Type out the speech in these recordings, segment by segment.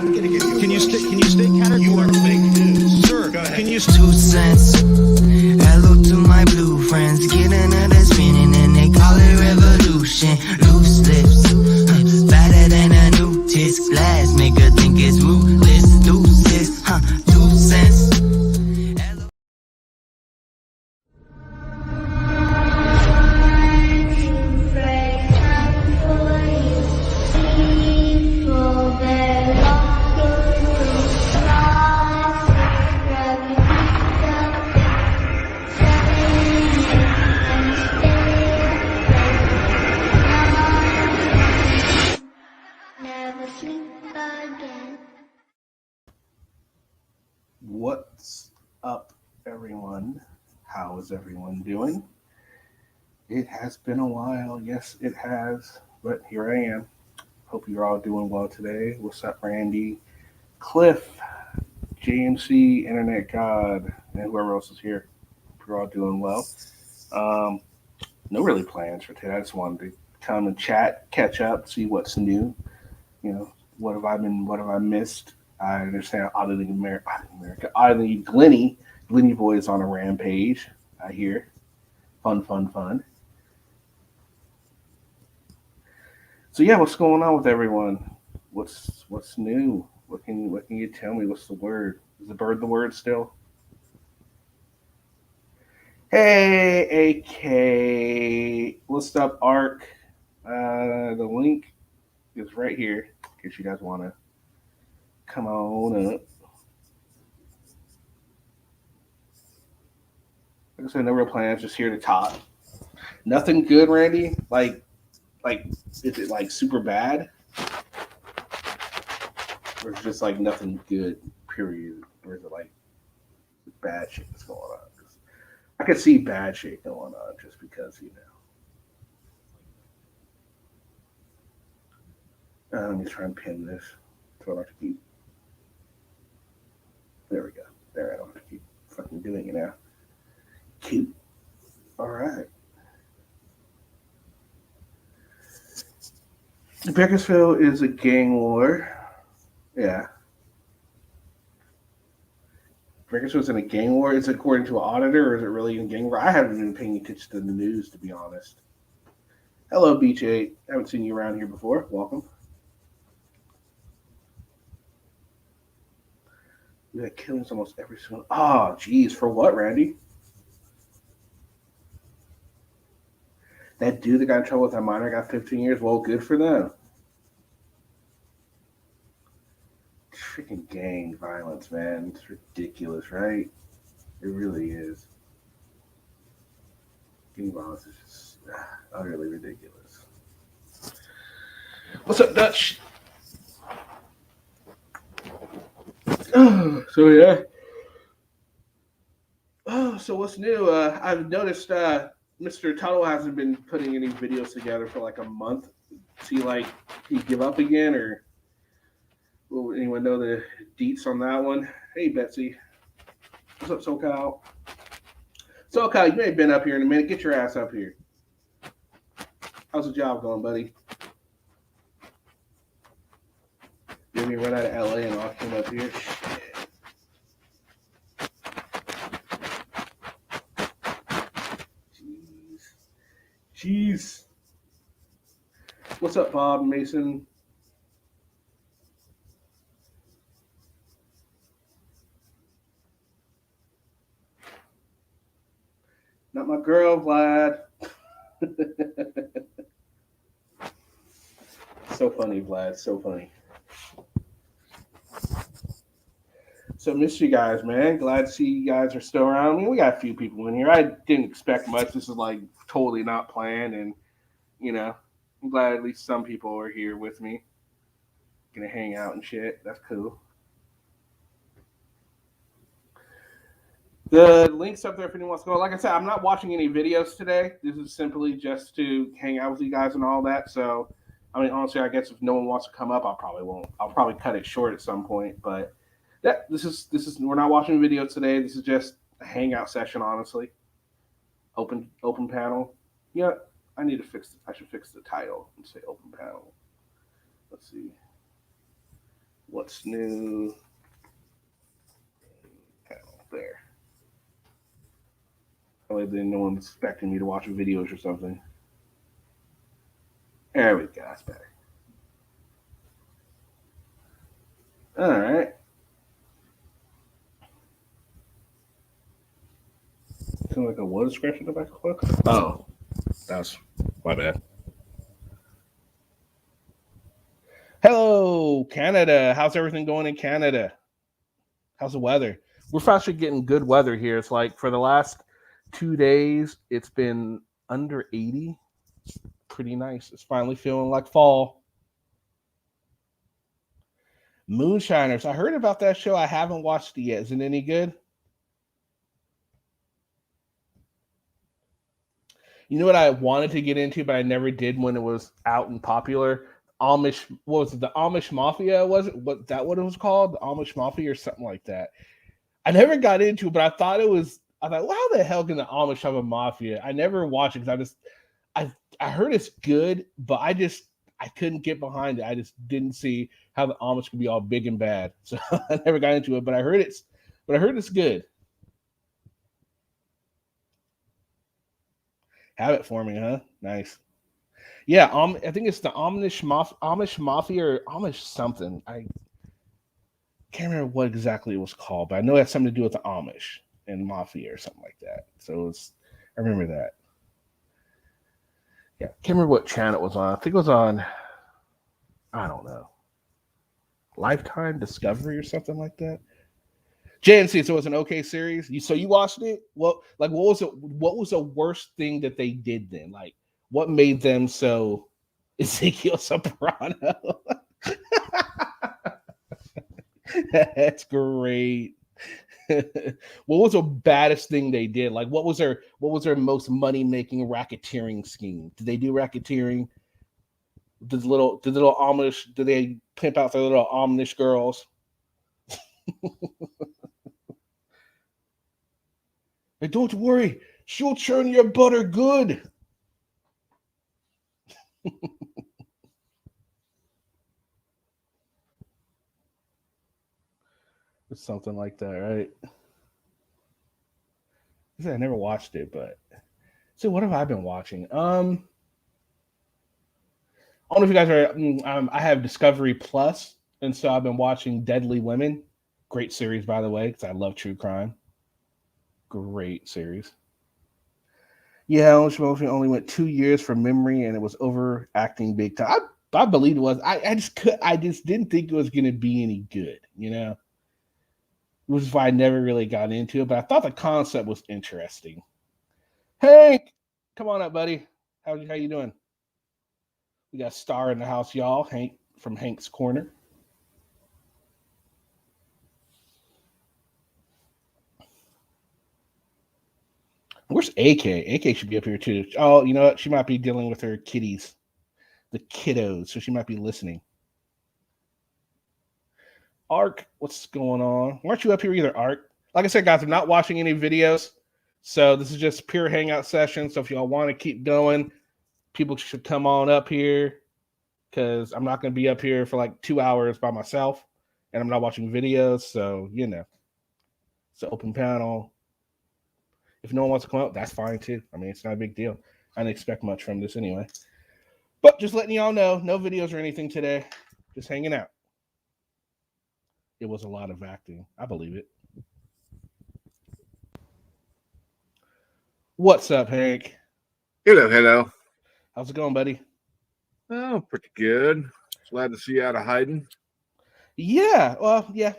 Can you stay categorical? You are fake news. Sir, Go ahead. can you 2 cents. Hello to my blue friends. Get another spinning and they call it revolution. Loose lips. Fatter than a new tisk. Glass make her think it's ruthless. Deuces. 2 cents. What's up, everyone? How is everyone doing? It has been a while. Yes, it has. But here I am. Hope you're all doing well today. What's up, Randy? Cliff, JMC, Internet God, and whoever else is here. Hope you're all doing well. No really plans for today. I just wanted to come and chat, catch up, see what's new. What have I missed? I understand Oddly Glenny. Glenny Boy is on a rampage, I hear. Fun. So yeah, what's going on with everyone? What's new? What can you tell me? What's the word? Is the bird the word still? Hey, AK. What's up, Ark? The link is right here in case you guys want to come on up. Like I said, no real plans, just here to talk. Nothing good, Randy. Like, is it like super bad, or is it just like nothing good? Period. Or is it like bad shit that's going on? 'Cause I could see bad shit going on just because Let me try and pin this so I don't have to keep. There we go. There, I don't have to keep fucking doing it now. Cute. All right. Bakersfield is a gang war. Yeah. Bakersfield's in a gang war. Is it according to an auditor, or is it really in a gang war? I haven't been paying attention to the news, to be honest. Hello, BJ. I haven't seen you around here before. Welcome. We had killings almost every single. Oh, geez. For what, Randy? That dude that got in trouble with that minor got 15 years. Well, good for them. Freaking gang violence, man. It's ridiculous, right? It really is. Gang violence is just utterly ridiculous. What's up, Dutch? So, yeah. So what's new? I've noticed Mr. Tuttle hasn't been putting any videos together for like a month. See, like, he give up again, or will anyone know the deets on that one? Hey, Betsy. What's up, SoCal? SoCal, you may have been up here in a minute. Get your ass up here. How's the job going, buddy? Did we run out of LA and all came up here? Jeez. What's up, Bob Mason? Not my girl, Vlad. So funny, Vlad. So funny. So miss you guys, man. Glad to see you guys are still around. I mean, we got a few people in here. I didn't expect much. This is like totally not planned, and I'm glad at least some people are here with me. Gonna hang out and shit. That's cool. The link's up there if anyone wants to go. Like I said, I'm not watching any videos today. This is simply just to hang out with you guys and all that. So, I mean, honestly, I guess if no one wants to come up, I probably won't. I'll probably cut it short at some point. But yeah, this is we're not watching videos today. This is just a hangout session, honestly. Open panel. Yeah, I should fix the title and say open panel. Let's see. What's new? There. Probably then no one's expecting me to watch videos or something. There we go. That's better. All right. Sound like a what description in the back of the book? Oh, that's my bad. Hello, Canada. How's everything going in Canada? How's the weather? We're actually getting good weather here. It's like for the last 2 days, it's been under 80. It's pretty nice. It's finally feeling like fall. Moonshiners. I heard about that show. I haven't watched it yet. Is it any good? You know what I wanted to get into, but I never did when it was out and popular? Amish, what was it? The Amish Mafia, was it? What that what it was called? The Amish Mafia or something like that. I never got into it, but I thought, well, how the hell can the Amish have a mafia? I never watched it because I heard it's good, but I couldn't get behind it. I just didn't see how the Amish could be all big and bad. So I never got into it, but I heard it's good. Habit forming, huh? Nice. Yeah, I think it's the Amish Mafia or Amish something. I can't remember what exactly it was called, but I know it had something to do with the Amish and Mafia or something like that. So I remember that. Yeah, can't remember what channel it was on. I think it was on, I don't know, Lifetime Discovery or something like that. JNC, so it was an okay series. So you watched it? What was the worst thing that they did then? Like, what made them so Ezekiel Soprano? That's great. What was the baddest thing they did? Like, what was their most money-making racketeering scheme? Did they do racketeering? The little Amish, did they pimp out their little Amish girls? Hey, don't worry, she'll churn your butter good. It's something like that, right? I never watched it, but so what have I been watching? I don't know if you guys are. I have Discovery Plus, and so I've been watching Deadly Women. Great series, by the way, because I love true crime. Great series. Yeah, only went 2 years from memory, and it was overacting big time. I believe it was. I just didn't think it was going to be any good. Which is why I never really got into it. But I thought the concept was interesting. Hank, come on up, buddy. How you doing? We got Star in the house, y'all. Hank from Hank's Corner. Where's AK? AK should be up here too. Oh, you know what? She might be dealing with her kitties, the kiddos, so she might be listening. Ark, what's going on? Why aren't you up here either, Ark? Like I said, guys, I'm not watching any videos, so this is just pure hangout session. So if y'all want to keep going, people should come on up here because I'm not going to be up here for like 2 hours by myself, and I'm not watching videos. So it's an open panel. If no one wants to come up, that's fine too. I mean, it's not a big deal. I didn't expect much from this anyway. But just letting y'all know, no videos or anything today. Just hanging out. It was a lot of acting. I believe it. What's up, Hank? Hello. How's it going, buddy? Oh, pretty good. Glad to see you out of hiding. Yeah. Well, yeah.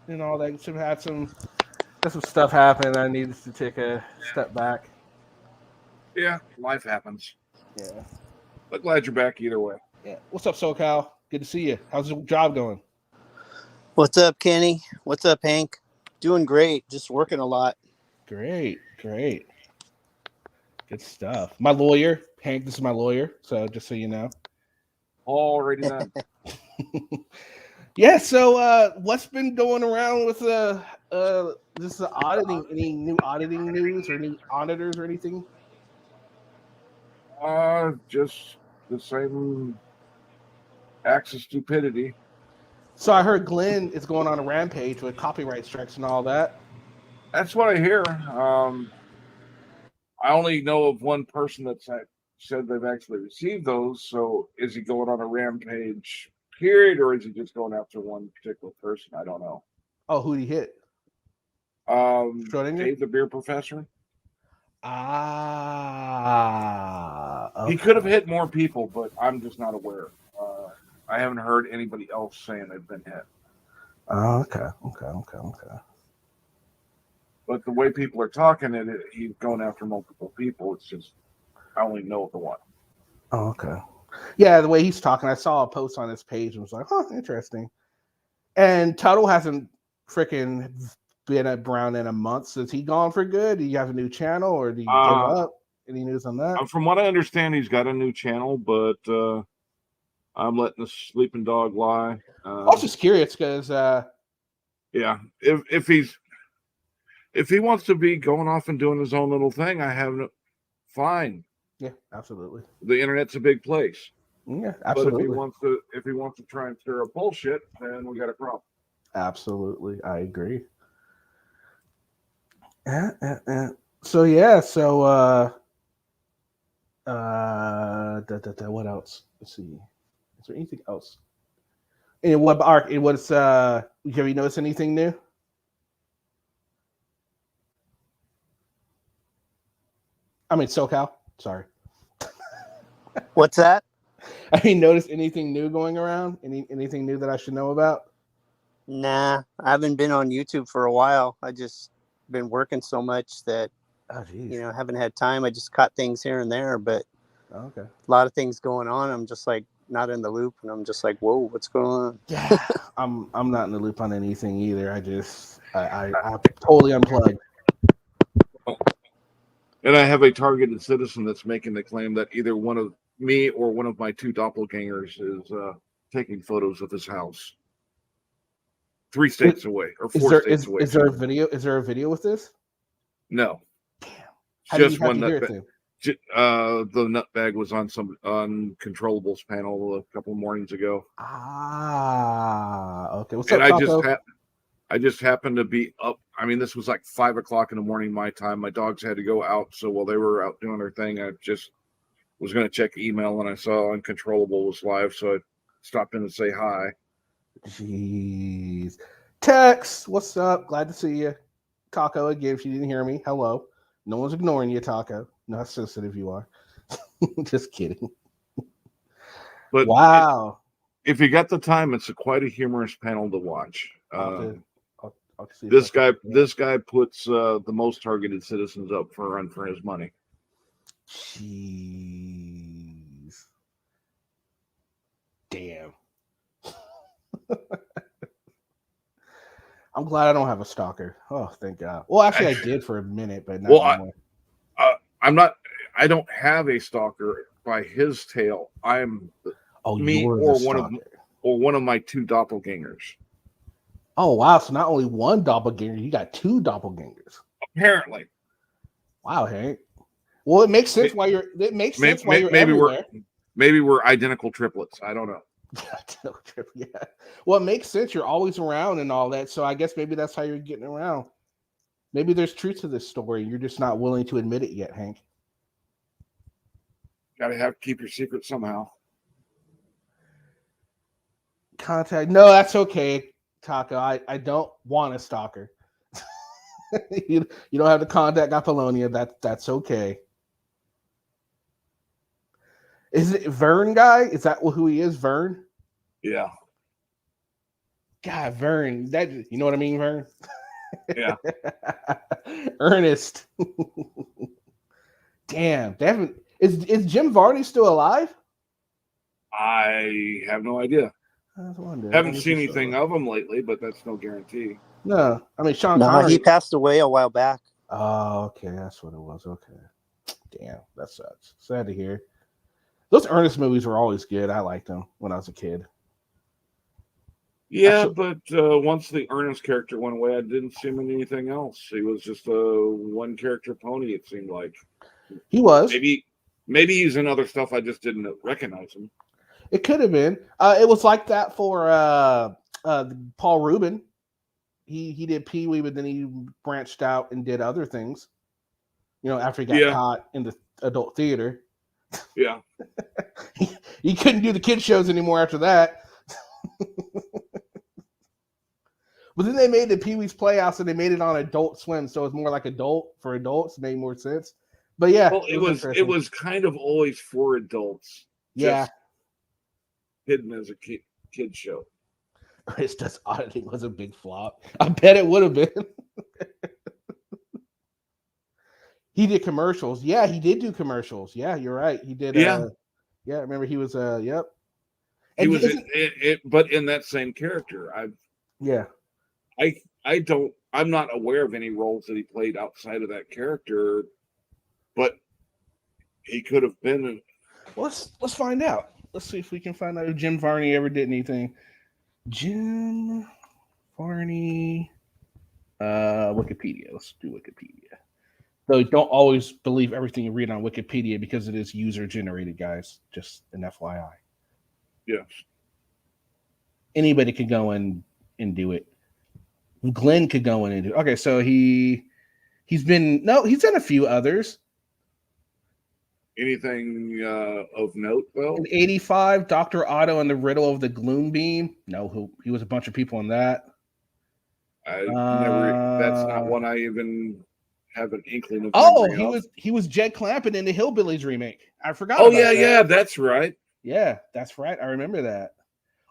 And all that. Got some stuff happen. I needed to take a step back. Yeah, life happens. Yeah. But glad you're back either way. Yeah. What's up, SoCal? Good to see you. How's the job going? What's up, Kenny? What's up, Hank? Doing great. Just working a lot. Great. Good stuff. My lawyer, Hank, this is my lawyer. So just so you know. Already done. Yeah, so what's been going around with this auditing? Any new auditing news or any auditors or anything? Just the same acts of stupidity. So I heard Glenn is going on a rampage with copyright strikes and all that. That's what I hear. I only know of one person that's said they've actually received those. So is he going on a rampage period, or is he just going after one particular person? I don't know. Oh, who'd he hit? Dave the Beer Professor. Okay. He could have hit more people, but I'm just not aware. I haven't heard anybody else saying they've been hit. Okay. But the way people are talking, he's going after multiple people. It's just I only know the one. Oh, okay. Yeah, the way he's talking, I saw a post on his page and was like, "Oh, interesting." And Tuttle hasn't freaking been at Brown in a month. So is he gone for good? Do you have a new channel, or do you give up? Any news on that? From what I understand, he's got a new channel, but I'm letting the sleeping dog lie. I was just curious because, yeah, if he wants to be going off and doing his own little thing, I have no fine. Yeah, absolutely. The internet's a big place. Yeah, absolutely. But if he wants to try and stir up bullshit, then we got a problem. Absolutely, I agree. So yeah, what else? Let's see. Is there anything else? And what Ark? It was. Have you noticed anything new? I mean, SoCal. Sorry. What's that? Have you noticed anything new going around? Anything new that I should know about? Nah, I haven't been on YouTube for a while. I just been working so much that haven't had time. I just caught things here and there, but okay, a lot of things going on. I'm just like not in the loop, and I'm just like, whoa, what's going on? Yeah, I'm not in the loop on anything either. I totally unplugged. And I have a targeted citizen that's making the claim that either one of me or one of my two doppelgangers is taking photos of his house. 3 states away or 4 states away. Is there a video? Is there a video with this? No. Damn. How just one nutbag. The nutbag was on some Uncontrollables panel a couple mornings ago. Okay. What's up, Taco? I just happened to be up. I mean, this was like 5 o'clock in the morning my time. My dogs had to go out, so while they were out doing their thing, I just was going to check email, and I saw Uncontrollable was live, so I stopped in to say hi. Jeez. Tex, what's up? Glad to see you. Taco again. If you didn't hear me, hello. No one's ignoring you, Taco. Not how sensitive you are. Just kidding. But wow. If you got the time, it's quite a humorous panel to watch. I'll see this guy puts the most targeted citizens up for a run for his money. Jeez. Damn. I'm glad I don't have a stalker. Oh, thank God. Well, actually, I did for a minute, but not anymore. I don't have a stalker by his tail. I'm me or one of my two doppelgangers. Oh wow! So not only one doppelganger, you got two doppelgangers. Apparently. Wow, Hank. Well, it makes sense why you're. It makes sense why you're everywhere. Maybe we're identical triplets. I don't know. Yeah. Well, it makes sense. You're always around and all that. So I guess maybe that's how you're getting around. Maybe there's truth to this story. You're just not willing to admit it yet, Hank. Gotta keep your secret somehow. Contact. No, that's okay, Taco. I don't want a stalker. you don't have to contact Apollonia. That's okay. Is it Vern guy? Is that who he is, Vern? Yeah. God, Vern. That you know what I mean, Vern? Yeah. Ernest. Damn. Is Jim Varney still alive? I have no idea. Haven't seen anything of him lately, but that's no guarantee. No, I mean Sean Connery. He passed away a while back. Oh, okay, that's what it was. Okay, damn, that sucks. Sad to hear. Those Ernest movies were always good. I liked them when I was a kid. Yeah, but once the Ernest character went away, I didn't see him in anything else. He was just a one character pony. It seemed like he was. Maybe he's in other stuff. I just didn't recognize him. It could have been. It was like that for Paul Rubin. He did Pee Wee, but then he branched out and did other things. You know, after he got caught in the adult theater. Yeah. he couldn't do the kid shows anymore after that. But then they made the Pee Wee's Playhouse and they made it on Adult Swim, so it's more like adult for adults. It made more sense. But yeah, well, it was kind of always for adults. Yeah, hidden as a kid show. It's just Auditing was a big flop. I bet it would have been. He did commercials. Yeah, he did do commercials. Yeah, you're right. He did. Yeah, remember he was. Yep. And he was but in that same character. I'm not aware of any roles that he played outside of that character, but he could have been. Well, let's find out. Let's see if we can find out if Jim Varney ever did anything. Jim Varney, Wikipedia. Let's do Wikipedia. Though don't always believe everything you read on Wikipedia because it is user generated, guys. Just an FYI. Yes. Anybody could go and do it. Glenn could go in and do it. Okay, so he's done a few others. Anything of note, though? In 85, Dr. Otto and the Riddle of the Gloom Beam. No, he was a bunch of people in that. That's not one I even have an inkling of. Oh, he was Jed Clampett in the Hillbillies remake. I forgot. Oh, yeah, that's right. Yeah, that's right. I remember that.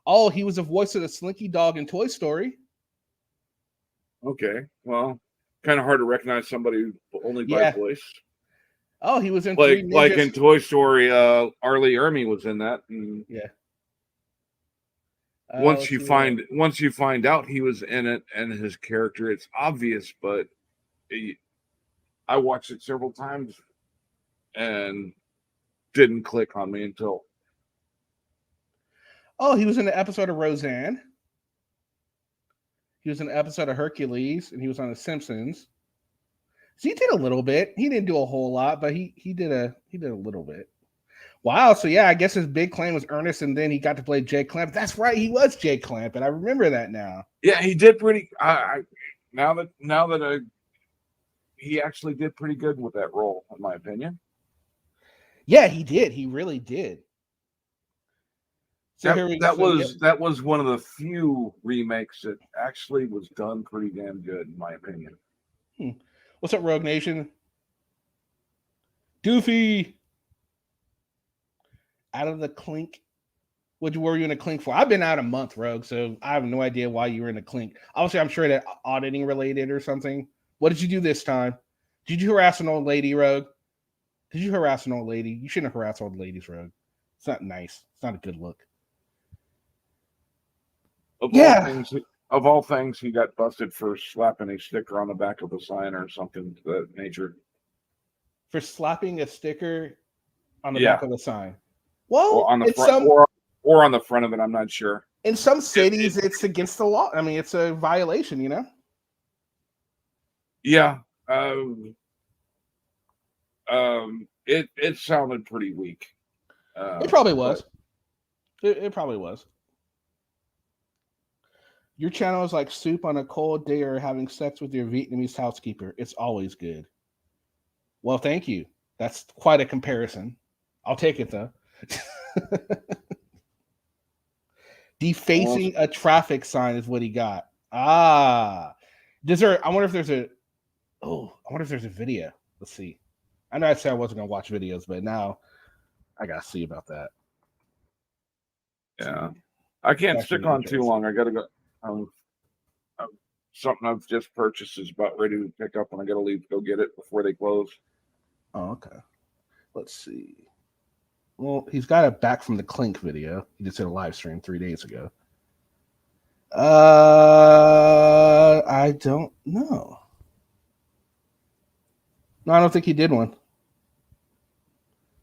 Oh, he was the voice of the Slinky Dog in Toy Story. Okay, well, kind of hard to recognize somebody only by voice. Oh, he was in like in Toy Story. R. Lee Ermey was in that. And yeah. Once you find out he was in it and his character, it's obvious. But I watched it several times and didn't click on me until. Oh, he was in the episode of Roseanne. He was in an episode of Hercules, and he was on The Simpsons. So he did a little bit. He didn't do a whole lot, but he did a little bit. Wow. So yeah, I guess his big claim was Ernest, and then he got to play Jay Clampett. That's right, he was Jay Clampett. I remember that now. Yeah, he did pretty. He actually did pretty good with that role, in my opinion. Yeah, he did. He really did. So that was one of the few remakes that actually was done pretty damn good, in my opinion. What's up, Rogue Nation? Doofy. Out of the clink. What were you in a clink for? I've been out a month, Rogue, so I have no idea why you were in a clink. Obviously, I'm sure that auditing related or something. What did you do this time? Did you harass an old lady, Rogue? Did you harass an old lady? You shouldn't harass old ladies, Rogue. It's not nice. It's not a good look. Of all things, he got busted for slapping a sticker on the back of a sign or something to that nature. For slapping a sticker on the back of a sign. Well, or on the front, or on the front of it, I'm not sure. In some cities, it's against the law. I mean, it's a violation, you know? Yeah. It sounded pretty weak. It probably was. It probably was. Your channel is like soup on a cold day or having sex with your Vietnamese housekeeper. It's always good. Well, thank you. That's quite a comparison. I'll take it, though. Defacing a traffic sign is what he got. I wonder if there's a video. Let's see. I know I said I wasn't going to watch videos, but now I got to see about that. Yeah. I can't stick on too long. I got to go. Something I've just purchased is about ready to pick up, and I got to leave to go get it before they close. Oh, okay. Let's see. Well, he's got it back from the Clink video. He just did a live stream 3 days ago. I don't know. No, I don't think he did one.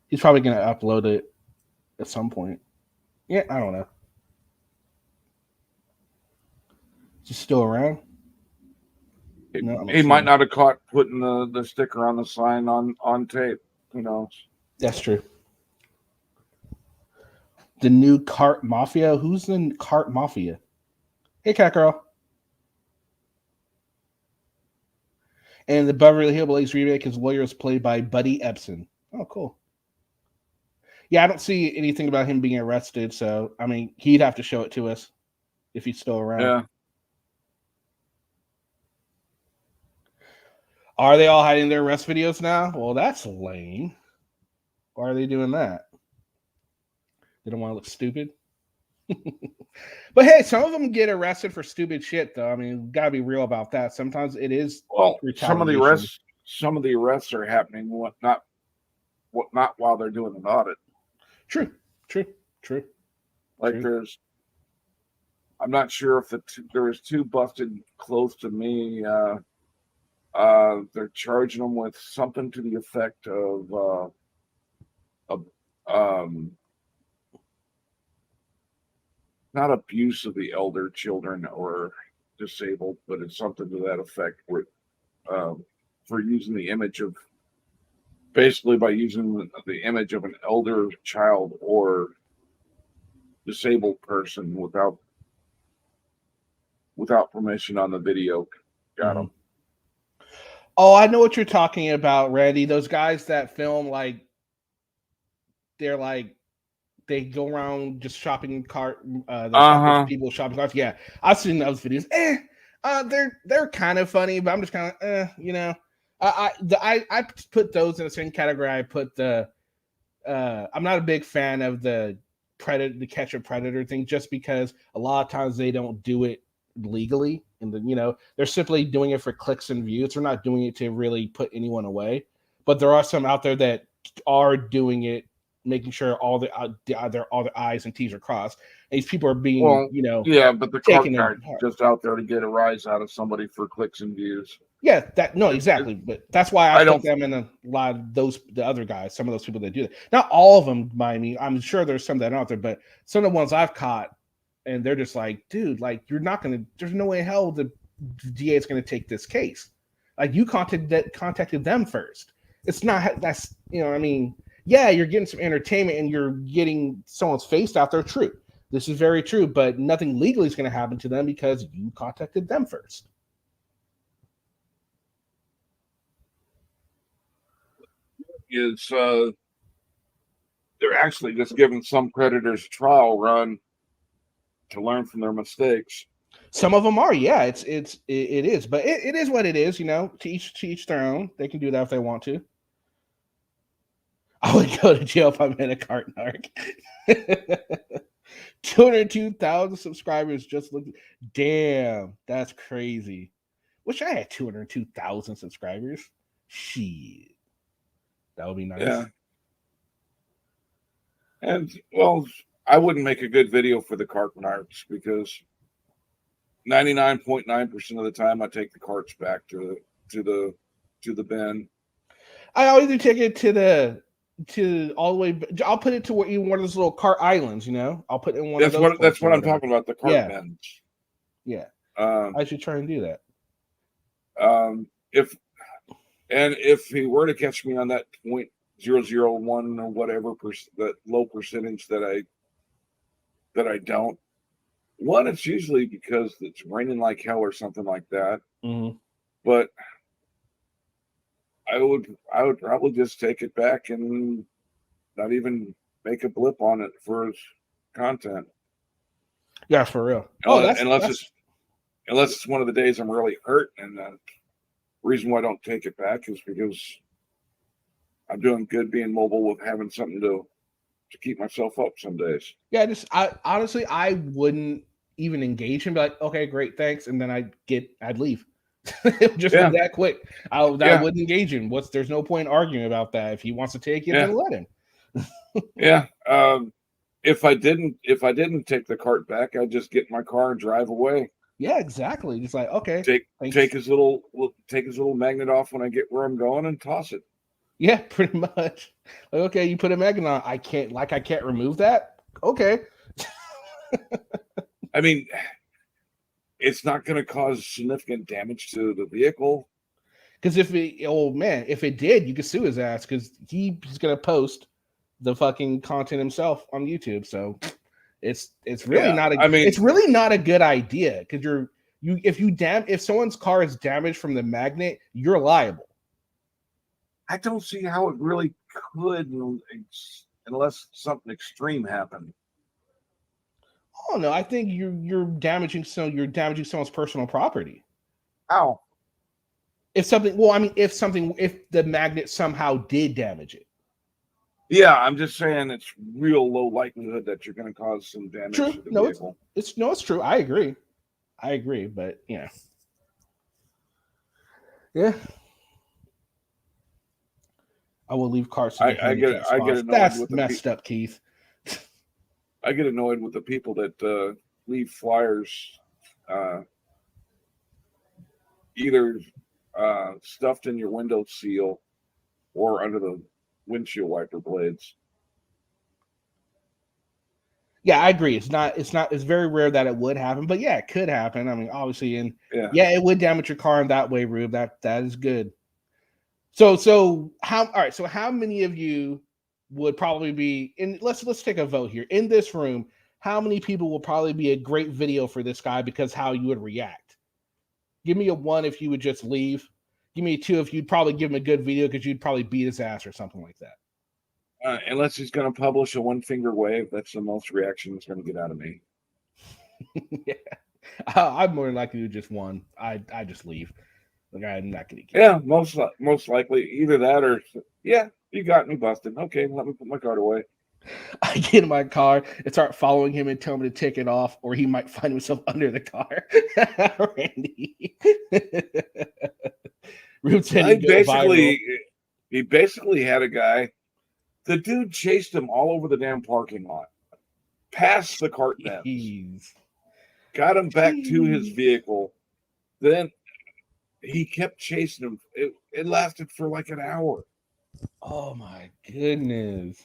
He's probably going to upload it at some point. Yeah, I don't know. Is he still around? He might not have caught putting the sticker on the sign on tape. Who knows? That's true. The new Cart Mafia? Who's the Cart Mafia? Hey, cat girl. And the Beverly Hillbillies remake, his lawyer is played by Buddy Ebsen. Oh, cool. Yeah, I don't see anything about him being arrested, so I mean, he'd have to show it to us if he's still around. Yeah. Are they all hiding their arrest videos now? Well, that's lame. Why are they doing that? They don't want to look stupid. But hey, some of them get arrested for stupid shit, though. I mean, gotta be real about that. Sometimes it is. Well, some of the retaliation. arrests are happening not while they're doing an audit. True. Like True. I'm not sure if there was two busted close to me. They're charging them with something to the effect of not abuse of the elder, children, or disabled, but it's something to that effect with for using the image of, basically by using the image of an elder, child, or disabled person without permission on the video. Got them. Oh, I know what you're talking about, Randy. Those guys that film they go around just shopping cart. People shopping carts. Yeah, I've seen those videos. They're kind of funny, but I'm just kind of you know. I put those in the same category. I put the. I'm not a big fan of the catch a predator thing, just because a lot of times they don't do it legally, and they're simply doing it for clicks and views. They're not doing it to really put anyone away. But there are some out there that are doing it, making sure all the I's and T's are crossed. And these people are being, but the cart guy's just out there to get a rise out of somebody for clicks and views. Yeah, exactly. But that's why I put them in a lot of the other guys, some of those people that do that. Not all of them, by me. I'm sure there's some that are out there, but some of the ones I've caught, and they're just like, dude, like, you're not going to, there's no way in hell the DA is going to take this case. Like, you contacted them first. It's not, that's, I mean, yeah, you're getting some entertainment and you're getting someone's face out there. True. This is very true, but nothing legally is going to happen to them because you contacted them first. Is they're actually just giving some predators a trial run to learn from their mistakes. Some of them are, yeah. It is, but it is what it is. To each their own. They can do that if they want to. I would go to jail if I'm in a cart narc. 202,000 subscribers. Just look. Damn, that's crazy. Wish I had 202,000 subscribers. Shit. That would be nice. Yeah. And well, I wouldn't make a good video for the cart narcs because 99.9% of the time I take the carts back to the bin. I always do take it to all the way. I'll put it to one of those little cart islands. I'll put it in one. That's what I'm talking about. The cart bins. Yeah. I should try and do that. If he were to catch me on that 0.001 or whatever that low percentage that I don't, one, it's usually because it's raining like hell or something like that. Mm-hmm. But I would probably just take it back and not even make a blip on it for his content. Yeah, for real. Unless it's one of the days I'm really hurt, and the reason why I don't take it back is because I'm doing good being mobile with having something to keep myself up some days. Yeah, honestly, I wouldn't even engage him. Be like, okay, great, thanks, and then I'd leave. Just be that quick. I wouldn't engage him. There's no point arguing about that. If he wants to take it, then let him. Yeah. If I didn't take the cart back, I'd just get in my car and drive away. Yeah, exactly. Just like, okay, take his little magnet off when I get where I'm going and toss it. Yeah, pretty much. Like, okay, you put a magnet on. I can't remove that. Okay. I mean, it's not going to cause significant damage to the vehicle. Because if it did, you could sue his ass because he's going to post the fucking content himself on YouTube. So It's really Yeah, not a. I mean- it's really not a good idea because if someone's car is damaged from the magnet, you're liable. I don't see how it really could unless something extreme happened. Oh no, I think you're damaging someone's personal property. How? If the magnet somehow did damage it. Yeah, I'm just saying it's real low likelihood that you're going to cause some damage True. to the No, vehicle. it's true. I agree, but yeah. I will leave cars. To the I get handicap spots. annoyed That's with the messed up, Keith. I get annoyed with the people that leave flyers either stuffed in your window seal or under the windshield wiper blades. Yeah, I agree. It's very rare that it would happen, but yeah, it could happen. I mean, obviously, and Yeah. it would damage your car in that way, Rube. That is good. So how many of you would probably be in? Let's take a vote here in this room. How many people will probably be a great video for this guy because how you would react? Give me a 1 if you would just leave. Give me a 2 if you'd probably give him a good video because you'd probably beat his ass or something like that. Unless he's going to publish a 1-finger wave, that's the most reaction he's going to get out of me. Yeah, I'm more likely to just 1. I just leave. Like I'm not going to. Yeah, most likely either that or you got me busted. Okay, let me put my card away. I get in my car and start following him and tell him to take it off, or he might find himself under the car. Randy. He basically had a guy. The dude chased him all over the damn parking lot, past the cart nets, got him back to his vehicle. Then he kept chasing him. It lasted for like an hour. Oh my goodness.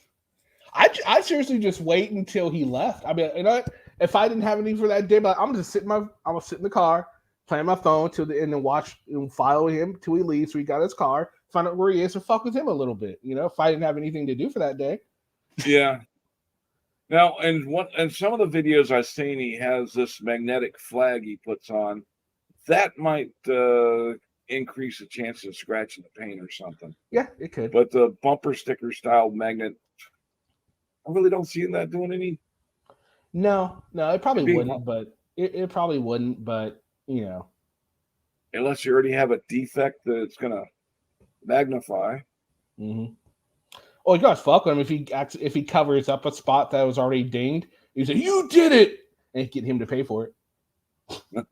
I seriously just wait until he left. I mean, you know, if I didn't have anything for that day, but I'm gonna sit in the car, playing my phone till the end and watch and follow him till he leaves. So he got his car, find out where he is, and fuck with him a little bit. You know, if I didn't have anything to do for that day. Yeah. Now, and some of the videos I've seen, he has this magnetic flag he puts on. That might increase the chance of scratching the paint or something. Yeah, it could. But the bumper sticker style magnet, I really don't see that doing any. No, it probably wouldn't. But it probably wouldn't. But you know, unless you already have a defect that it's gonna magnify. Mm-hmm. Oh, you guys fuck with him if he covers up a spot that was already dinged. You say you did it, and get him to pay for it. You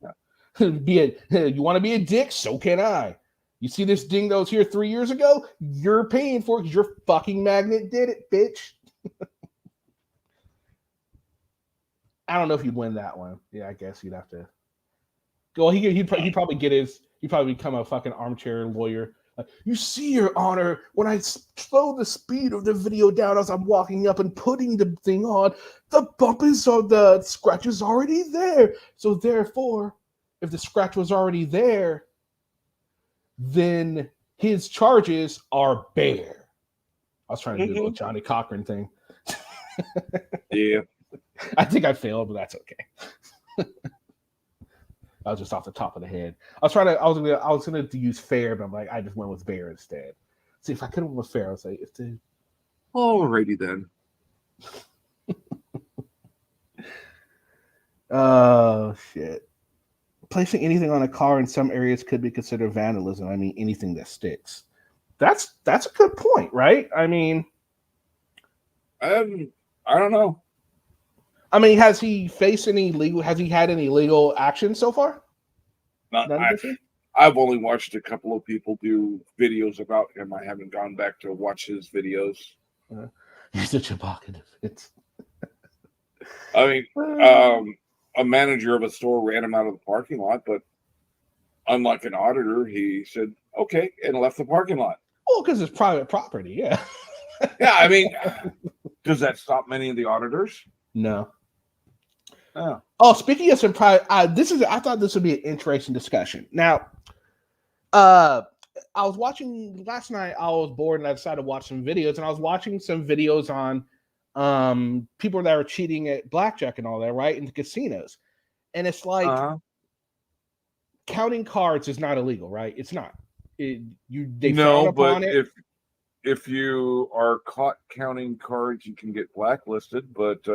want to be a dick? So can I. You see this ding that was here 3 years ago? You're paying for it because your fucking magnet did it, bitch. I don't know if you'd win that one. Yeah, I guess you'd have to. Well, he'd probably become a fucking armchair lawyer. You see, Your Honor, when I slow the speed of the video down as I'm walking up and putting the thing on, the scratch is already there. So therefore, if the scratch was already there, then his charges are bare. I was trying to do a Johnny Cochran thing. Yeah. I think I failed, but that's okay. I was just off the top of the head. I was gonna use fair, but I'm like, I just went with bear instead. See, if I could have went with fair, I would say if the. Alrighty then. Oh shit! Placing anything on a car in some areas could be considered vandalism. I mean, anything that sticks. That's a good point, right? I mean, I don't know. I mean, has he had any legal action so far? I've only watched a couple of people do videos about him. I haven't gone back to watch his videos. He's such a Chewbacca defense. I mean, a manager of a store ran him out of the parking lot, but unlike an auditor, he said, okay, and left the parking lot. Well, because it's private property, yeah. Yeah, I mean, does that stop many of the auditors? No. Oh, speaking of some private, I thought this would be an interesting discussion. Now, I was watching last night. I was bored and I decided to watch some videos, and I was watching some videos on people that are cheating at blackjack and all that, right, in the casinos. And it's like counting cards is not illegal, right? It's not. They frown No, but upon it. if you are caught counting cards, you can get blacklisted, but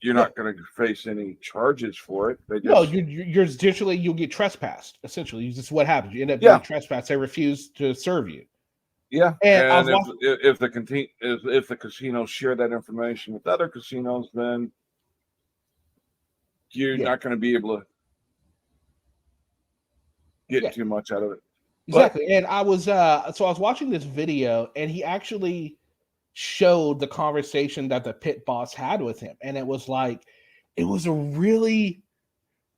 you're not going to face any charges for it. They No, just you're essentially you'll get trespassed. Essentially, this is what happens. You end up getting trespassed. They refuse to serve you. Yeah, And and if the casinos share that information with other casinos, then you're not going to be able to get too much out of it. Exactly. But, and I was watching this video, and he actually showed the conversation that the pit boss had with him, and it was a really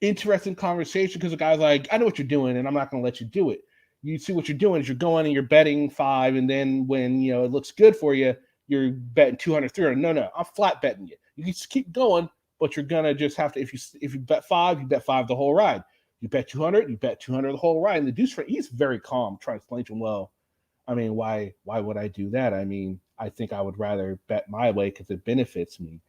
interesting conversation because the guy's like, I know what you're doing, and I'm not going to let you do it. You see what you're doing is you're going and you're betting 5, and then when it looks good for you, you're betting 200, 300. No, I'm flat betting you. You can just keep going, but you're gonna just have to. If you bet 5, you bet 5 the whole ride. You bet 200, you bet 200 the whole ride. And the dude's he's very calm, trying to explain to him. Well, I mean, why would I do that? I mean, I think I would rather bet my way because it benefits me.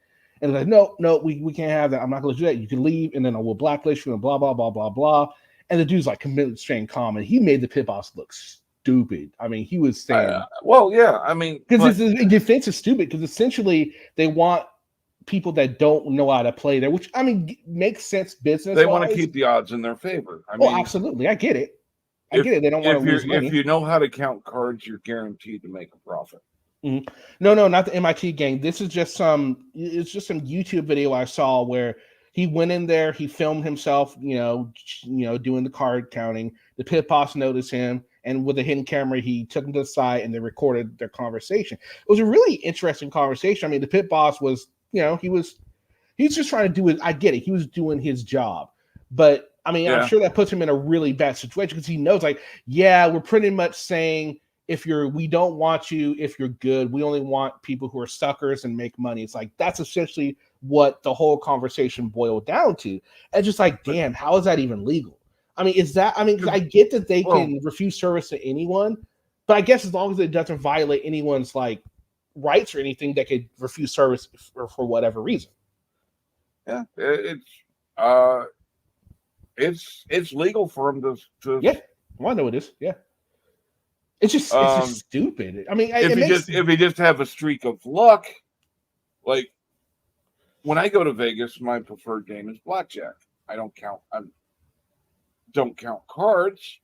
And they're like, no, we can't have that. I'm not going to do that. You can leave, and then I will blacklist you and blah blah blah blah blah. And the dude's like completely staying calm, and he made the pit boss look stupid. I mean, he was saying, well, yeah, I mean, because his defense is stupid because essentially they want people that don't know how to play there, which I mean makes sense business. They want to keep the odds in their favor. I mean, absolutely, I get it. I get it. They don't want to lose money. If you know how to count cards, you're guaranteed to make a profit. Mm-hmm. No, not the MIT gang. This is just it's just some YouTube video I saw where he went in there, he filmed himself, doing the card counting. The pit boss noticed him, and with a hidden camera, he took him to the side and they recorded their conversation. It was a really interesting conversation. I mean, the pit boss was, he was just trying to do it. I get it. He was doing his job, but I mean, I'm sure that puts him in a really bad situation because he knows, we're pretty much saying, we don't want you if you're good. We only want people who are suckers and make money. It's like that's essentially what the whole conversation boiled down to. And just damn, how is that even legal? I mean, I get that they can refuse service to anyone, but I guess as long as it doesn't violate anyone's rights or anything, they could refuse service for whatever reason. Yeah, it's legal for them to. Yeah, well, I know it is. Yeah. It's just stupid. I mean, if you just have a streak of luck, like when I go to Vegas, my preferred game is blackjack. I don't count cards.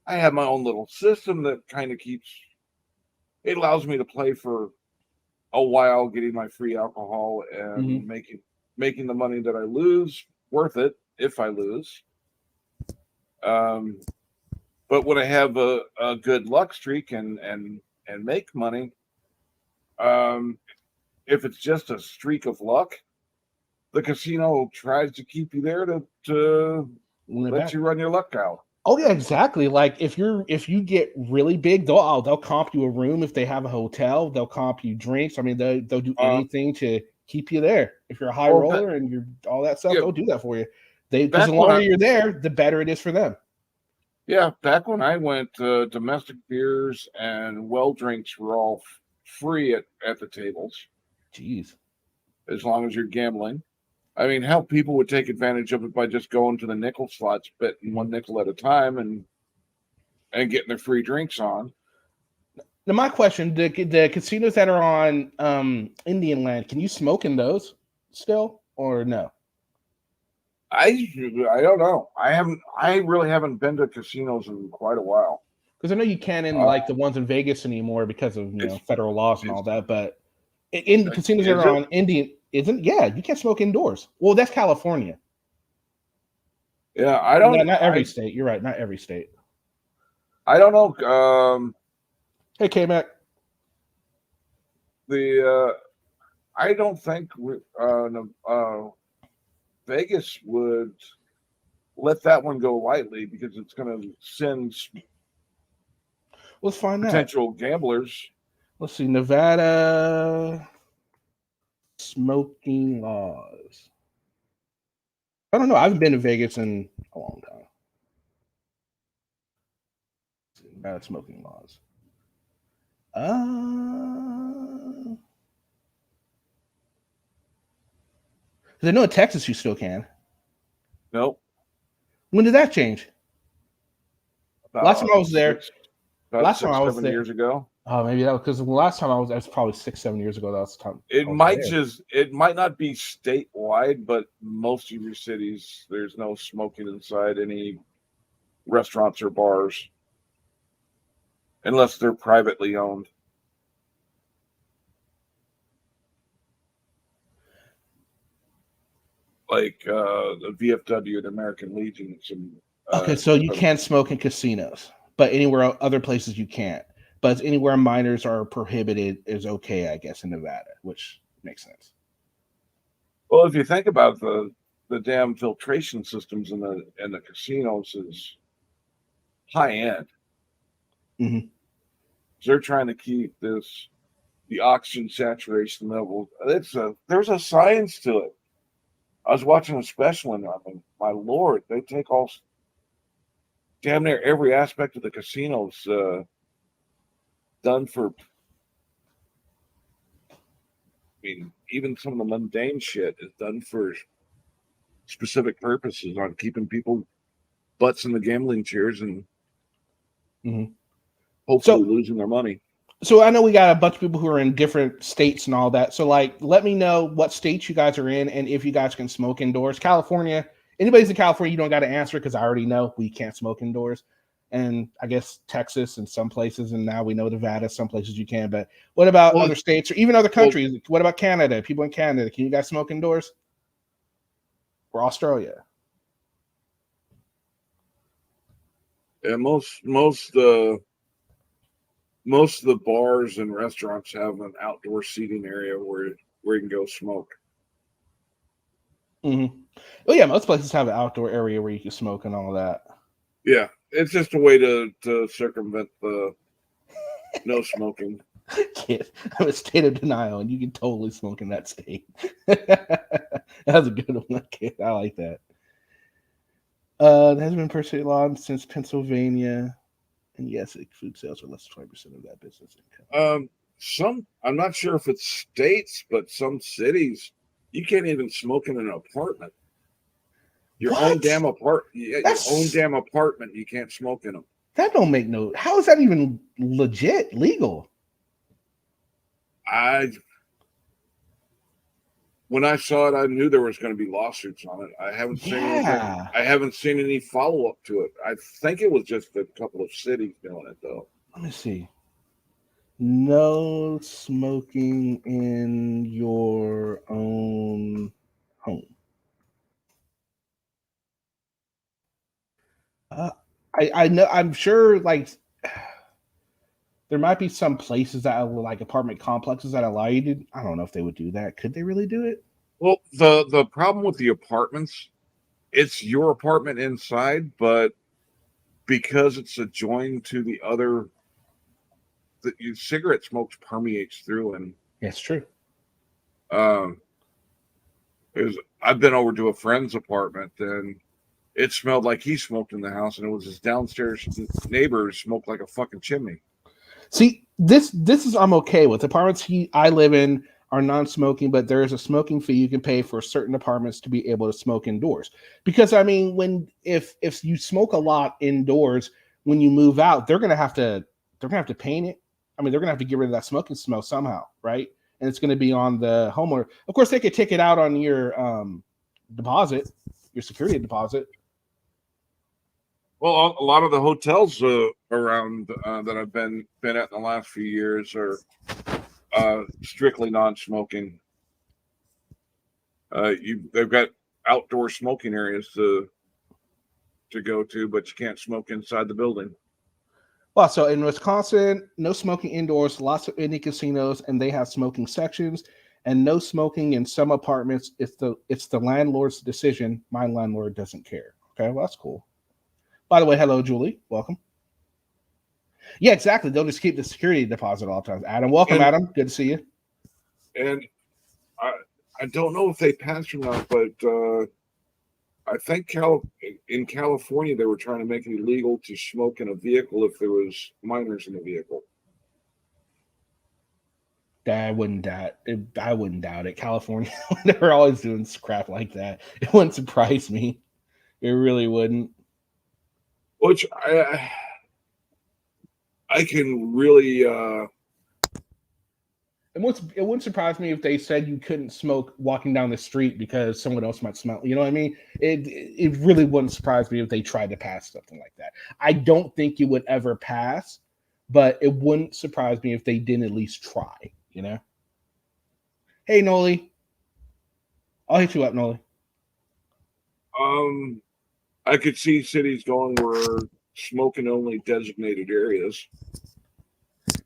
I have my own little system that kind of it allows me to play for a while, getting my free alcohol and making the money that I lose worth it if I lose. But when I have a good luck streak and make money, if it's just a streak of luck, the casino tries to keep you there to let you run your luck out. Oh yeah, exactly. Like if you get really big, they'll comp you a room. If they have a hotel, they'll comp you drinks. I mean, they'll do anything to keep you there. If you're a high roller and you're all that stuff, they'll do that for you. Because the longer you're there, the better it is for them. Yeah, back when I went, domestic beers and well drinks were all free at the tables. Jeez. As long as you're gambling. I mean, how people would take advantage of it by just going to the nickel slots, betting 1 nickel at a time and getting their free drinks on. Now, my question, the casinos that are on Indian land, can you smoke in those still or no? I don't know. I really haven't been to casinos in quite a while. Because I know you can't in the ones in Vegas anymore because of federal laws and all that. But in the casinos that are on Indian, you can't smoke indoors. Well, that's California. Yeah, I don't. Not every state. You're right. Not every state. I don't know. Hey, K-Mac. I don't think Vegas would let that one go lightly because it's going to send let's find potential gamblers. Let's see, Nevada smoking laws. I don't know. I haven't been to Vegas in a long time. Nevada smoking laws. Because I know in Texas you still can. Nope. When did that change? Last time I was there. About Last time I was 7 there. years ago. Oh, maybe that was because the last time I was probably 6-7 years ago. That was the time. It might not be statewide, but most of your cities, there's no smoking inside any restaurants or bars unless they're privately owned. Like the VFW and American Legion. Okay, so you can smoke in casinos, but anywhere other places you can't. But anywhere minors are prohibited is okay, I guess, in Nevada, which makes sense. Well, if you think about the damn filtration systems in the casinos is high end. Mm-hmm. They're trying to keep the oxygen saturation level. There's a science to it. I was watching a special and I mean, my lord, they take all damn near every aspect of the casinos done for. I mean, even some of the mundane shit is done for specific purposes on keeping people butts in the gambling chairs and hopefully losing their money. So I know we got a bunch of people who are in different states and all that. So like, let me know what states you guys are in and if you guys can smoke indoors. California, anybody's in California, you don't got to answer because I already know we can't smoke indoors. And I guess Texas and some places, and now we know Nevada, some places you can. But what about other states or even other countries? What about Canada? People in Canada, can you guys smoke indoors? Or Australia? Yeah, most of the bars and restaurants have an outdoor seating area where you can go smoke. Mm-hmm. Oh yeah, most places have an outdoor area where you can smoke and all that. Yeah, it's just a way to circumvent the no smoking. Kid, I'm a state of denial, and you can totally smoke in that state. That's a good one, kid. I like that. It has been per law since Pennsylvania. And yes, food sales are less than 20% of that business income. I'm not sure if it's states, but some cities, you can't even smoke in an apartment. Your own damn apartment. Your own damn apartment, you can't smoke in them. That don't make no. How is that even legit legal? When I saw it, I knew there was going to be lawsuits on it. I haven't seen anything. I haven't seen any follow up to it. I think it was just a couple of cities doing it, though. Let me see. No smoking in your own home. I know. I'm sure. Like, there might be some places that are like apartment complexes that allow you to. I don't know if they would do that. Could they really do it? Well, the problem with the apartments, it's your apartment inside, but because it's adjoined to the other, your cigarette smoke permeates through, and that's true. I've been over to a friend's apartment, and it smelled like he smoked in the house, and it was his downstairs neighbors smoked like a fucking chimney. See, this is I'm okay with. Apartments I live in are non-smoking, but there is a smoking fee you can pay for certain apartments to be able to smoke indoors. Because I mean, if you smoke a lot indoors, when you move out, they're gonna have to paint it. I mean, they're gonna have to get rid of that smoking smell somehow, right? And it's gonna be on the homeowner. Of course, they could take it out on your deposit, your security deposit. Well, a lot of the hotels around that I've been at in the last few years are strictly non-smoking. They've got outdoor smoking areas to go to, but you can't smoke inside the building. Well, so in Wisconsin, no smoking indoors, lots of indie casinos, and they have smoking sections, and no smoking in some apartments. It's the landlord's decision. My landlord doesn't care. Okay, well, that's cool. By the way, hello, Julie. Welcome. Yeah, exactly. They'll just keep the security deposit all the time. Adam, welcome, Adam. Good to see you. And I don't know if they passed or not, but I think in California they were trying to make it illegal to smoke in a vehicle if there was minors in the vehicle. I wouldn't doubt it. I wouldn't doubt it. California, they're always doing crap like that. It wouldn't surprise me. It really wouldn't. Which I can really It wouldn't surprise me if they said you couldn't smoke walking down the street because someone else might smell. You know what I mean? It really wouldn't surprise me if they tried to pass something like that. I don't think it would ever pass, but it wouldn't surprise me if they didn't at least try. You know? Hey, Noli, I'll hit you up, Noli. I could see cities going where smoking only designated areas.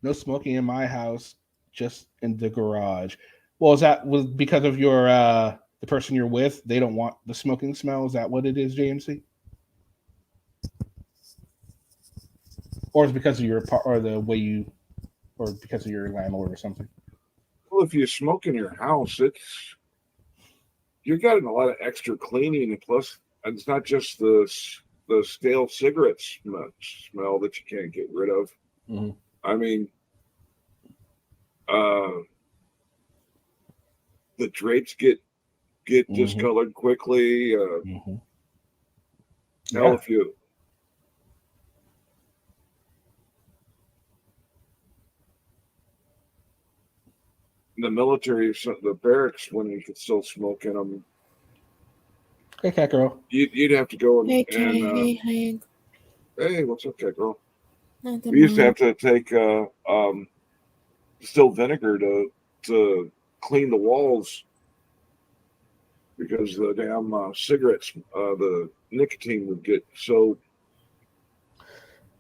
No smoking in my house, just in the garage. Well, was because of your the person you're with? They don't want the smoking smell. Is that what it is, JMC? Or is it because of your or the way you, or because of your landlord or something? Well, if you smoke in your house, you're getting a lot of extra cleaning, and plus, it's not just the stale cigarette smell that you can't get rid of. Mm-hmm. I mean, the drapes get Mm-hmm. discolored quickly. Mm-hmm. Hell, Yeah. if you in the military, the barracks, when you could still smoke in them, Hey, cat girl. you'd have to go Hey, and Kay. Hey, hey, what's up, cat girl? nothing We used to much. have to take distilled vinegar to clean the walls because the damn cigarettes, the nicotine would get so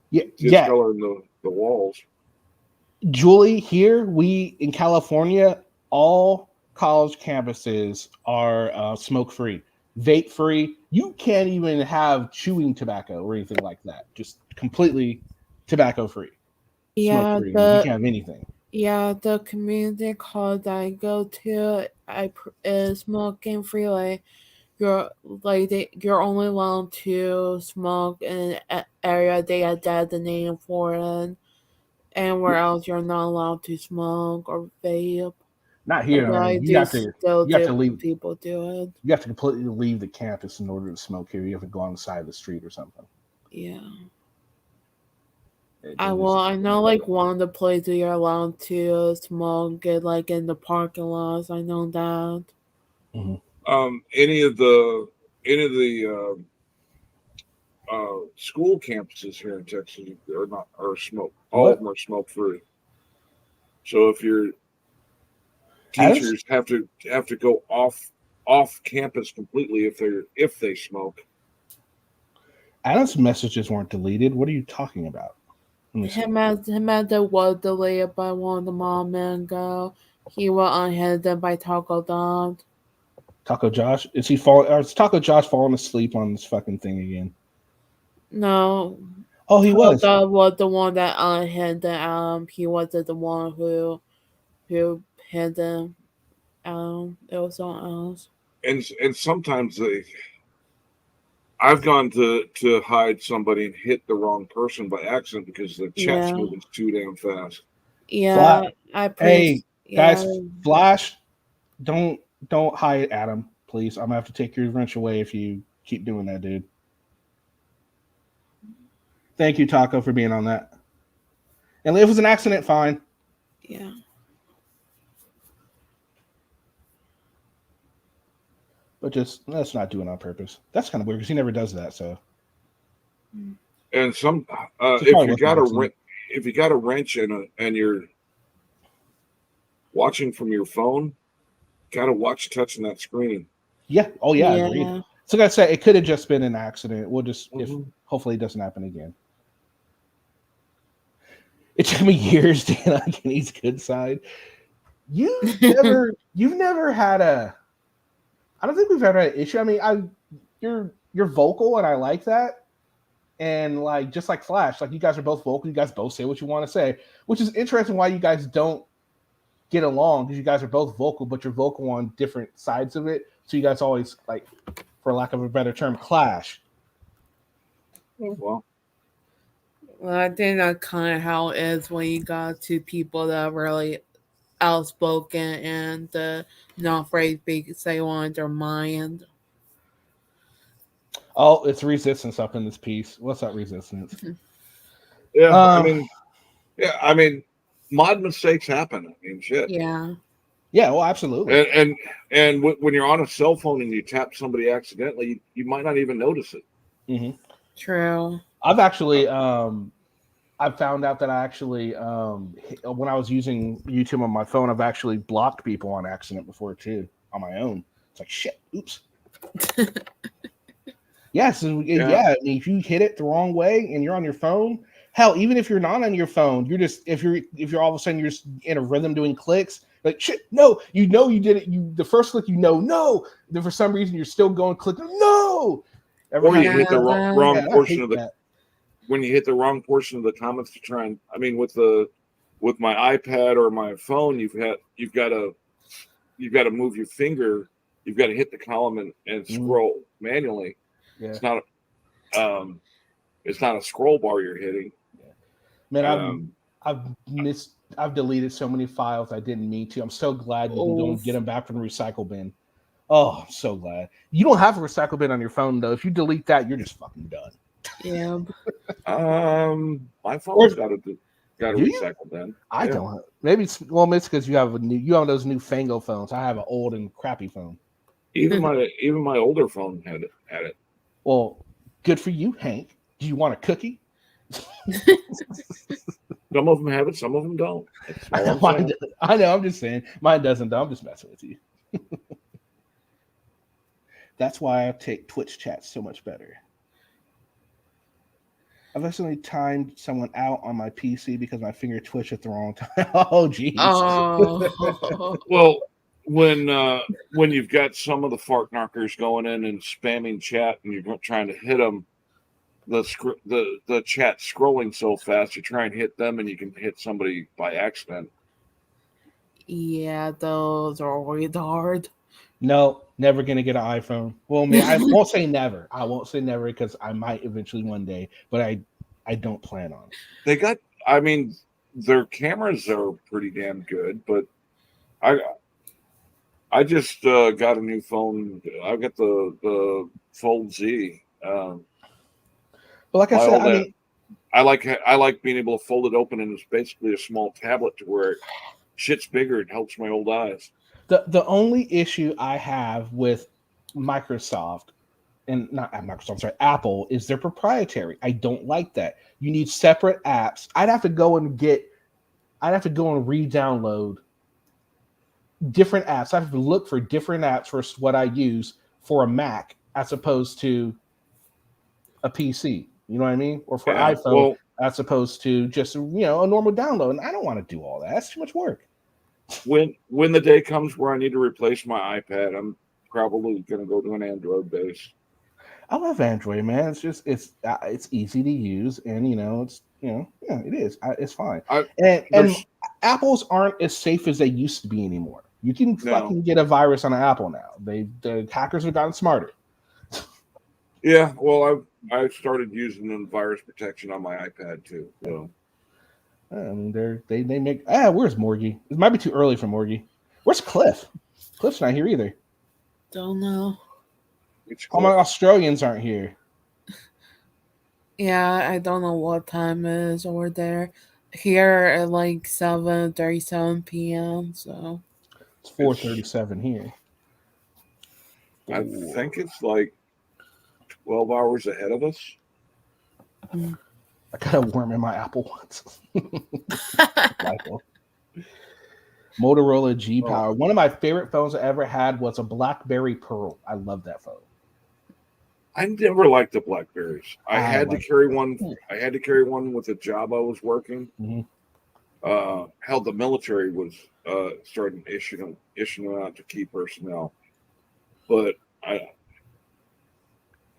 Yeah. discoloring the walls. Julie, here we in California, all college campuses are smoke free, vape free. You can't even have chewing tobacco or anything like that. Just completely tobacco free, Yeah, smoke free. You can't have anything. the community college that I go to, is smoking free. Like you're only allowed to smoke in an area they are designated for it, and where else you're not allowed to smoke or vape. Not here. But I I mean, do still you have to do leave. people do it. You have to completely leave the campus in order to smoke here. You have to go on the side of the street or something. Yeah. It I is- know like one of the places you're allowed to smoke it like in the parking lots. I know that. Any of the school campuses here in Texas are smoke. All What? of them are smoke free. So if your Adams? teachers have to go off campus completely if they smoke. Adam's messages weren't deleted. What are you talking about? Let me see. Him at the was delayed by one of the mom and go. He was unheaded by Taco Dog. Taco Josh? Is he falling? Or is Taco Josh falling asleep on this fucking thing again? No. Oh, he was. Taco Dog was the one that unheaded. He wasn't the one who hit them. It was someone else. And sometimes I've gone to hide somebody and hit the wrong person by accident because the chat's Yeah. moving too damn fast. Yeah, Hey, guys, yeah. Flash, don't hide Adam, please. I'm gonna have to take your wrench away if you keep doing that, dude. Thank you, Taco, for being on that. And if it was an accident, fine. Yeah. But just let's not do it on purpose. That's kind of weird because he never does that. So And some It's if probably you with got accident. if you got a wrench and you're watching from your phone, gotta watch touching that screen. yeah, oh yeah, agreed. So like I said, it could have just been an accident. We'll just if hopefully it doesn't happen again. It took me years to get on Kenny's good side. You've never had a. I don't think we've ever had an issue. I mean, you're vocal and I like that. And like just like Flash, like you guys are both vocal. You guys both say what you want to say, which is interesting. Why you guys don't get along because you guys are both vocal, but you're vocal on different sides of it. So you guys always like, for lack of a better term, clash. Well, I think that's kind of how it is when you got two people that really outspoken and not afraid to say on their mind. Oh, it's resistance up in this piece. What's that resistance? Yeah, Um, I mean, mod mistakes happen. I mean, shit. Yeah. Yeah, well, absolutely. And when you're on a cell phone and you tap somebody accidentally, you might not even notice it. Mm-hmm. True. I've actually, I found out that I actually, when I was using YouTube on my phone, I've actually blocked people on accident before too, on my own. It's like shit. Oops. Yes, yeah. I mean, if you hit it the wrong way and you're on your phone, hell, even if you're not on your phone, you're just if you're all of a sudden you're just in a rhythm doing clicks, like shit, no, you know you did it. You the first click, no. Then for some reason you're still going click, no. Or you hit the wrong portion of the that. When you hit the wrong portion of the comments to try and with my iPad or my phone, you've got to move your finger, you've got to hit the column and scroll manually. Yeah. It's not a scroll bar you're hitting. Man, I've deleted so many files I didn't mean to. I'm so glad you can go and get them back from the recycle bin. Oh, I'm so glad. You don't have a recycle bin on your phone though. If you delete that, you're just fucking done. Yeah. My phone's got a recycle bin. I don't. Maybe it's because you have those new Fango phones. I have an old and crappy phone. Even my older phone had it. Well, good for you, Hank. Do you want a cookie? Some of them have it, some of them don't. I know. I'm just saying. Mine doesn't, though. I'm just messing with you. That's why I take Twitch chats so much better. I've accidentally timed someone out on my PC because my finger twitched at the wrong time. Oh, jeez. Oh. Well, when you've got some of the fart knockers going in and spamming chat and you're trying to hit them, the chat scrolling so fast, you try and hit them and you can hit somebody by accident. Yeah, those are always hard. No, never gonna get an iPhone. Well, I won't say never. I won't say never because I might eventually one day, but I don't plan on it. Their cameras are pretty damn good, but I just got a new phone. I got the Fold Z. But like I said, I like being able to fold it open, and it's basically a small tablet to where shit's bigger. It helps my old eyes. The only issue I have with Microsoft and not Microsoft, sorry, Apple is they're proprietary. I don't like that. You need separate apps. I'd have to go and re-download different apps. I have to look for different apps for what I use for a Mac as opposed to a PC. You know what I mean? Or for iPhone as opposed to just a normal download. And I don't want to do all that. That's too much work. When the day comes where I need to replace my iPad, I'm probably going to go to an Android base. I love Android, man. It's just it's easy to use, and it is. It's fine. And Apples aren't as safe as they used to be anymore. You can fucking get a virus on an Apple now. The hackers have gotten smarter. Yeah, well, I've started using the virus protection on my iPad too. So. I mean, they make. Where's Morgie? It might be too early for Morgie. Where's Cliff? Cliff's not here either. Don't know. All my Australians aren't here. Yeah, I don't know what time it is over there. Here at like 7:37 p.m. So it's 4:37 here. I think it's like 12 hours ahead of us. I got a worm in my Apple once. Motorola G Power. One of my favorite phones I ever had was a BlackBerry Pearl. I love that phone. I never liked the Blackberries. I had to carry one. I had to carry one with a job I was working. Mm-hmm. Hell, the military was starting issuing them out to key personnel, but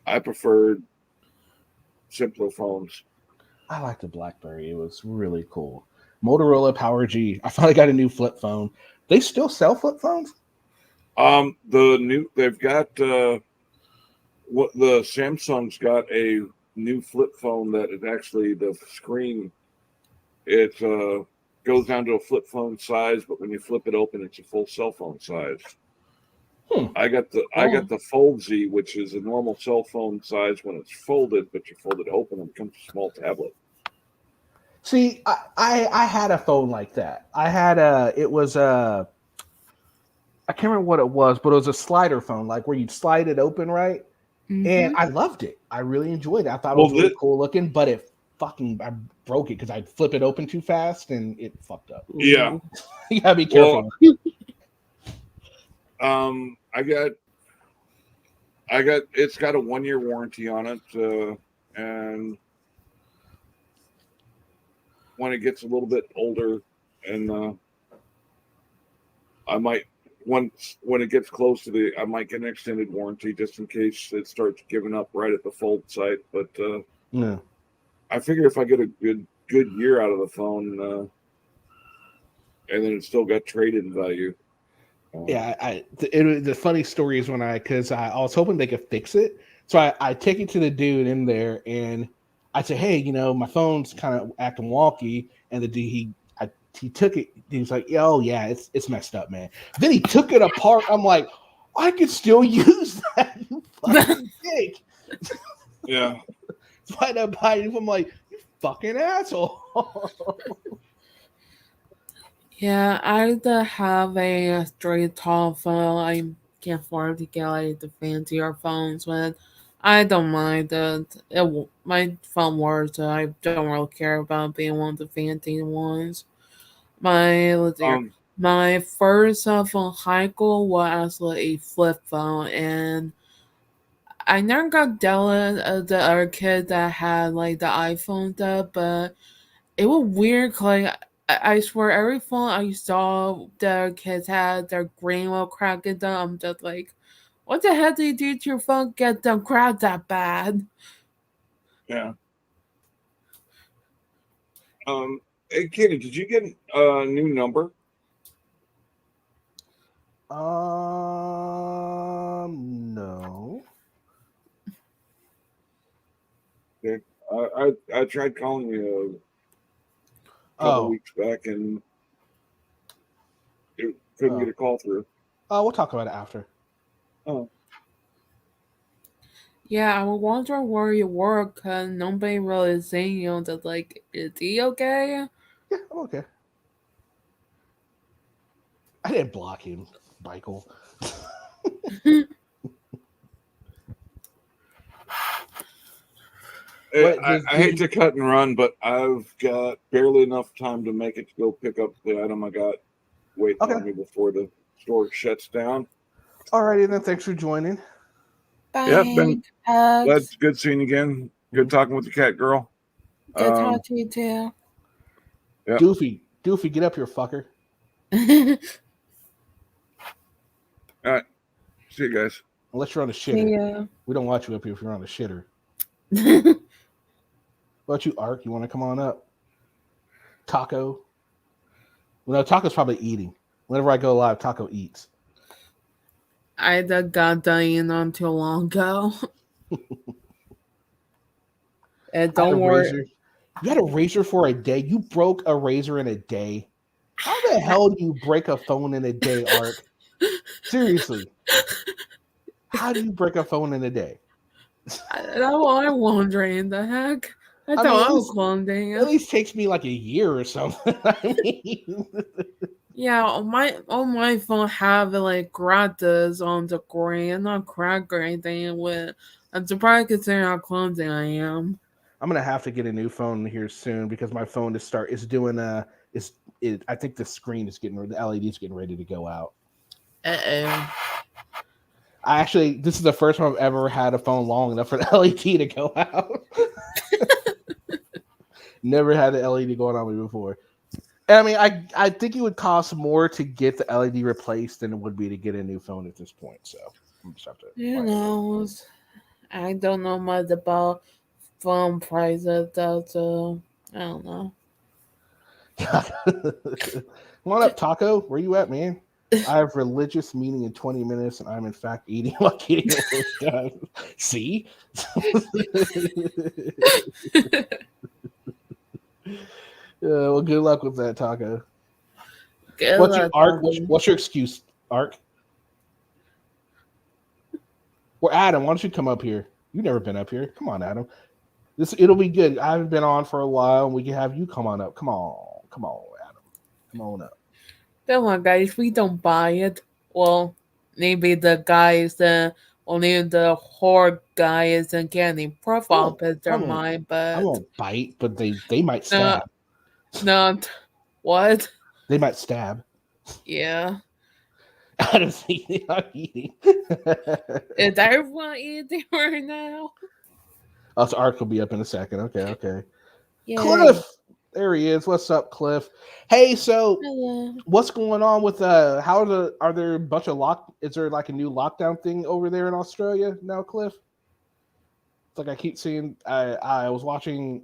I preferred simpler phones. I liked the BlackBerry. It was really cool. Motorola Power G. I finally got a new flip phone. They still sell flip phones? They've got what the Samsung's got a new flip phone that is actually the screen. It's goes down to a flip phone size, but when you flip it open, it's a full cell phone size. I got the Fold Z, which is a normal cell phone size when it's folded, but you fold it open and it becomes a small tablet. See, I had a phone like that. I had I can't remember what it was, but it was a slider phone, like where you'd slide it open, right? And I loved it. I really enjoyed it. I thought it was really cool looking, but I broke it because I'd flip it open too fast and it fucked up. Yeah. You gotta be careful. It's got a 1-year warranty on it, and when it gets a little bit older, and I might when it gets close to I might get an extended warranty just in case it starts giving up right at the fold site. But yeah, I figure if I get a good year out of the phone, and then it's still got trade-in value. Yeah, the funny story is when I was hoping they could fix it, so I take it to the dude in there and I say, hey, my phone's kind of acting wonky, and the dude he took it. He was like, oh yeah, it's messed up, man. Then he took it apart. I'm like, I could still use that. You fucking dick. Yeah. So I end up buying it. I'm like, you fucking asshole. Yeah, I have a straight tall phone. I can't afford to get like the fancier phones, but I don't mind it. My phone works. So I don't really care about being one of the fancy ones. My first cell phone high school was actually a flip phone, and I never got jealous of the other kids that had like the iPhone stuff, but it was weird. Like I swear, every phone I saw the kids had their green little crack in them. I'm just like, what the hell did you do to your phone? Get them cracked that bad? Yeah. Hey, Kenny, did you get a new number? No. Yeah, I tried calling you a couple weeks back and couldn't get a call through. We'll talk about it after. Oh. Yeah, I was wondering where you were because nobody really saying that like, is he okay? Yeah, I'm okay. I didn't block him, Michael. I hate to cut and run, but I've got barely enough time to make it to go pick up the item I got waiting on me before the store shuts down. Alrighty then, thanks for joining. Bye. Yeah, that's good seeing you again. Good talking with the cat girl. Good talking to you too. Yeah. Doofy, get up here, fucker. All right. See you guys. Unless you're on a shitter. We don't want you up here if you're on a shitter. What about you, Ark? You want to come on up? Taco? Well, no, Taco's probably eating. Whenever I go live, Taco eats. I got done on too long ago. And don't worry. You had a razor for a day? You broke a razor in a day? How the hell do you break a phone in a day, Ark? Seriously. How do you break a phone in a day? I'm wondering the heck. I thought I was wondering. At least takes me like a year or something. I mean, yeah, on my phone have like gratis on the screen, not cracked or anything. I'm surprised considering how clumsy I am. I'm gonna have to get a new phone here soon because my phone is doing I think the screen is the LED is getting ready to go out. This is the first time I've ever had a phone long enough for the LED to go out. Never had the LED going on me before. I mean, I think it would cost more to get the LED replaced than it would be to get a new phone at this point. So I'm just have to. Who knows? I don't know much about phone prices, though, so I don't know. Come on up, Taco. Where you at, man? I have religious meeting in 20 minutes, and I'm in fact eating while getting it done. See? Well, good luck with that, Taco. Good What's your luck, Ark? Bobby. What's your excuse, Ark? Well, Adam, why don't you come up here? You've never been up here. Come on, Adam. It'll be good. I haven't been on for a while, and we can have you come on up. Come on, Adam. Come on up. Come on, guys. We don't buy it. Well, maybe the guys, only the horror guy isn't getting profile picture of mine, I but won't bite, but they might no, stab. not what? They might stab. Yeah. Adam's eating. I'm eating. Is everyone eating right now? Oh, so Ark will be up in a second. Okay. Yeah. Cliff, there he is. What's up, Cliff? Hey, so Hello. what's going on with are there a bunch of is there like a new lockdown thing over there in Australia now, Cliff? It's like I keep seeing I was watching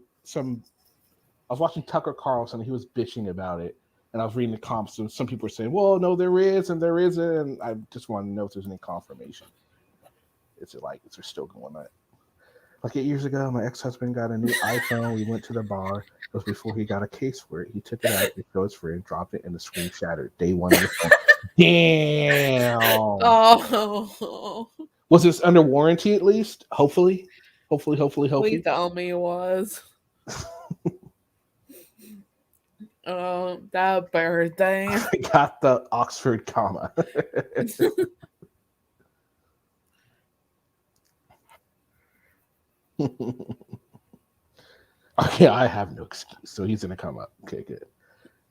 Tucker Carlson, he was bitching about it, and I was reading the comments, and some people were saying, well, no, there is and there isn't, and I just want to know if there's any confirmation. Is there still going on? Like 8 years ago, my ex-husband got a new iPhone. We went to the bar. It was before he got a case for it. He took it out, it showed his friend, dropped it, and the screen shattered. Day one of the phone. Damn. Oh. Was this under warranty at least? Hopefully. Please tell me it was. That birthday. I got the Oxford comma. Okay, I have no excuse, so he's gonna come up. Okay, good.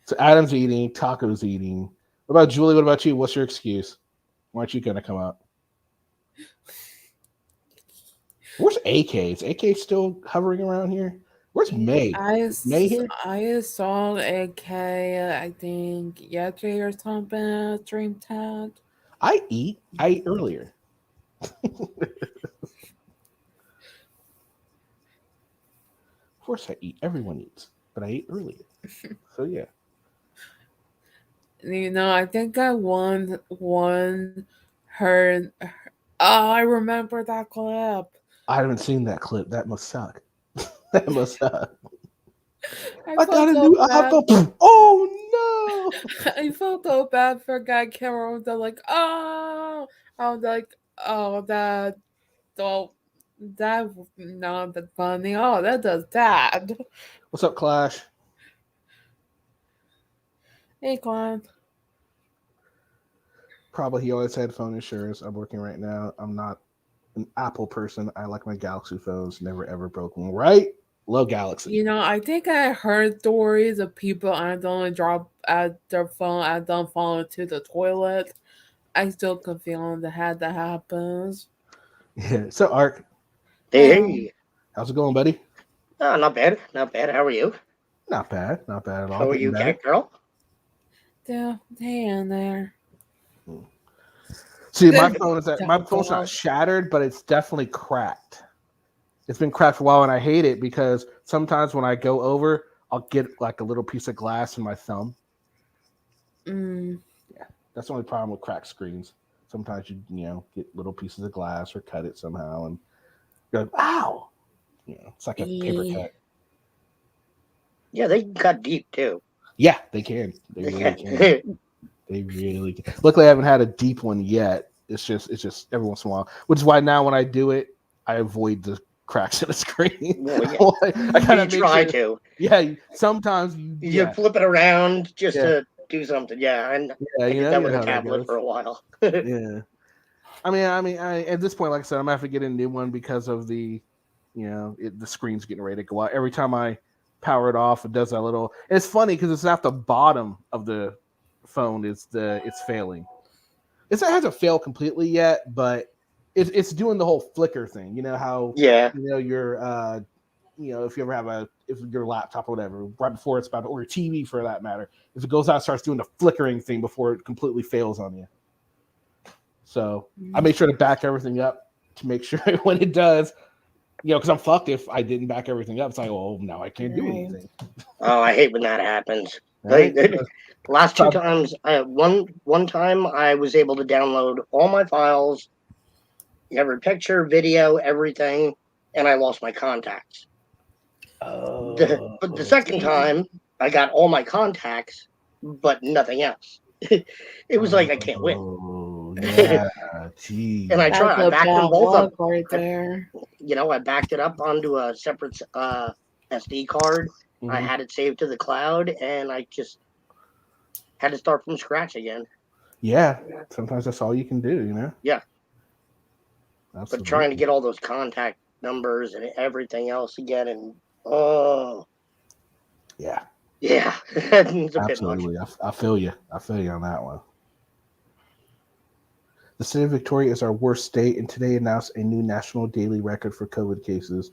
So Adam's eating, Taco's eating. What about Julie? What about you? What's your excuse? Why aren't you gonna come up? Where's AK? Is AK still hovering around here? Where's May? May here? I saw AK, I think yesterday or something. Stream tag. I ate earlier. Of course I eat. Everyone eats, but I ate earlier. So yeah. I think I heard. Oh, I remember that clip. I haven't seen that clip. That must suck. That must suck. I got a new iPhone. Oh no! I felt so bad for guy camera. They're like, oh, I was like, oh, that's not that funny. Oh, that does that. What's up, Clash? Hey, Quan. Probably he always had phone insurance. I'm working right now. I'm not an Apple person. I like my Galaxy phones. Never ever broken. Right? Love Galaxy. I think I heard stories of people accidentally drop at their phone and don't fall into the toilet. I still can feel that happens. Yeah. So, Ark. Hey. How's it going, buddy? Oh, not bad. Not bad. How are you? Not bad. Not bad at all. How are you, cat girl? Yeah, in there. See, my phone's not shattered, but it's definitely cracked. It's been cracked for a while, and I hate it because sometimes when I go over, I'll get like a little piece of glass in my thumb. Yeah, that's the only problem with cracked screens. Sometimes you get little pieces of glass or cut it somehow, and you're like, "Wow!" It's like a paper cut. Yeah, they can cut deep too. Yeah, they can. They really can. They really can. Luckily, I haven't had a deep one yet. It's just every once in a while, which is why now when I do it, I avoid the cracks in the screen. Well, yeah. I kind of try to. Yeah, sometimes you flip it around just to do something. Yeah, and I did that with a tablet for a while. Yeah, I mean, at this point, like I said, I'm gonna have to get a new one because of the, the screen's getting ready to go out. Every time I power it off, it does that little. And it's funny because it's at the bottom of the phone. It's failing. It hasn't failed completely yet, but it's doing the whole flicker thing. You know how? Yeah. Your if you ever have if your laptop or whatever, right before it's about to, or your TV for that matter, if it goes out, it starts doing the flickering thing before it completely fails on you. So I make sure to back everything up to make sure when it does, because I'm fucked if I didn't back everything up. It's like, oh, now I can't do anything. Oh, I hate when that happens. Right? Last two times, one time I was able to download all my files, every picture, video, everything, and I lost my contacts. But the second time, I got all my contacts, but nothing else. It was like I can't win. Oh, yeah. Geez. And I That's tried. I a backed them bad both up. luck right there. I backed it up onto a separate SD card. I Mhm. had it saved to the cloud, and I just had to start from scratch again. Yeah. Sometimes that's all you can do, you know? Yeah. Absolutely. But trying to get all those contact numbers and everything else again, and oh, Yeah. yeah, it's a bit much. Absolutely. I feel you. I feel you on that one. The state of Victoria is our worst state, and today announced a new national daily record for COVID cases.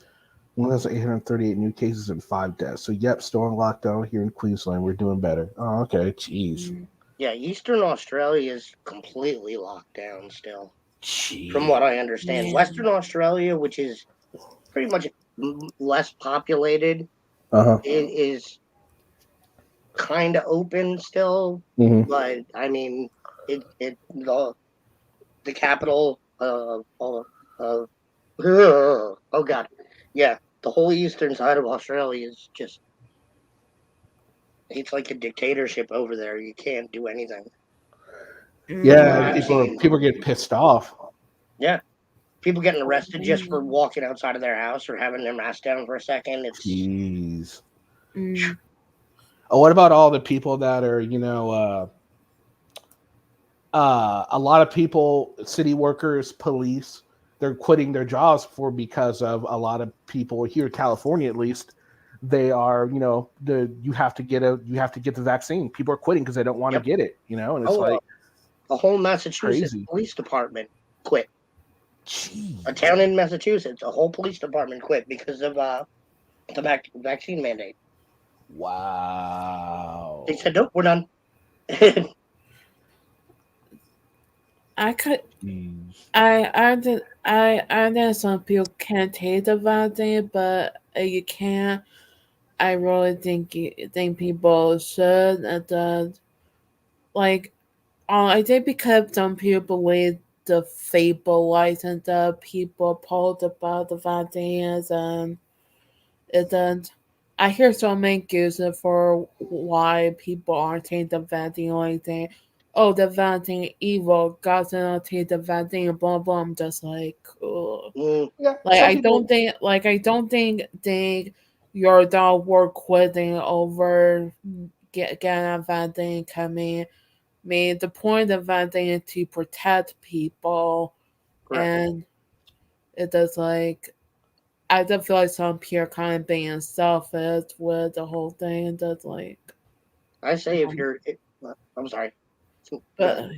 1,838 new cases and 5 deaths. So, yep, still on lockdown here in Queensland. We're doing better. Oh, okay. Jeez. Yeah, Eastern Australia is completely locked down still, Jeez. from what I understand. Man. Western Australia, which is pretty much less populated, Uh-huh. it is kind of open still, Mhm. but I mean, the capital oh god, yeah, the whole eastern side of Australia is just, it's like a dictatorship over there. You can't do anything. Yeah, I've people seen. people get pissed off. Yeah, people getting arrested just for walking outside of their house or having their mask down for a second. It's Jeez. Mm. Oh, what about all the people that are, a lot of people, city workers, police, they're quitting their jobs because of a lot of people here in California, at least. They are, you have to get the vaccine. People are quitting because they don't want to Yep. get it, and it's like the whole Massachusetts crazy. police department quit. Jeez. A town in Massachusetts, a whole police department quit because of the vaccine mandate. Wow. They said, nope, we're done. I understand some people can't take the vaccine, but you can't. I really think people should. I think because some people believe the fable lies and the people post about the vaccines, and it doesn't. I hear so many excuses for why people aren't taking the vaccine, like they, oh, the vaccine evil, God's not take the vaccine, blah blah. I'm just like, ugh. Yeah, Like some I people- don't think your dog were quitting over getting a vaccine coming. I mean, the point of vaccine is to protect people, Correct. and it does like. I just feel like some people kind of being selfish with the whole thing. And that's like, I say if you're, I'm sorry. but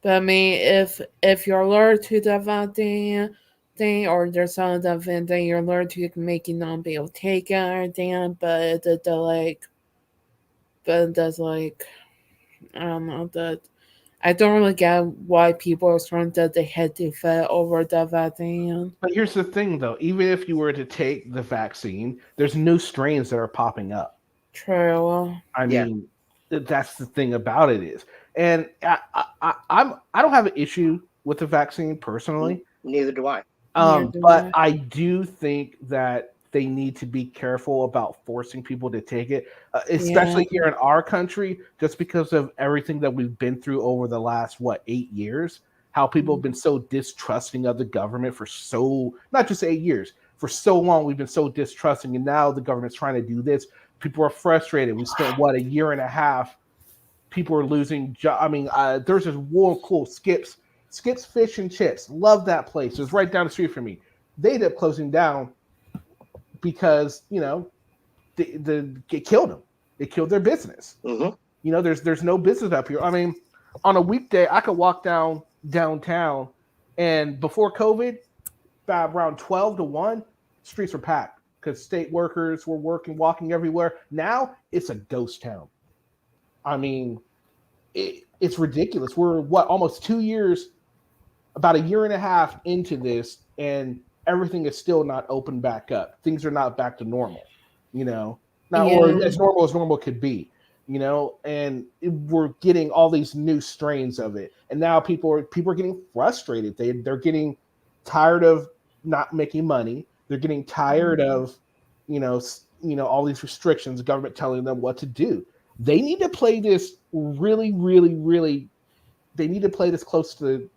I mean, if you're allergic to the vaccine thing, or there's some of the vaccine you're allergic to, make you not be able to take it or anything, but that's like, I don't know, that I don't really get why people are trying to they head to fit over the vaccine. But here's the thing, though. Even if you were to take the vaccine, there's new strains that are popping up. True. I mean, that's the thing about it is, and I don't have an issue with the vaccine personally. Neither do I. But I do think that they need to be careful about forcing people to take it, especially here in our country, just because of everything that we've been through over the last 8 years. How people have been so distrusting of the government for not just 8 years, for so long. We've been so distrusting, and now the government's trying to do this. People are frustrated. We spent a year and a half. People are losing jobs. I mean, there's this world cool Skips Fish and Chips. Love that place. It's right down the street from me. They ended up closing down because it killed them. It killed their business. Mm-hmm. There's no business up here. I mean, on a weekday, I could walk downtown, and before COVID, about around 12 to 1, streets were packed because state workers were walking everywhere. Now it's a ghost town. I mean, it's ridiculous. We're almost 2 years, about a year and a half into this, and everything is still not open back up. Things are not back to normal, or as normal could be, and we're getting all these new strains of it. And now people are getting frustrated. They're getting tired of not making money. They're getting tired of, all these restrictions, the government telling them what to do. They need to play this really, really, really. They need to play this close to.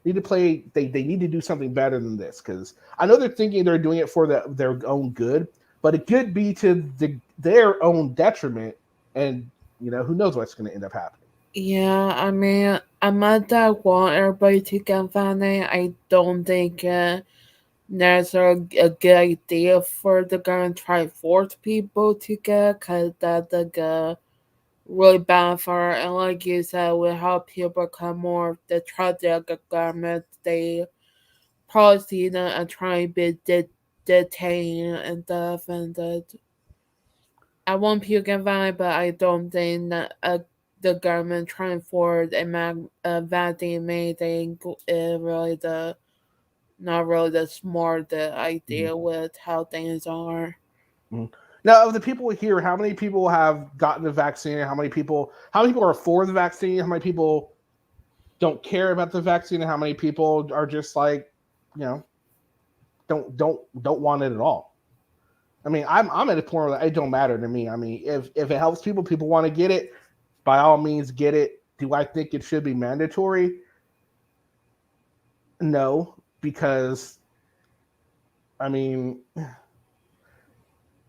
Need to play. They need to do something better than this, because I know they're thinking they're doing it for their own good, but it could be to their own detriment, and who knows what's going to end up happening. Yeah, I mean, I'm not that want everybody to get vaccinated. I don't think that's a good idea for the government to try to force people to get, because that's really bad for, and like you said, will help people become more the trust the government. They probably see them and try to be detained and stuff, and that. I want people to get vaccinated, but I don't think that the government trying to force a vaccine anything is really not really the smart idea with how things are. Now, of the people here, how many people have gotten the vaccine? How many people are for the vaccine? How many people don't care about the vaccine? And how many people are just like, don't want it at all? I mean, I'm at a point where it don't matter to me. I mean, if it helps people want to get it, by all means, get it. Do I think it should be mandatory? No, because, I mean,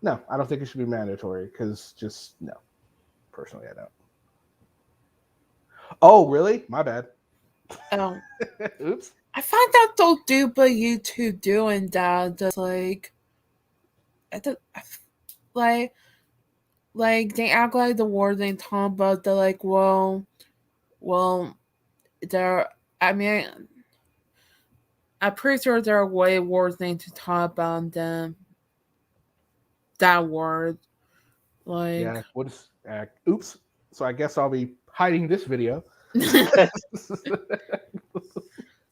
no, I don't think it should be mandatory, because just no. Personally, I don't. Oh, really? My bad. Oh. Oops. I find that so stupid YouTube doing that. Just like they act like the words they talk about. They're like, well, they're. I mean, I'm pretty sure there are way worse things to talk about than that word. Like, yeah. What is? Oops. So I guess I'll be hiding this video.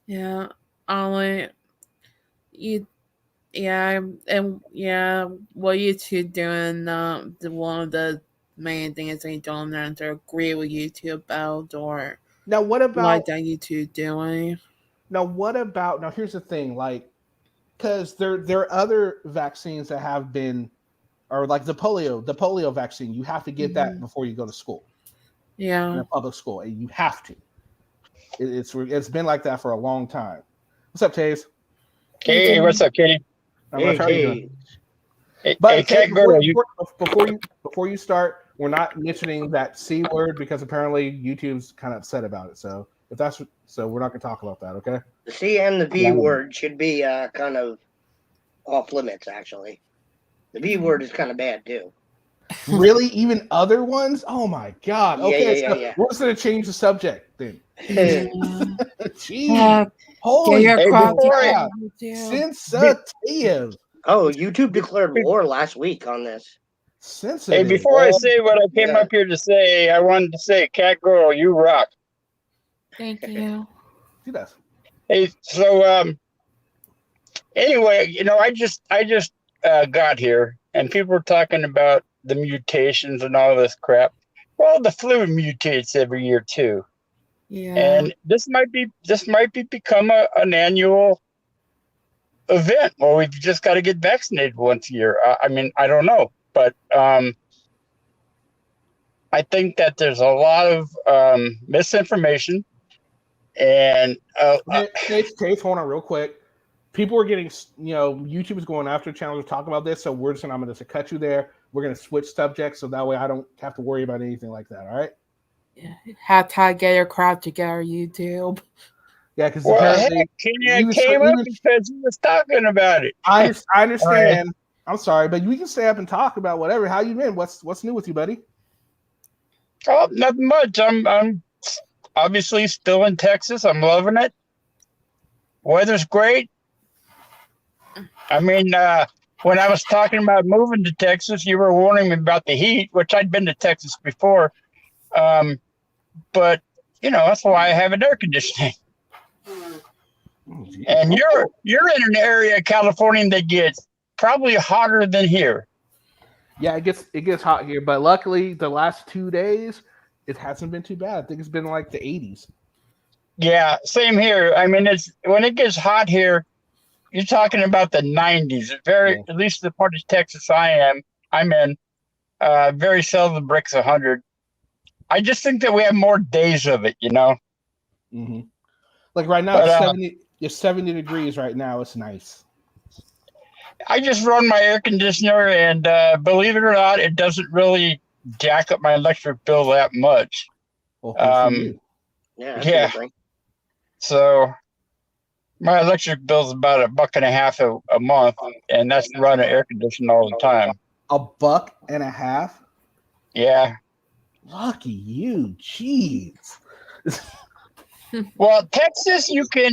Yeah. Yeah, and yeah, what YouTube doing? One of the main things they don't have to agree with YouTube about, or now what about that YouTube doing? Now here's the thing, like, because there are other vaccines that have been, or like the polio vaccine, you have to get that before you go to school. Yeah, in a public school, and you have to. It's been like that for a long time. What's up, Taze? Hey, what's up, Kenny? Hey. But before you start, we're not mentioning that C word because apparently YouTube's kind of upset about it. So we're not going to talk about that. Okay. The C and the V word should be kind of off limits. Actually, the V word is kind of bad too. Really? Even other ones? Oh my God. Okay, yeah. We're just going to change the subject then. Jeez. Holy sensitive. Oh, YouTube declared war last week on this. Sensitive. Hey, before I say what I came up here to say, I wanted to say, Cat Girl, you rock. Thank you. She does. Hey, so anyway, I just got here, and people were talking about the mutations and all this crap. Well, the flu mutates every year too. Yeah. And this might become an annual event where we've just got to get vaccinated once a year. I mean, I don't know, but I think that there's a lot of misinformation. And Case, hold on real quick. People are getting, YouTube is going after channels to talk about this, so I'm going to cut you there. We're going to switch subjects, so that way I don't have to worry about anything like that. All right? Yeah. Have to get your crowd together, YouTube. Yeah, because apparently I came up because he was talking about it. I understand. Right. I'm sorry, but we can stay up and talk about whatever. How you been? What's new with you, buddy? Oh, nothing much. I'm obviously still in Texas. I'm loving it. Weather's great. I mean, when I was talking about moving to Texas, you were warning me about the heat, which I'd been to Texas before. But that's why I have an air conditioning. And you're in an area of California that gets probably hotter than here. Yeah, it gets hot here, but luckily the last 2 days it hasn't been too bad. I think it's been like the 80s. Yeah, same here. I mean, when it gets hot here, you're talking about the 90s. At least the part of Texas I am, I'm in. Very seldom breaks 100. I just think that we have more days of it, you know. Mm-hmm. Like right now, it's 70. It's 70 degrees right now. It's nice. I just run my air conditioner, and believe it or not, it doesn't really jack up my electric bill that much. Well, good for you. Yeah. That's a good thing. So my electric bill is about $1.50 a month, and that's running air conditioner all the time. $1.50? Yeah. Lucky you, jeez. Well, Texas, you can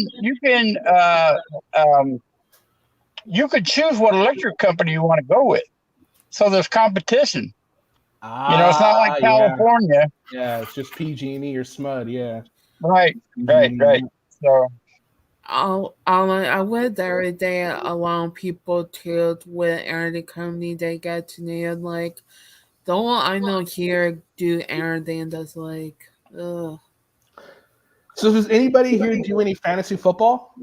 choose what electric company you want to go with. So there's competition. It's not like California. Yeah, it's just PG&E or SMUD. Yeah. Right. So I went every day allowing people to with energy company they get to know. Like the one I know here do everything that's like ugh. So does anybody here do any fantasy football?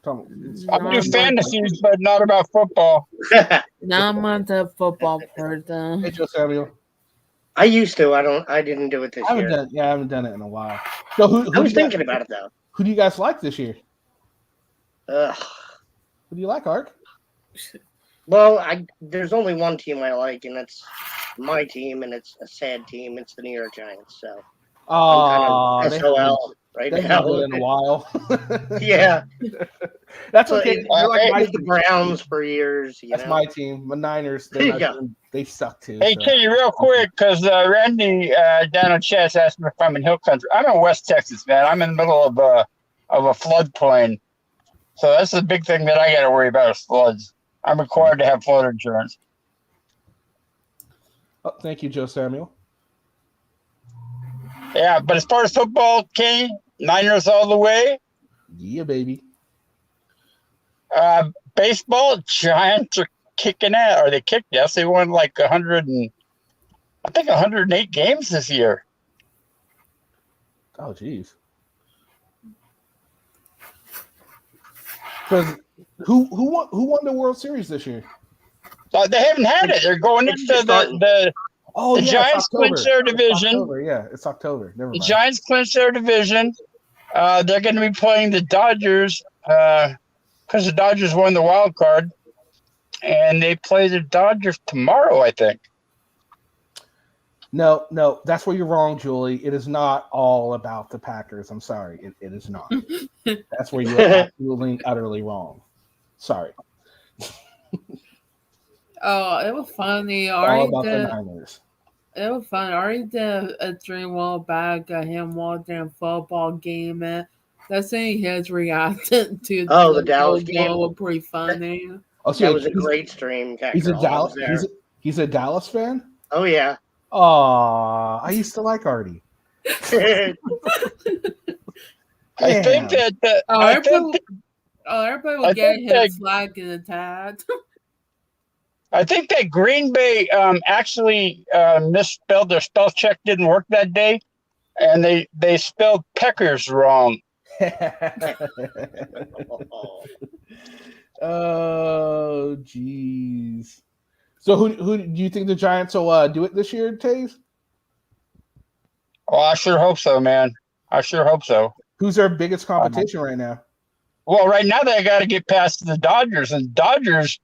I do fantasies, but not about football. Not much of football person. Hey, Joe Samuel. I used to. I didn't do it this year. I haven't done it in a while. So who I was thinking about it though. Who do you guys like this year? Ugh. Who do you like, Ark? Well, there's only one team I like, and it's my team, and it's a sad team. It's the New York Giants. So I'm kind of SOL right now. In a while. Yeah. That's okay. I like the Browns for years. That's my team. The Niners. They suck too. Hey, Kitty, real quick, because Randy down on chat asked me if I'm in Hill Country. I'm in West Texas, man. I'm in the middle of a floodplain. So that's the big thing that I got to worry about is floods. I'm required to have flood insurance. Oh, thank you, Joe Samuel. Yeah, but as far as football, Kenny, Niners all the way. Yeah, baby. Baseball, Giants are kicking ass. Or they kicked ass. They won like 108 games this year. Oh, geez. Because who won the World Series this year? They haven't had it. They're going into the Giants clinched their division. It's October. Never mind. The Giants clinched their division. They're going to be playing the Dodgers because the Dodgers won the wild card, and they play the Dodgers tomorrow, I think. No, that's where you're wrong, Julie. It is not all about the Packers. I'm sorry. It is not. That's where you're absolutely, utterly wrong. Sorry. Oh, it was funny. All about the Niners. It was fun. Ari did a dream while back of him watching a football game, and that's saying his reaction to the Dallas game was pretty funny. Oh, so that was a great stream. He's a Dallas fan. Oh yeah. Oh, I used to like Artie. I think that everybody will get his flag in the tag. I think that Green Bay actually misspelled their spell check didn't work that day, and they spelled Peckers wrong. Oh, jeez. So who do you think the Giants will do it this year, Taze? Oh, I sure hope so, man. I sure hope so. Who's their biggest competition right now? Well, right now they got to get past the Dodgers, and Dodgers.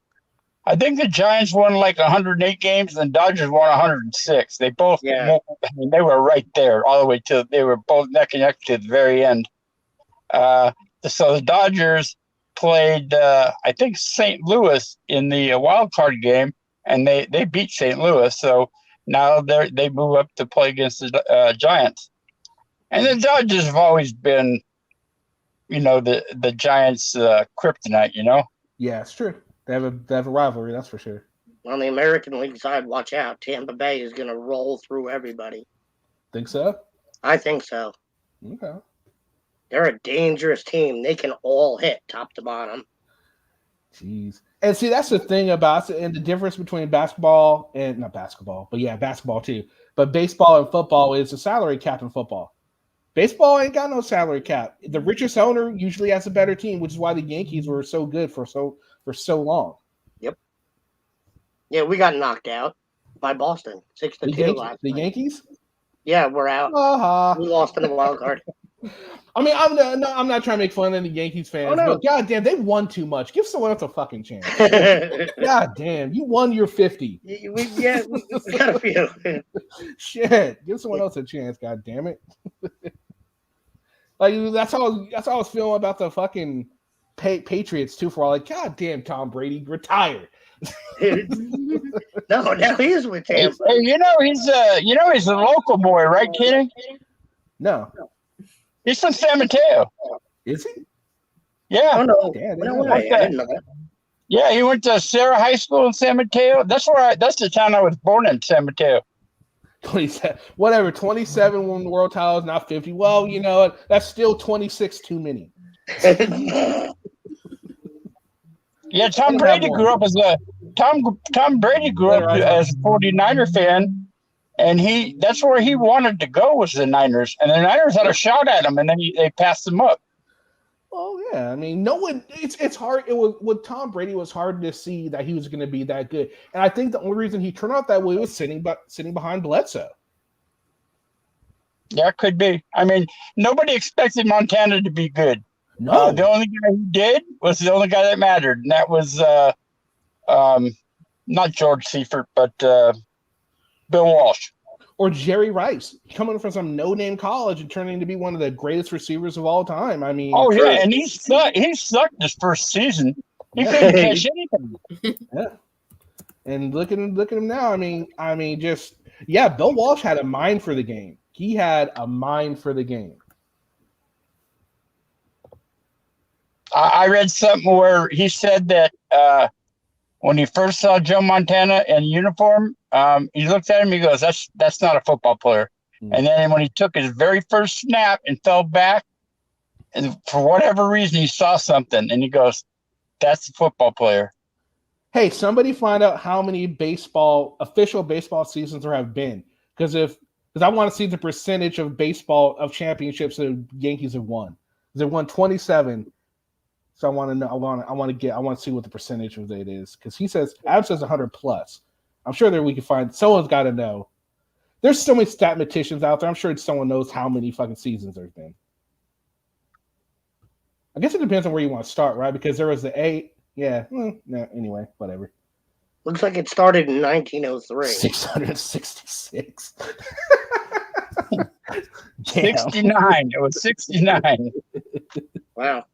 I think the Giants won like 108 games, and the Dodgers won 106. They both, they were right there all the way to. They were both neck and neck to the very end. So the Dodgers played, I think, St. Louis in the wild card game, and they beat St. Louis. So now they move up to play against the Giants. And the Dodgers have always been, the Giants' kryptonite. Yeah, it's true. They have a rivalry, that's for sure. On the American League side, watch out. Tampa Bay is going to roll through everybody. Think so? I think so. Okay. They're a dangerous team. They can all hit top to bottom. Jeez. And see, that's the thing about it, and the difference between basketball and not basketball, but yeah, basketball too. But baseball and football is a salary cap in football. Baseball ain't got no salary cap. The richest owner usually has a better team, which is why the Yankees were so good for so long. Yep. Yeah, we got knocked out by Boston, 6-2 last The night. Yankees? Yeah, we're out. Uh-huh. We lost in the wild card. I mean, I'm not trying to make fun of the Yankees fans, no. but goddamn, they won too much. Give someone else a fucking chance. God damn, you won your 50. we got a few. Shit, give someone else a chance. God damn it. Like that's how I was feeling about the fucking Patriots too. For all like, God damn, Tom Brady, retire. No, now he is with Tampa. Hey, he's a local boy, right, Kenny? No, he's from San Mateo. Is he? Yeah. Oh no, Damn, no way. I didn't know that. Yeah, he went to Sarah High School in San Mateo. That's the town I was born in, San Mateo. 27, whatever. 27 won the world titles, not 50. Well, you know that's still 26 too many. Yeah, Tom Brady grew up as a Tom Brady grew up as a 49er fan, and that's where he wanted to go was the Niners, and the Niners had a shot at him, and then they passed him up. Oh yeah, I mean, no one. It's hard. It was with Tom Brady. It was hard to see that he was going to be that good, and I think the only reason he turned out that way was sitting behind Bledsoe. Yeah, it could be. I mean, nobody expected Montana to be good. No, the only guy who did was the only guy that mattered, and that was not George Seifert, but Bill Walsh. Or Jerry Rice, coming from some no-name college and turning to be one of the greatest receivers of all time. I mean, yeah, and he sucked his first season. He couldn't catch anything. Yeah, and look at him now. I mean, Bill Walsh had a mind for the game. He had a mind for the game. I read something where he said that when he first saw Joe Montana in uniform, he looked at him. He goes, "That's not a football player." Mm-hmm. And then when he took his very first snap and fell back, and for whatever reason he saw something, and he goes, "That's a football player." Hey, somebody find out how many official baseball seasons there have been, because I want to see the percentage of baseball of championships the Yankees have won. They won 27. So I want to know. I want to see what the percentage of it is, because Ab says 100 plus. I'm sure that we can find. Someone's got to know. There's so many statisticians out there. I'm sure someone knows how many fucking seasons there's been. I guess it depends on where you want to start, right? Because there was the 8. Yeah. No. Anyway, whatever. Looks like it started in 1903. 666. 69. It was 69. Wow.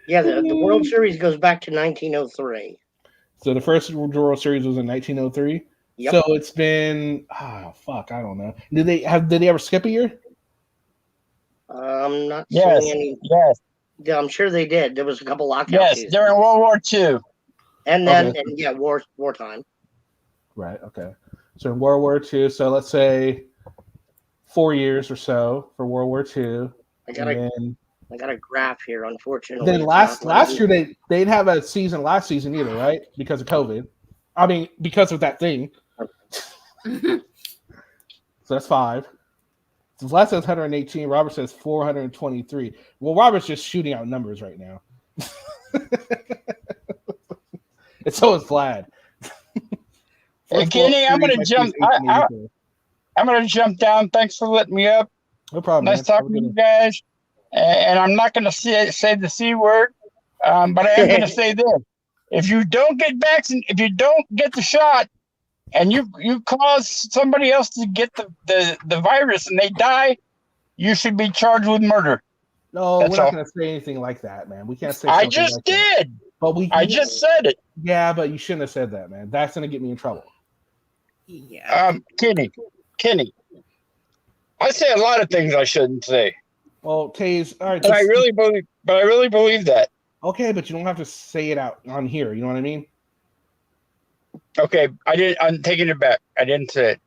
Yeah, the World Series goes back to 1903. So the first World Series was in 1903. Yep. So it's been I don't know. Did they ever skip a year? I'm not seeing any. Yes. Yeah, I'm sure they did. There was a couple lockouts. Yes, seasons. during World War II. And then wartime. Right. Okay. So in World War II, so let's say 4 years or so for World War II. I got a graph here, unfortunately. Then last year they didn't have a season last season either, right? Because of COVID. I mean, because of that thing. So that's 5. So last says 118. Robert says 423. Well, Robert's just shooting out numbers right now. And so is Vlad. Hey, Kenny, I'm gonna jump. I'm gonna jump down. Thanks for letting me up. No problem. Nice talking to you guys. And I'm not going to say the C word, but I am going to say this: if you don't get vaccinated, if you don't get the shot, and you cause somebody else to get the virus and they die, you should be charged with murder. No, we're not going to say anything like that, man. We can't say. I just did. But I just said it. Yeah, but you shouldn't have said that, man. That's going to get me in trouble. Yeah. Kenny, I say a lot of things I shouldn't say. Well, Taze, all right. But I really believe that. Okay, but you don't have to say it out on here. You know what I mean? Okay, I'm taking it back. I didn't say it.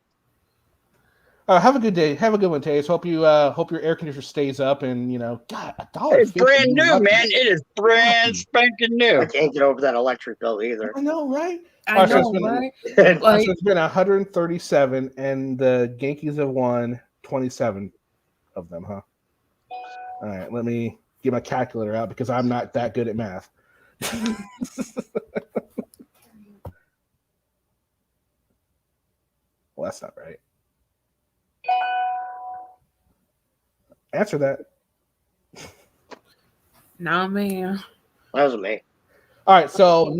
Have a good day. Have a good one, Taze. Hope your air conditioner stays up, and God, $1. It's brand new, man. It is brand spanking new. I can't get over that electric bill either. I know, right? Right? So it's been 137, and the Yankees have won 27 of them, huh? All right, let me get my calculator out because I'm not that good at math. Well, that's not right. Answer that. Not me. That wasn't me. All right, so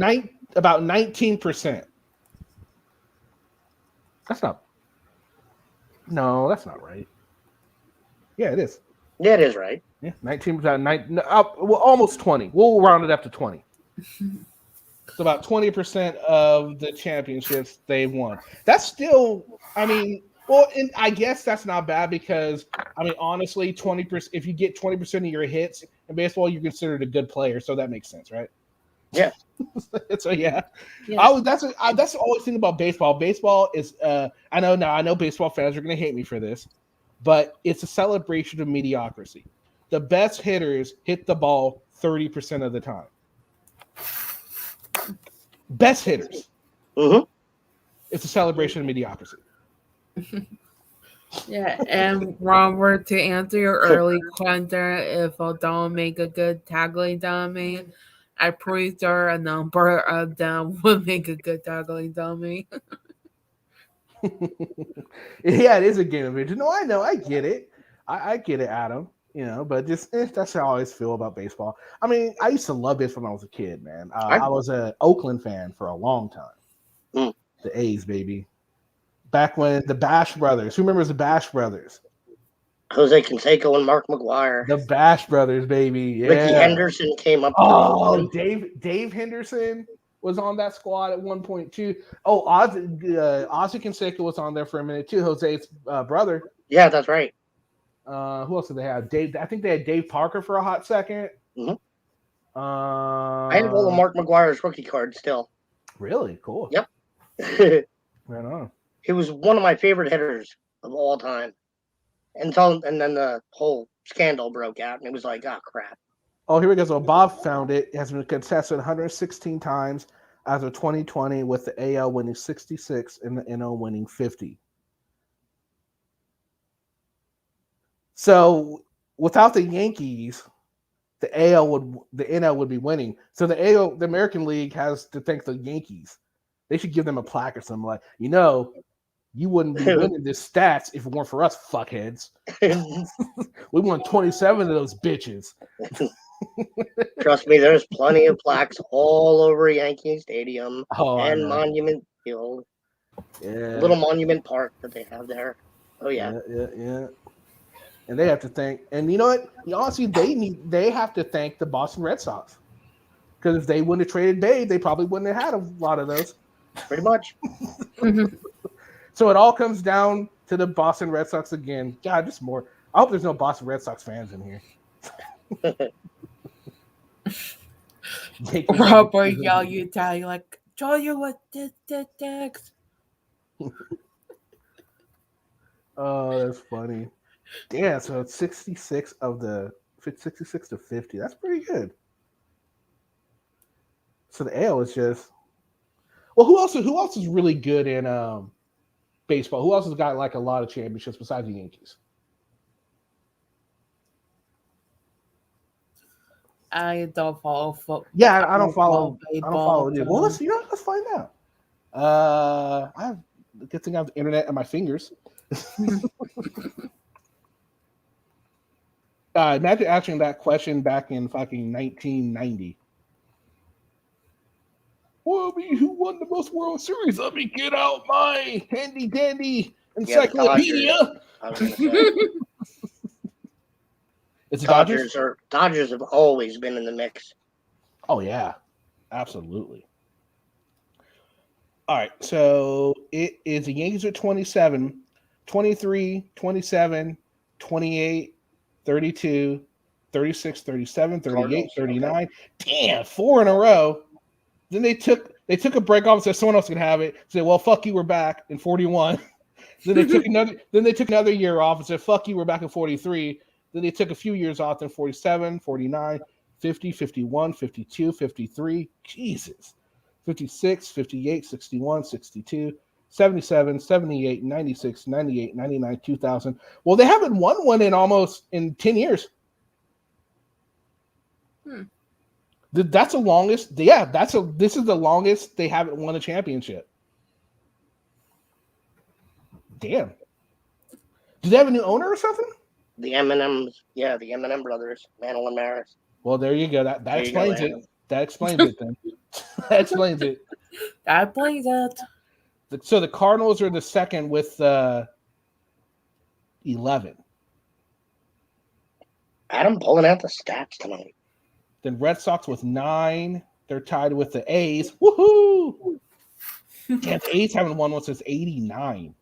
about 19%. That's not. No, that's not right. Yeah, it is. Yeah, it is right. Yeah, 19%. Well, almost 20. We'll round it up to 20. So about 20% of the championships they've won. That's still, I mean, well, and I guess that's not bad because, I mean, honestly, 20%. If you get 20% of your hits in baseball, you're considered a good player. So that makes sense, right? Yeah. So yeah. That's the only thing about baseball. Baseball is, I know baseball fans are going to hate me for this, but it's a celebration of mediocrity. The best hitters hit the ball 30% of the time. Best hitters. Mm-hmm. It's a celebration of mediocrity. Yeah, and Robert, to answer your early question, if I don't make a good tackling dummy, I'm pretty sure a number of them would make a good tackling dummy. Yeah, it is a game of inches. No, I know, I get it. I get it, Adam. You know, but just that's how I always feel about baseball. I mean, I used to love baseball when I was a kid, man. I was an Oakland fan for a long time. Mm. The A's, baby. Back when the Bash Brothers. Who remembers the Bash Brothers? Jose Canseco and Mark McGuire. The Bash Brothers, baby. Yeah. Ricky Henderson came up. Oh, Dave Henderson was on that squad at 1.2. Oh, Ozzie Canseco was on there for a minute too. Jose's brother. Yeah, that's right. Who else did they have? I think they had Dave Parker for a hot second. Mm-hmm. I have all of Mark McGuire's rookie cards still. Really? Cool. Yep. Right on. He was one of my favorite hitters of all time. And then the whole scandal broke out, and it was like, oh, crap. Oh, here we go. So Bob found it. It has been contested 116 times as of 2020, with the AL winning 66 and the NL winning 50. So without the Yankees, the NL would be winning. So the American League has to thank the Yankees. They should give them a plaque or something like, you wouldn't be winning this stats if it weren't for us, fuckheads. We won 27 of those bitches. Trust me, there's plenty of plaques all over Yankee Stadium and Monument Field. Yeah. Little Monument Park that they have there. Oh yeah. Yeah. And they have to thank, and you know what? Honestly, they have to thank the Boston Red Sox. Because if they wouldn't have traded Babe, they probably wouldn't have had a lot of those. Pretty much. So it all comes down to the Boston Red Sox again. God, just more. I hope there's no Boston Red Sox fans in here. Robert yell you down, you're like, show you what this takes. Oh, that's funny. Yeah, so it's 66 to 50. That's pretty good. So the AL is just, well, who else is really good in baseball? Who else has got like a lot of championships besides the Yankees? I don't follow football. Yeah, I don't follow. Baseball, I don't follow it. Well, let's find out. I have a good thing I have the internet at my fingers. Imagine answering that question back in fucking 1990. Well, who won the most World Series? Let me get out my handy dandy encyclopedia. It's the Dodgers have always been in the mix. Oh yeah, absolutely. All right, so it is the Yankees are 27, 23, 27, 28, 32, 36, 37, 38, 39. Damn, 4 in a row. Then they took a break off and said someone else can have it. Said, well, fuck you, we're back in 41. Then they took another year off and said, fuck you, we're back in 43. Then they took a few years off in 47, 49, 50, 51, 52, 53. Jesus. 56, 58, 61, 62, 77, 78, 96, 98, 99, 2000. Well, they haven't won one in 10 years. That's the longest. Yeah, this is the longest they haven't won a championship. Damn. Do they have a new owner or something? The M&M's, yeah, the M&M brothers, Mantle and Maris. Well, there you go. That There you explains go, it. Adam. That explains it then. That explains it. That plays it. So the Cardinals are the second with 11. Adam pulling out the stats tonight. Then Red Sox with 9. They're tied with the A's. Woohoo! Damn, the A's haven't won one since '89.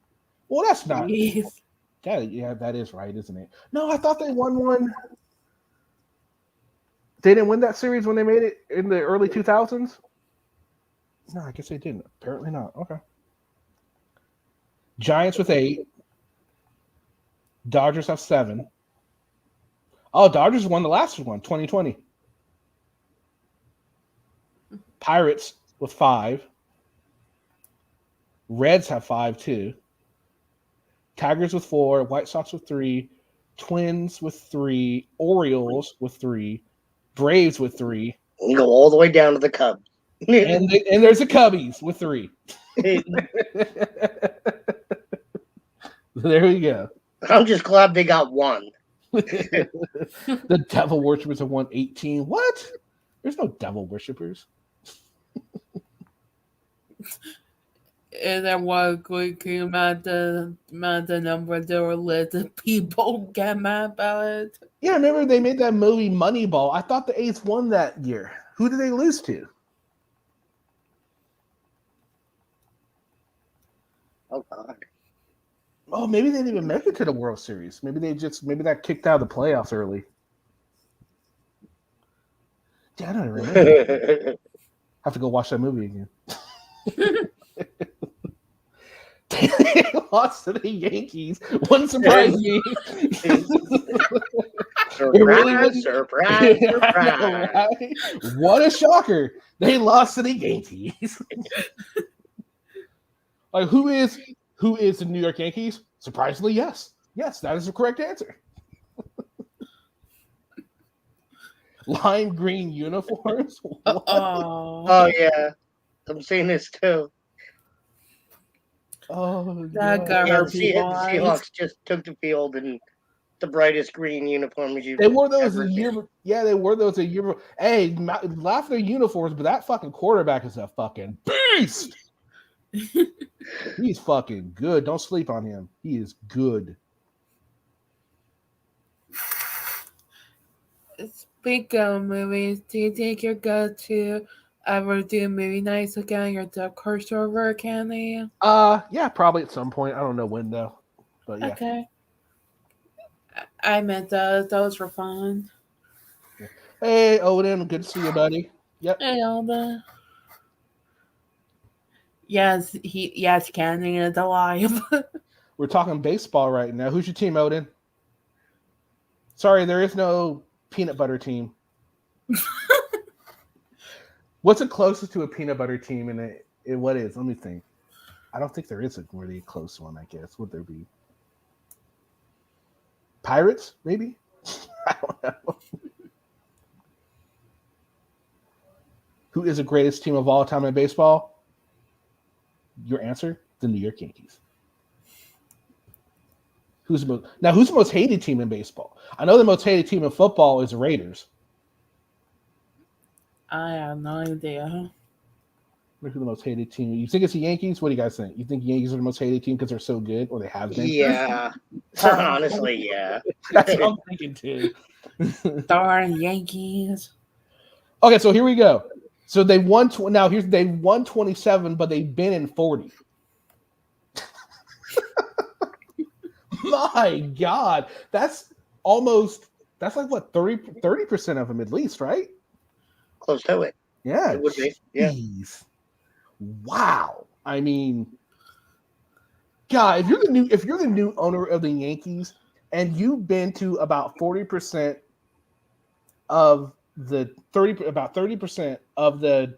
Well, that's not. Jeez. That is right, isn't it? No, I thought they won one. They didn't win that series when they made it in the early 2000s? No, I guess they didn't. Apparently not. Okay. Giants with 8. Dodgers have 7. Oh, Dodgers won the last one, 2020. Pirates with 5. Reds have 5 too. Tigers with 4. White Sox with 3. Twins with 3. Orioles with 3. Braves with 3. You go all the way down to the Cubs. And there's the Cubbies with 3. There we go. I'm just glad they got one. The Devil Worshippers have won 18. What? There's no Devil Worshippers. And then what good came out the number there were let the people get mad about it. Yeah, remember they made that movie Moneyball. I thought the A's won that year. Who did they lose to? Oh God. Oh, maybe they didn't even make it to the World Series. Maybe that kicked out of the playoffs early. Yeah, I don't remember. Have to go watch that movie again. They lost to the Yankees. Wouldn't surprise me. Surprise, surprise, I surprise. know, right? What a shocker. They lost to the Yankees. Like, who is the New York Yankees? Surprisingly, yes. Yes, that is the correct answer. Lime green uniforms? What? Oh yeah. I'm seeing this too. Oh, That got Yeah, her the people. Seahawks just took the field in the brightest green uniforms you've They wore those ever a year. seen. Yeah, they wore those a year. Hey, laugh at their uniforms, but that fucking quarterback is a fucking beast. He's fucking good. Don't sleep on him. He is good. Speaking of movies, do you think you're going to ever do movie nights again? Your Dark Horse over, Candy? Yeah, probably at some point. I don't know when though. But yeah. Okay. I meant those were fun. Hey, Odin, good to see you, buddy. Yep. Hey, Alda. Yes, Candy is alive. We're talking baseball right now. Who's your team, Odin? Sorry, there is no peanut butter team. What's the closest to a peanut butter team in it? What is? Let me think. I don't think there is a really close one, I guess. Would there be? Pirates, maybe? I don't know. Who is the greatest team of all time in baseball? Your answer? The New York Yankees. Who's the most hated team in baseball? I know the most hated team in football is the Raiders. I have no idea. Who's the most hated team? You think it's the Yankees? What do you guys think? You think the Yankees are the most hated team because they're so good, or they have been? Yeah. Honestly, yeah. That's what I'm thinking too. Darn Yankees. Okay, so here we go. So they won. They won 27, but they've been in 40. My God, that's like what 30% of them at least, right? Close to it. Yeah, It would be. Yeah. Jeez. Wow. I mean, God, if you're the new owner of the Yankees and you've been to about 40% of the 30% of the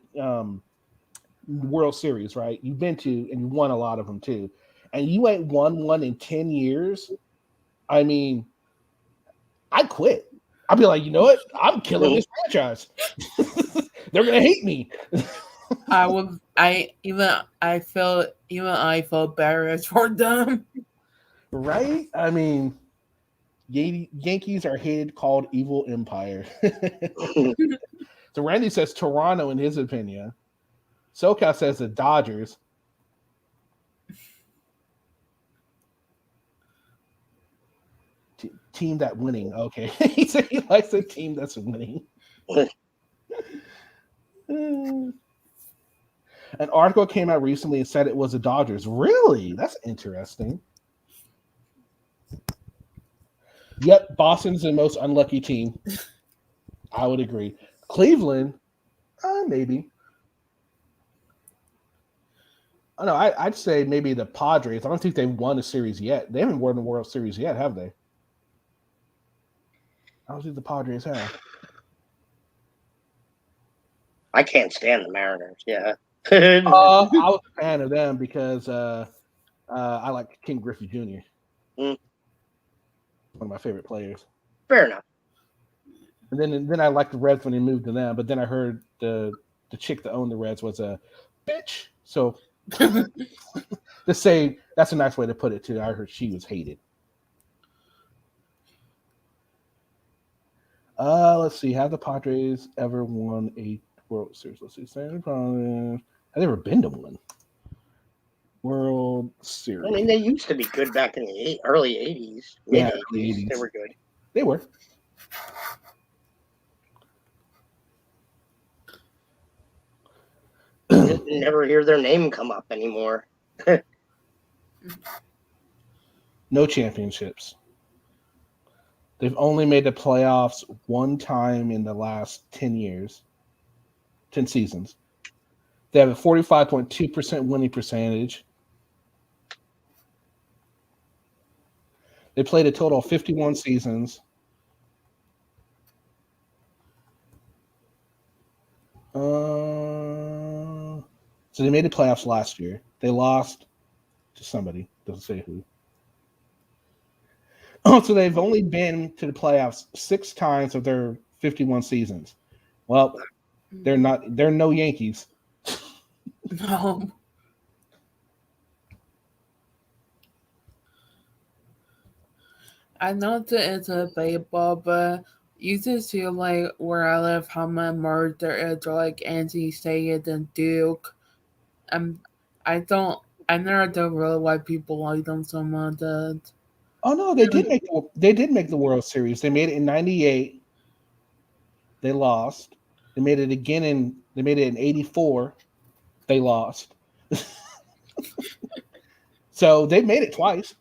World Series, right? You've been to and you won a lot of them too, and you ain't won one in 10 years. I mean, I'd quit. I'd be like, you know what? I'm killing this franchise. They're gonna hate me. I feel embarrassed for them. Right? I mean, Yankees are hated, called evil empire. So Randy says Toronto in his opinion. SoCal says the Dodgers. Team that winning. Okay. He said he likes a team that's winning. An article came out recently and said it was the Dodgers. Really? That's interesting. Yep, Boston's the most unlucky team. I would agree. Cleveland, maybe. I know. I'd say maybe the Padres. I don't think they've won a series yet. They haven't won the World Series yet, have they? I don't think the Padres have. I can't stand the Mariners. Yeah. I was a fan of them because I like King Griffey Jr. Mm. One of my favorite players. Fair enough. And then I liked the Reds when they moved to them. But then I heard the chick that owned the Reds was a bitch. So to say that's a nice way to put it too. I heard she was hated. Let's see. Have the Padres ever won a World Series? Let's see. Have they ever been to one World Series? I mean, they used to be good back in the early 80s. Yeah, Mid-80s. the 80s. They were good. They were. You never hear their name come up anymore. No championships. They've only made the playoffs one time in the last 10 years, 10 seasons. They have a 45.2% winning percentage. They played a total of 51 seasons. So they made the playoffs last year. They lost to somebody. Doesn't say who. Oh, so they've only been to the playoffs 6 times of their 51 seasons. Well, they're no Yankees. No. I know that it's a baseball, but you just feel like where I live, how much more there is like NC State and Duke. I never don't really why people like them so much. Oh no, they did make the World Series. They made it in '98. They lost. They made it in '84. They lost. So they made it twice.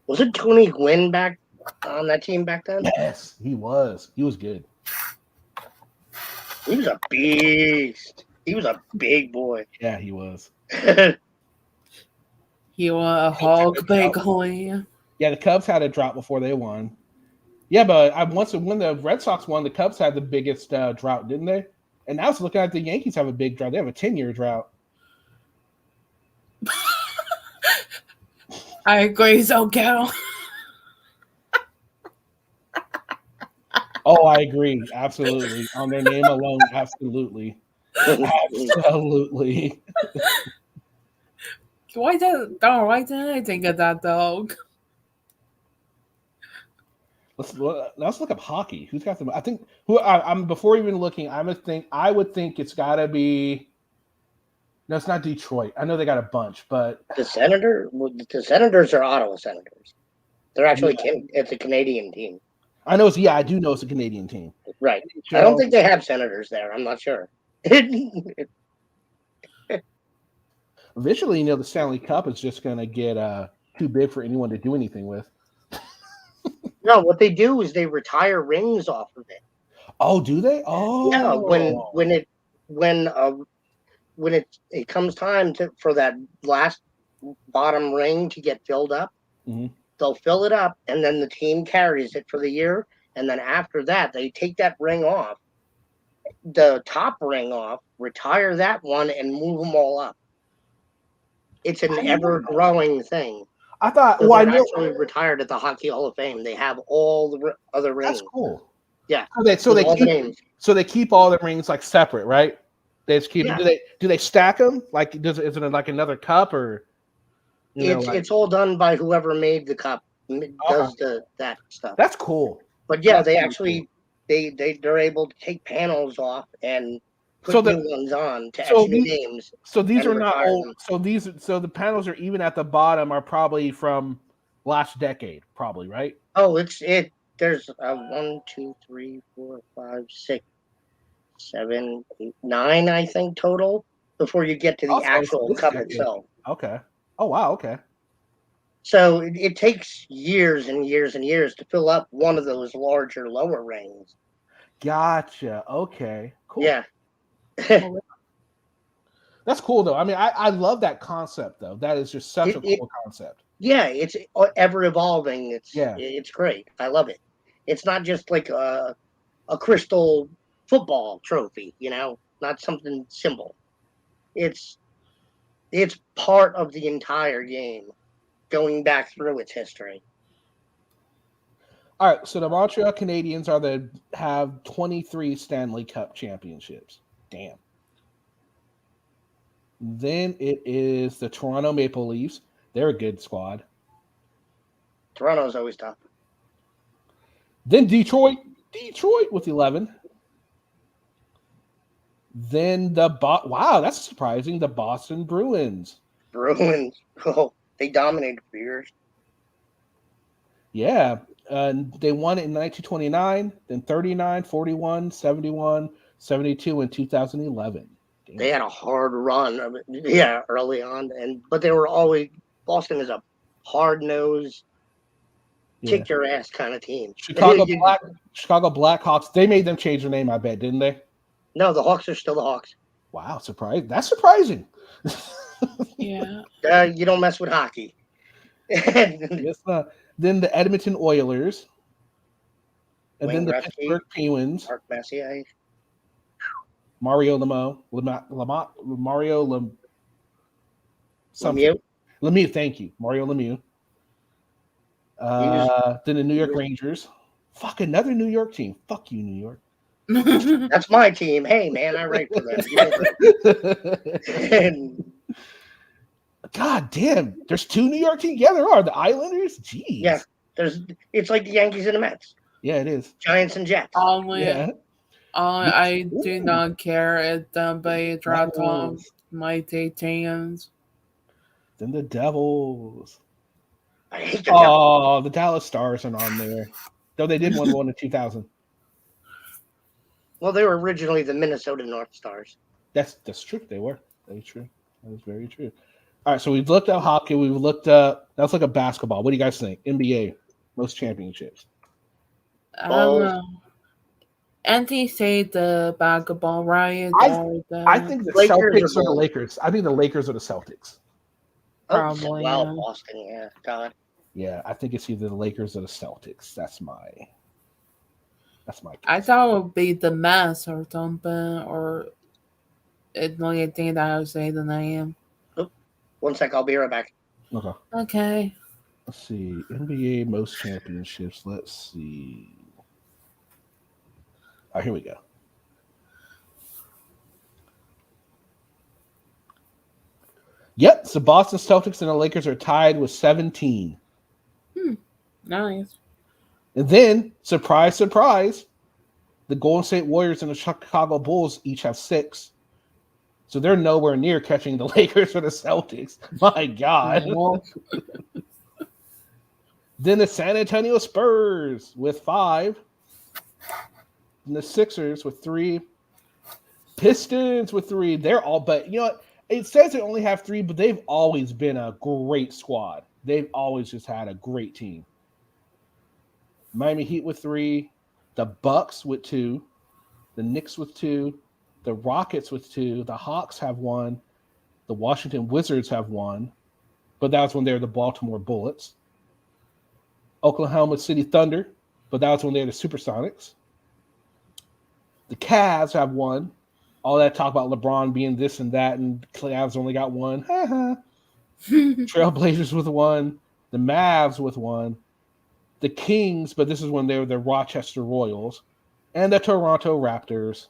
Was it Tony Gwynn back on that team back then? Yes, he was. He was good. He was a beast. He was a big boy. Yeah, he was. He was a Hulk, basically. Yeah, the Cubs had a drop before they won. Yeah, but when the Red Sox won, the Cubs had the biggest drought, didn't they? And now it's looking like the Yankees have a big drought. They have a 10-year drought. I agree, SoCal. Oh, I agree. Absolutely. On their name alone, absolutely. Absolutely. Why didn't I think of that, dog? Let's look up hockey. Who's got them? I think I'm before even looking. I would think it's got to be. No, it's not Detroit. I know they got a bunch, but the Senators are Ottawa Senators. They're actually it's a Canadian team. I know I do know it's a Canadian team. Right. I don't think they have Senators there. I'm not sure. Eventually, the Stanley Cup is just going to get too big for anyone to do anything with. No, what they do is they retire rings off of it. Oh, do they? Oh, yeah. When it comes time for that last bottom ring to get filled up, they'll fill it up, and then the team carries it for the year. And then after that, they take that ring off, the top ring off, retire that one, and move them all up. It's an ever-growing thing. I thought, they're actually retired at the Hockey Hall of Fame. They have all the other rings. That's cool. Yeah. So they keep all the rings like separate, right? They just keep. Yeah. Do they stack them? Like, is it like another cup or? It's all done by whoever made the cup, does that stuff. That's cool. But yeah, That's they really actually they're able to take panels off and put So new ones on to so etch new these- names. So these and are not retire old. them. So the panels are even at the bottom are probably from last decade, probably, right? Oh, there's 1, 2, 3, 4, 5, 6, 7, 8, 9, I think total before you get to the Also, actual this cup decade. itself. Okay. Oh wow. Okay. So it takes years and years and years to fill up one of those larger lower rings. Gotcha. Okay. Cool. Yeah. That's cool though. I mean, I love that concept though. That is just such a cool concept. Yeah, it's ever evolving. It's great. I love it. It's not just like a crystal football trophy, not something simple. It's part of the entire game, going back through its history. All right, so the Montreal Canadiens have 23 Stanley Cup championships. Damn. Then it is the Toronto Maple Leafs. They're a good squad. Toronto's always tough. Then Detroit with 11. Then wow, that's surprising. The Boston Bruins. Oh, they dominated for years. Yeah, they won it in 1929, then 39, 41, 71, 72, and 2011. Damn. They had a hard run, early on, but they were always Boston is a hard-nosed, kick your ass kind of team. Chicago Blackhawks. They made them change their name, I bet, didn't they? No, the Hawks are still the Hawks. Wow, surprise! That's surprising. Yeah. You don't mess with hockey. Yes, then the Edmonton Oilers, and Wayne then the Gretzky, Pittsburgh Penguins. Mark Messier. Mario Lemieux. Lemieux, thank you. Mario Lemieux. Then the New York Rangers. Fuck, another New York team. Fuck you, New York. That's my team. Hey, man, I write for them. God damn, there's two New York teams. Yeah, there are. The Islanders? Jeez. Yeah, it's like the Yankees and the Mets. Yeah, it is. Giants and Jets. I do not care if somebody dropped off my Titans. Then the Devils. I hate the Devils. The Dallas Stars are on there. Though they did win one in 2000. Well, they were originally the Minnesota North Stars. That's true. They were. Very true. That is very true. All right, so we've looked at hockey. We've looked at that's like a basketball. What do you guys think? NBA, most championships. I don't know. NT say the basketball, right? I think the Celtics are the Lakers. I think the Lakers are the Celtics. Probably. Well, Boston, yeah. God. Yeah, I think it's either the Lakers or the Celtics. That's my guess. I thought it would be the Mets or something, or it's only a thing that I would say than I am. 1 sec, I'll be right back. Okay. Let's see. NBA most championships. Let's see. All right, here we go. Yep, so Boston Celtics and the Lakers are tied with 17. Nice. And then, surprise, surprise, the Golden State Warriors and the Chicago Bulls each have 6. So they're nowhere near catching the Lakers or the Celtics. My God. Then the San Antonio Spurs with 5. And the Sixers with 3. Pistons with 3. They're all, but you know what? It says they only have 3, but they've always been a great squad. They've always just had a great team. Miami Heat with 3. The Bucks with 2. The Knicks with 2. The Rockets with 2. The Hawks have 1. The Washington Wizards have 1. But that was when they were the Baltimore Bullets. Oklahoma City Thunder. But that was when they were the Supersonics. The Cavs have 1. All that talk about LeBron being this and that, and Cavs only got 1. Trailblazers with 1. The Mavs with 1. The Kings, but this is when they were the Rochester Royals. And the Toronto Raptors.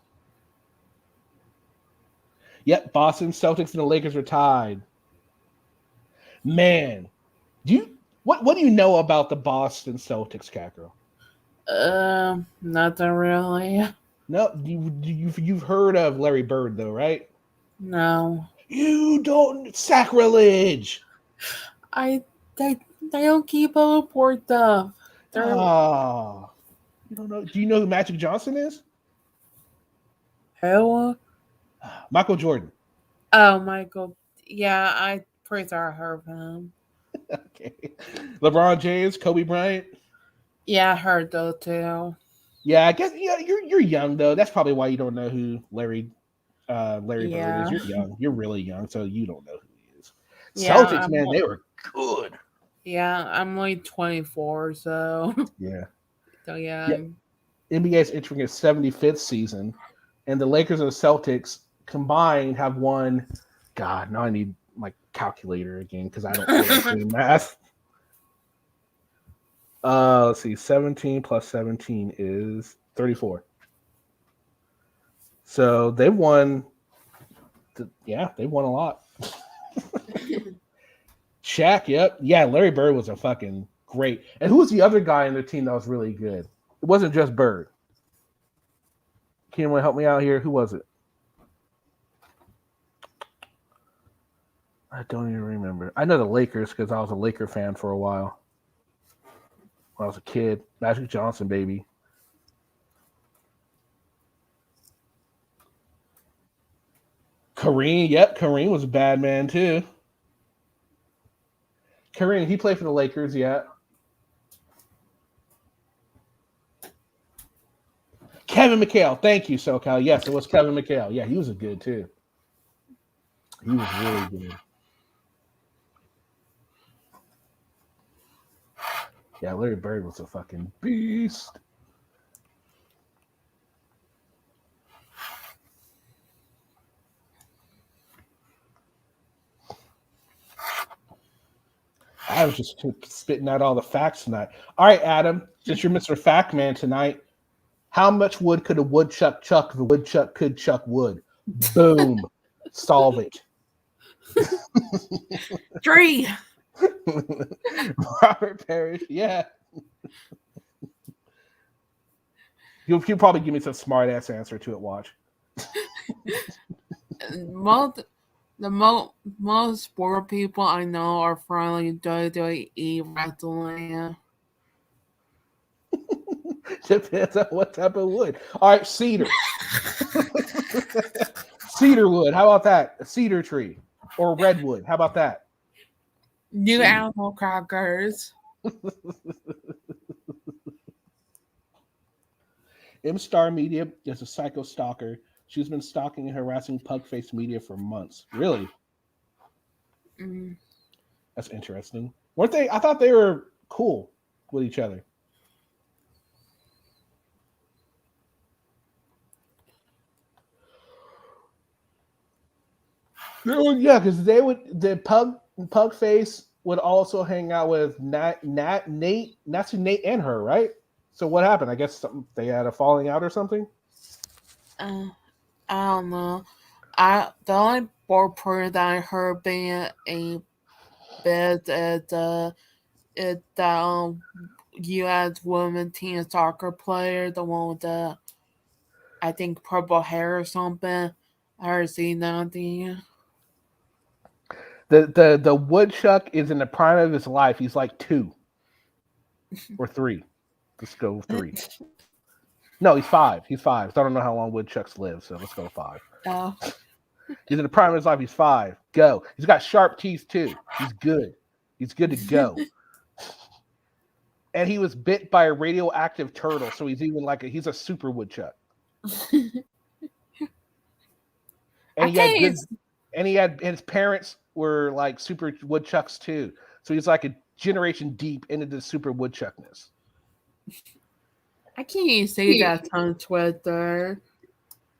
Yep, Boston Celtics and the Lakers are tied. Man, what do you know about the Boston Celtics, Catgirl? Nothing really. No, you've heard of Larry Bird though, right? No. You don't sacrilege. They don't keep up report stuff. You don't know. Do you know who Magic Johnson is? Who? Michael Jordan. Oh, Michael. Yeah, I pretty sure I heard of him. Okay. LeBron James, Kobe Bryant. Yeah, I heard those too. Yeah, I guess you're young though. That's probably why you don't know who Larry Bird is. You're young. You're really young, so you don't know who he is. Yeah, Celtics, man, they were good. Yeah, I'm only 24, so yeah. So yeah. NBA is entering its 75th season, and the Lakers and the Celtics combined have won. God, now I need my calculator again because I don't do math. Let's see, 17 plus 17 is 34. So they've won. They've won a lot. Shaq, yep. Yeah, Larry Bird was a fucking great. And who was the other guy in the team that was really good? It wasn't just Bird. Can anyone help me out here? Who was it? I don't even remember. I know the Lakers because I was a Laker fan for a while. When I was a kid. Magic Johnson, baby. Kareem, yep. Kareem was a bad man too. Kareem, he played for the Lakers, yeah. Kevin McHale, thank you, SoCal. Yes, it was Kevin McHale. Yeah, he was good too. He was really good. Yeah, Larry Bird was a fucking beast. I was just spitting out all the facts tonight. All right, Adam, since you're Mr. Fact Man tonight, how much wood could a woodchuck chuck if a woodchuck could chuck wood? Boom. Solve it. 3. Robert Parrish, yeah. You'll probably give me some smart ass answer to it. Watch. Most sport people I know are from WWE wrestling. Depends on what type of wood. All right, cedar. Cedar wood. How about that? A cedar tree or redwood. How about that? New animal crackers. M-Star Media is a psycho stalker. She's been stalking and harassing Pugface Media for months. Really? Mm. That's interesting. Weren't they? I thought they were cool with each other. Yeah, because the Pugface would also hang out with Nate and her, right? So what happened? I guess they had a falling out or something. I don't know. The only report that I heard being a bit is the U.S. women team soccer player, the one with the, I think, purple hair or something. I heard seen nothing. The woodchuck is in the prime of his life. He's like 2 or 3. Let's go 3. No, he's 5. He's 5. So I don't know how long woodchucks live, so let's go 5. Oh. He's in the prime of his life. He's 5. Go. He's got sharp teeth too. He's good. He's good to go. And he was bit by a radioactive turtle, so he's even he's a super woodchuck. And his parents were like super woodchucks too. So he's like a generation deep into the super woodchuckness. I can't even say that on Twitter.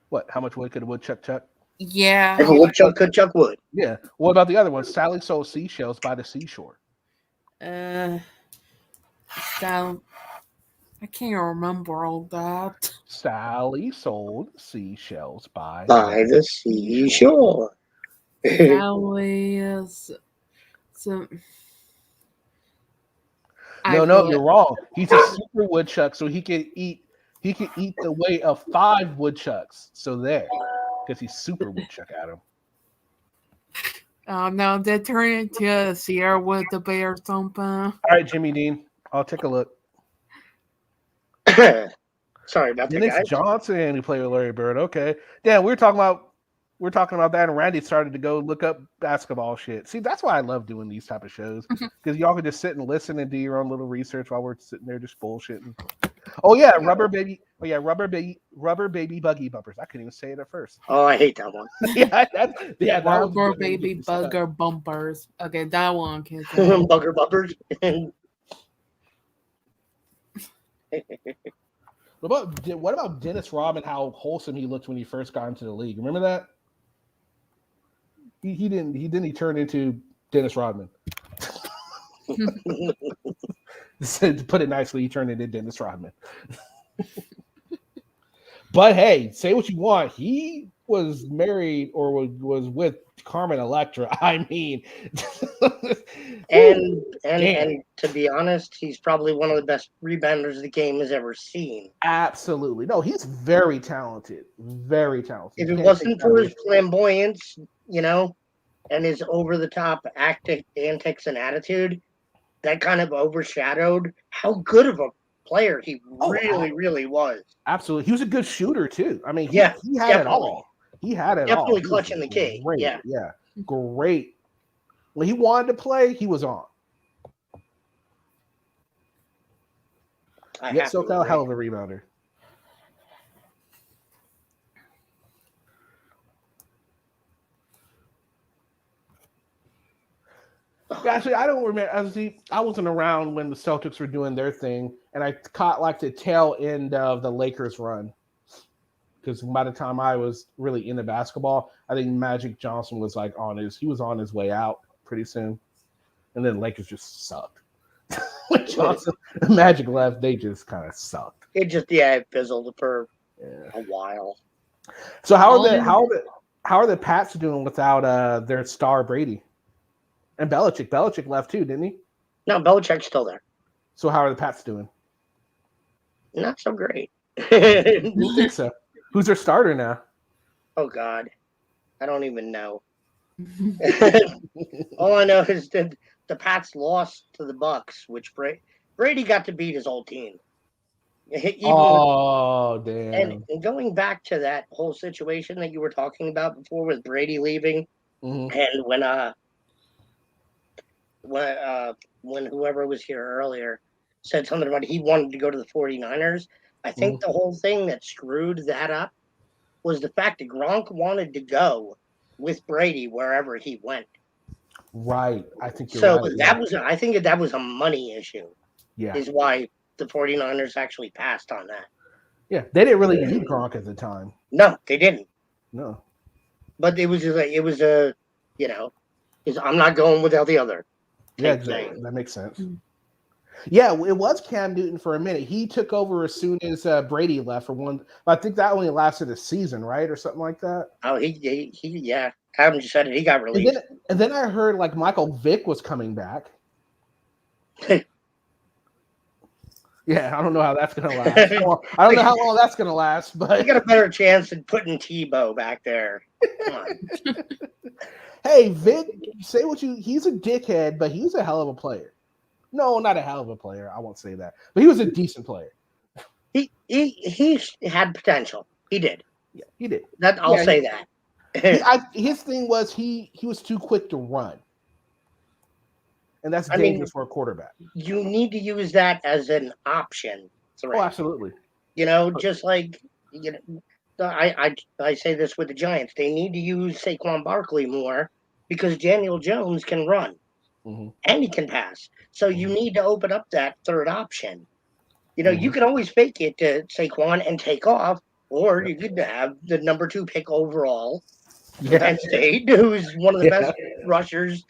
What? How much wood could a woodchuck chuck? Yeah. If a woodchuck could chuck wood. Yeah. What about the other one? Sally sold seashells by the seashore. So I can't remember all that. Sally sold seashells by the seashore. So No, you're wrong. He's a super woodchuck, so he can eat the weight of 5 woodchucks. So there, because he's super woodchuck, Adam. Oh no, they turn into a Sierra with the bear or something. All right, Jimmy Dean, I'll take a look. Sorry about that, Dennis guys. Johnson, who played with Larry Bird. Okay, yeah, we're talking about that, and Randy started to go look up basketball shit. See, that's why I love doing these type of shows, because y'all can just sit and listen and do your own little research while we're sitting there just bullshitting. Oh yeah, rubber baby buggy bumpers. I couldn't even say it at first. Oh, I hate that one. that was Rubber baby bugger bumpers. Okay, that one can Bugger bumpers. What about Dennis Rodman? How wholesome he looked when he first got into the league. Remember that? He didn't. He turned into Dennis Rodman. To put it nicely, he turned into Dennis Rodman. But hey, say what you want. He was married or was with Carmen Electra. I mean, and to be honest, he's probably one of the best rebounders the game has ever seen. Absolutely. No, he's very talented. Very talented. If it wasn't for his flamboyance, and his over-the-top antics and attitude, that kind of overshadowed how good of a player he really was. Absolutely. He was a good shooter, too. I mean, he had it all. He had it all. Definitely clutching the key. Great. Yeah. Great. When he wanted to play, he was on. SoCal, hell of a rebounder. Actually, I don't remember. I wasn't around when the Celtics were doing their thing, and I caught like the tail end of the Lakers run. Because by the time I was really into basketball, I think Magic Johnson was like on his way out pretty soon, and then Lakers just sucked. When Johnson and Magic left, they just kind of sucked. It fizzled for a while. So how are the Pats doing without their star Brady? And Belichick. Belichick left too, didn't he? No, Belichick's still there. So how are the Pats doing? Not so great. I think so. Who's their starter now? Oh God, I don't even know. All I know is that the Pats lost to the Bucks, which Brady got to beat his old team. Damn! And going back to that whole situation that you were talking about before with Brady leaving, and when whoever was here earlier said something about he wanted to go to the 49ers, I think the whole thing that screwed that up was the fact that Gronk wanted to go with Brady wherever he went. Right. I think you're so. right. I think that was a money issue. Yeah. Is why the 49ers actually passed on that. Yeah. They didn't really need Gronk at the time. No, they didn't. No. But it was I'm not going without the other. Yeah, exactly. That makes sense. Yeah, it was Cam Newton for a minute. He took over as soon as Brady left for one. I think that only lasted a season, right, or something like that. Oh, yeah. Adam just said it. He got released. And then I heard like Michael Vick was coming back. Yeah, I don't know how that's gonna last. I don't know how long that's gonna last, but you got a better chance than putting Tebow back there. Come on. Hey, Vic, say what he's a dickhead, but he's a hell of a player. No, not a hell of a player. I won't say that. But he was a decent player. He had potential. He did. Yeah, he did. I'll say that. His thing was he was too quick to run. And that's dangerous for a quarterback. You need to use that as an option. Oh, absolutely. Just like I say this with the Giants. They need to use Saquon Barkley more because Daniel Jones can run and he can pass. So you need to open up that third option. You can always fake it to Saquon and take off, or you could have the number 2 pick overall, Penn State, who's one of the best rushers,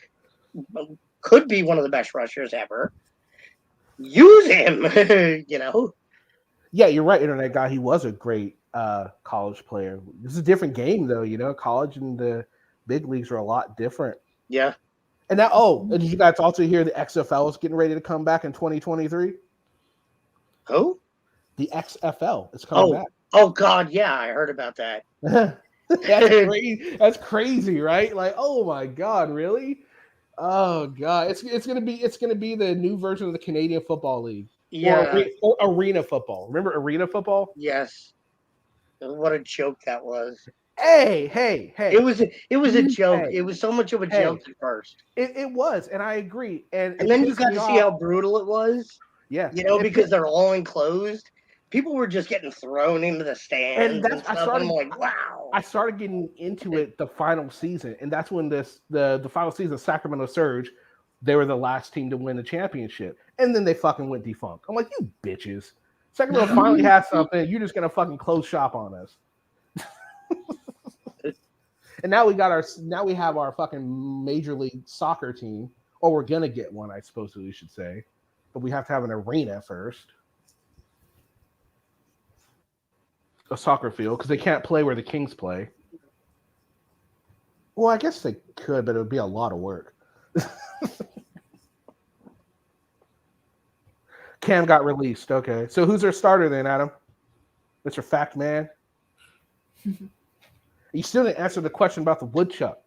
could be one of the best rushers ever. Use him, Yeah, you're right, Internet Guy. He was a great college player. This is a different game, though. College and the big leagues are a lot different. Yeah. And now, did you guys also hear the XFL is getting ready to come back in 2023? Who? The XFL is coming back. Oh God, yeah, I heard about that. That's crazy, right? Like, oh my God, really? Oh God, it's gonna be the new version of the Canadian Football League. Yeah. Or arena football. Remember arena football? Yes. What a joke that was. Hey. It was a joke. Hey. It was so much of a joke at first. It was, and I agree. And then you got to see how brutal it was. Yeah. Because they're all enclosed. People were just getting thrown into the stands. And I'm like, wow. I started getting into it the final season, and that's when the final season of Sacramento Surge, they were the last team to win the championship. And then they fucking went defunct. I'm like, you bitches. Sacramento finally has something. You're just gonna fucking close shop on us. And now we have our fucking Major League Soccer team, or we're gonna get one, I suppose we should say, but we have to have an arena first, a soccer field, because they can't play where the Kings play. Well, I guess they could, but it would be a lot of work. Cam got released. Okay, so who's their starter then, Adam? Mr. Fact Man. You still didn't answer the question about the woodchuck.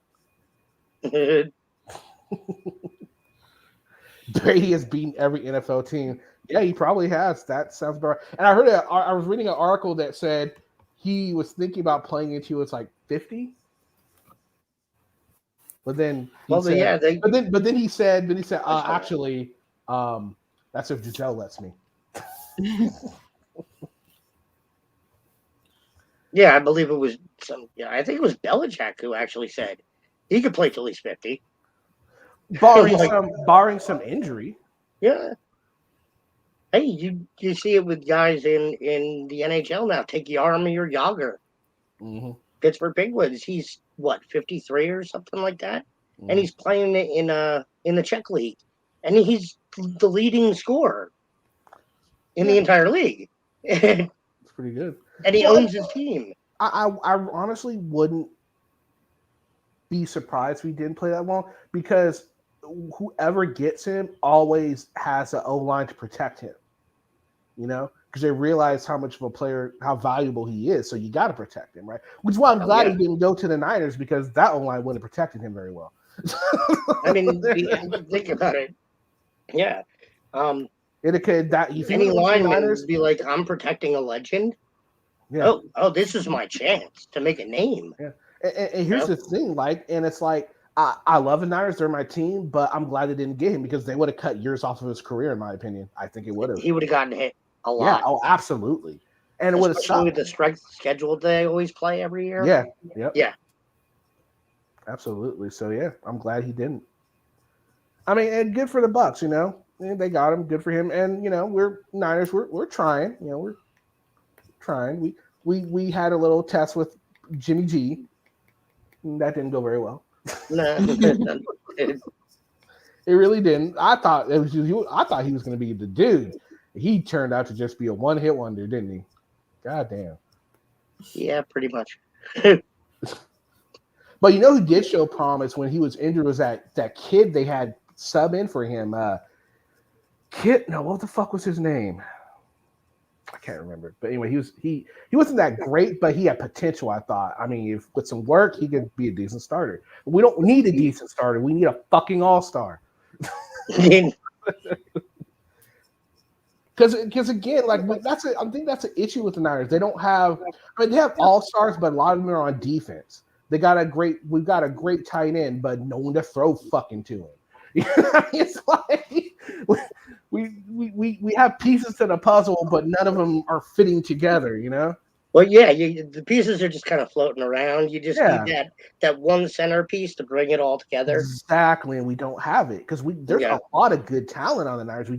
Brady has beaten every NFL team. Yeah, he probably has. That sounds about right. And I heard I was reading an article that said he was thinking about playing until it's like 50. But then he said, actually, that's if Giselle lets me. Yeah, I believe it was I think it was Belichick who actually said he could play till he's 50. Barring some injury. Yeah. Hey, you see it with guys in the NHL now. Take Jaromir Jagr. Mm-hmm. Pittsburgh Penguins. He's 53 or something like that, and he's playing in the Czech league, and he's the leading scorer in the entire league. It's pretty good, and he owns his team. I honestly wouldn't be surprised if he didn't play that long, because whoever gets him always has an O-line to protect him. Because they realize how much of a player, how valuable he is. So you got to protect him, right? Which is why I'm glad he didn't go to the Niners, because that O-line wouldn't have protected him very well. I mean, think about it. Yeah. Any lineman would be like, I'm protecting a legend. Yeah. Oh, this is my chance to make a name. Yeah. And here's the thing, it's like, I love the Niners. They're my team, but I'm glad they didn't get him, because they would have cut years off of his career, in my opinion. I think it would have. He would have gotten hit a lot. Yeah, oh, absolutely. And it would have stopped. With the strength schedule they always play every year. Yeah. Yep. Yeah. Absolutely. So yeah, I'm glad he didn't. I mean, and good for the Bucks. They got him. Good for him. And we're Niners. We're trying. We're trying. We had a little test with Jimmy G. That didn't go very well. No, it really didn't. I thought he was going to be the dude. He turned out to just be a one-hit wonder, didn't he? God damn. Yeah, pretty much. But who did show promise when he was injured was that kid they had sub in for him. What the fuck was his name? I can't remember. But anyway, he wasn't that great, but he had potential, I thought. I mean, if with some work, he could be a decent starter. We don't need a decent starter. We need a fucking all-star. Because again, I think that's an issue with the Niners. They don't have. They have all-stars, but a lot of them are on defense. We've got a great tight end, but no one to throw fucking to him. It's like we have pieces to the puzzle, but none of them are fitting together. Well, yeah, the pieces are just kind of floating around. You just need that one centerpiece to bring it all together. Exactly, and we don't have it because there's a lot of good talent on the Niners.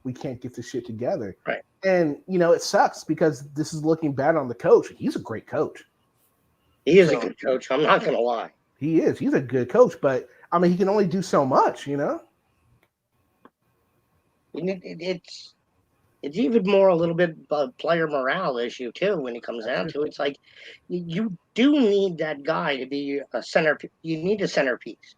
We can't get the shit together. Right. And it sucks because this is looking bad on the coach. He's a great coach. He is a good coach. I'm not gonna lie. He is. He's a good coach, but I mean, he can only do so much. It's even more a little bit of player morale issue too when it comes down to it. It's like you do need that guy to be a center. You need a centerpiece.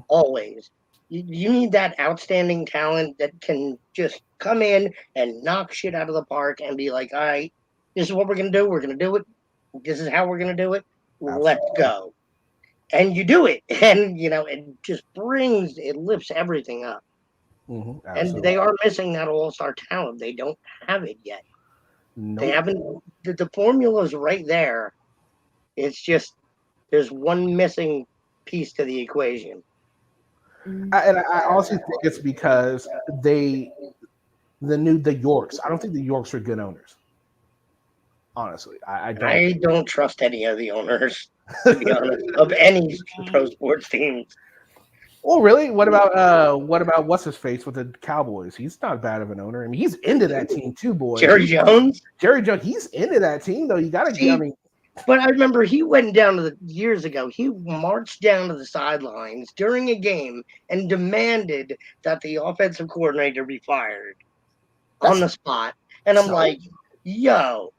Always. You need that outstanding talent that can just come in and knock shit out of the park and be like, all right, this is what we're going to do. We're going to do it. This is how we're going to do it. Let's go. And you do it. And, it just it lifts everything up. And they are missing that all-star talent. They don't have it yet. Nope. They haven't. The formula's right there. It's just there's one missing piece to the equation. I also think it's because the Yorks. I don't think the Yorks are good owners. Honestly, I don't. I don't trust any of the owners, to be honest, of any pro sports teams. Oh, really? What about what's his face with the Cowboys? He's not bad of an owner. I mean, he's into that team too, boy. Jerry Jones. He's into that team though. You got to. But I remember he went down years ago. He marched down to the sidelines during a game and demanded that the offensive coordinator be fired on the spot. And I'm like, yo.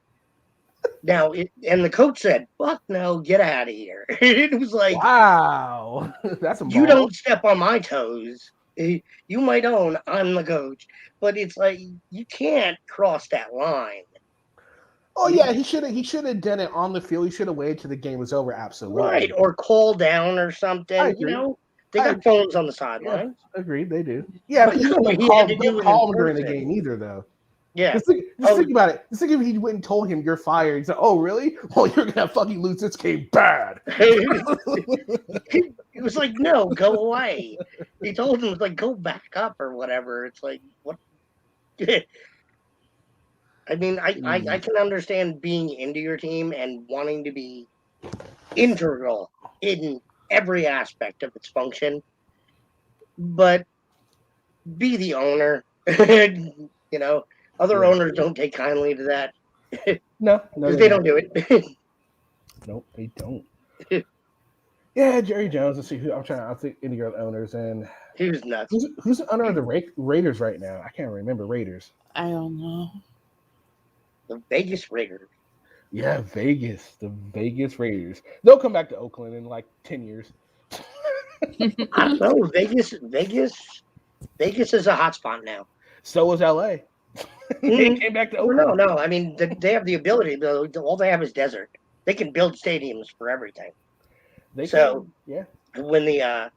Now, and the coach said, "Fuck no, get out of here." It was like, wow, that's a you don't step on my toes. You might own I'm the coach, but it's like you can't cross that line. Oh yeah, he should have done it on the field. He should have waited till the game was over. Absolutely, right, or call down or something. They got phones on the sidelines. Yeah, agreed, they do. Yeah, but he didn't call him during the game either, though. Yeah. Just think about it. Just think if he went and told him you're fired. He's like, oh, really? Well, you're going to fucking lose this game bad. It was like, no, go away. He told him, like, go back up or whatever. It's like, what? I mean, I can understand being into your team and wanting to be integral in every aspect of its function. But be the owner, Other owners don't take kindly to that. No, they don't do it. Nope, they don't. Yeah, Jerry Jones. Let's see who I think any other owners and he was nuts. Who's the owner of the Raiders right now? I can't remember Raiders. I don't know. The Vegas Raiders. Yeah, Vegas. The Vegas Raiders. They'll come back to Oakland in like 10 years. I don't know. Vegas is a hotspot now. So is LA. They came back to Oakland. No. I mean, they have the ability. All they have is desert. They can build stadiums for everything. Yeah. When the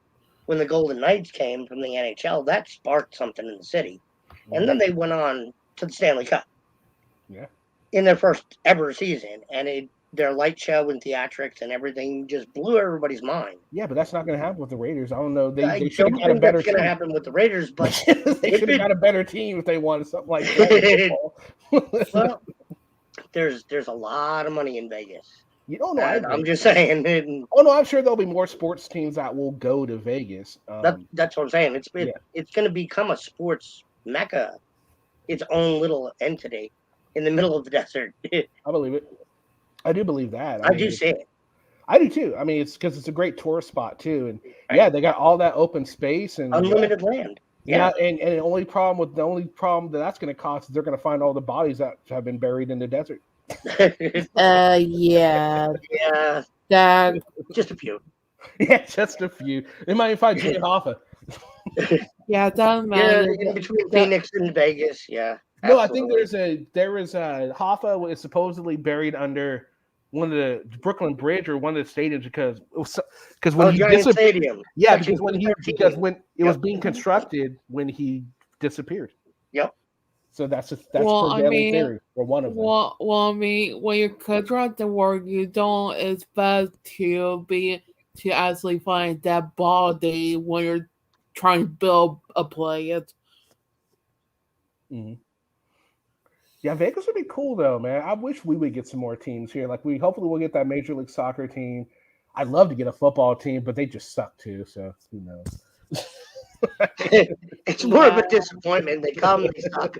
Golden Knights came from the NHL, that sparked something in the city, and then they went on to the Stanley Cup. Yeah. In their first ever season, and their light show and theatrics and everything just blew everybody's mind. Yeah, but that's not going to happen with the Raiders. I don't know. They should have got a better. That's going to happen with the Raiders, but they should have got a better team if they wanted something like that. Well, there's a lot of money in Vegas. I'm just saying. I'm sure there'll be more sports teams that will go to Vegas. That's what I'm saying. It's going to become a sports mecca, its own little entity in the middle of the desert. I believe it. I do believe that. I do see it. I do too. I mean, it's because it's a great tourist spot too, and yeah, they got all that open space and unlimited land. Yeah, and the only problem that's going to cost is they're going to find all the bodies that have been buried in the desert. Yeah. Just a few. Yeah, just a few. They might even find Jimmy Hoffa. Yeah, it doesn't matter. Yeah, between Phoenix and Vegas. Yeah. No, I think there was Hoffa was supposedly buried under one of the Brooklyn Bridge or one of the stadiums because when he disappeared. Yeah, because when it was being constructed when he disappeared. Yep. So that's prevailing theory or one of them. Well, I mean, when you construct the work, you don't expect to actually find that body when you're trying to build a place. Mm-hmm. Yeah, Vegas would be cool though, man. I wish we would get some more teams here. Like hopefully we'll get that Major League Soccer team. I'd love to get a football team, but they just suck too. So who knows? It's more of a disappointment. They come, they suck.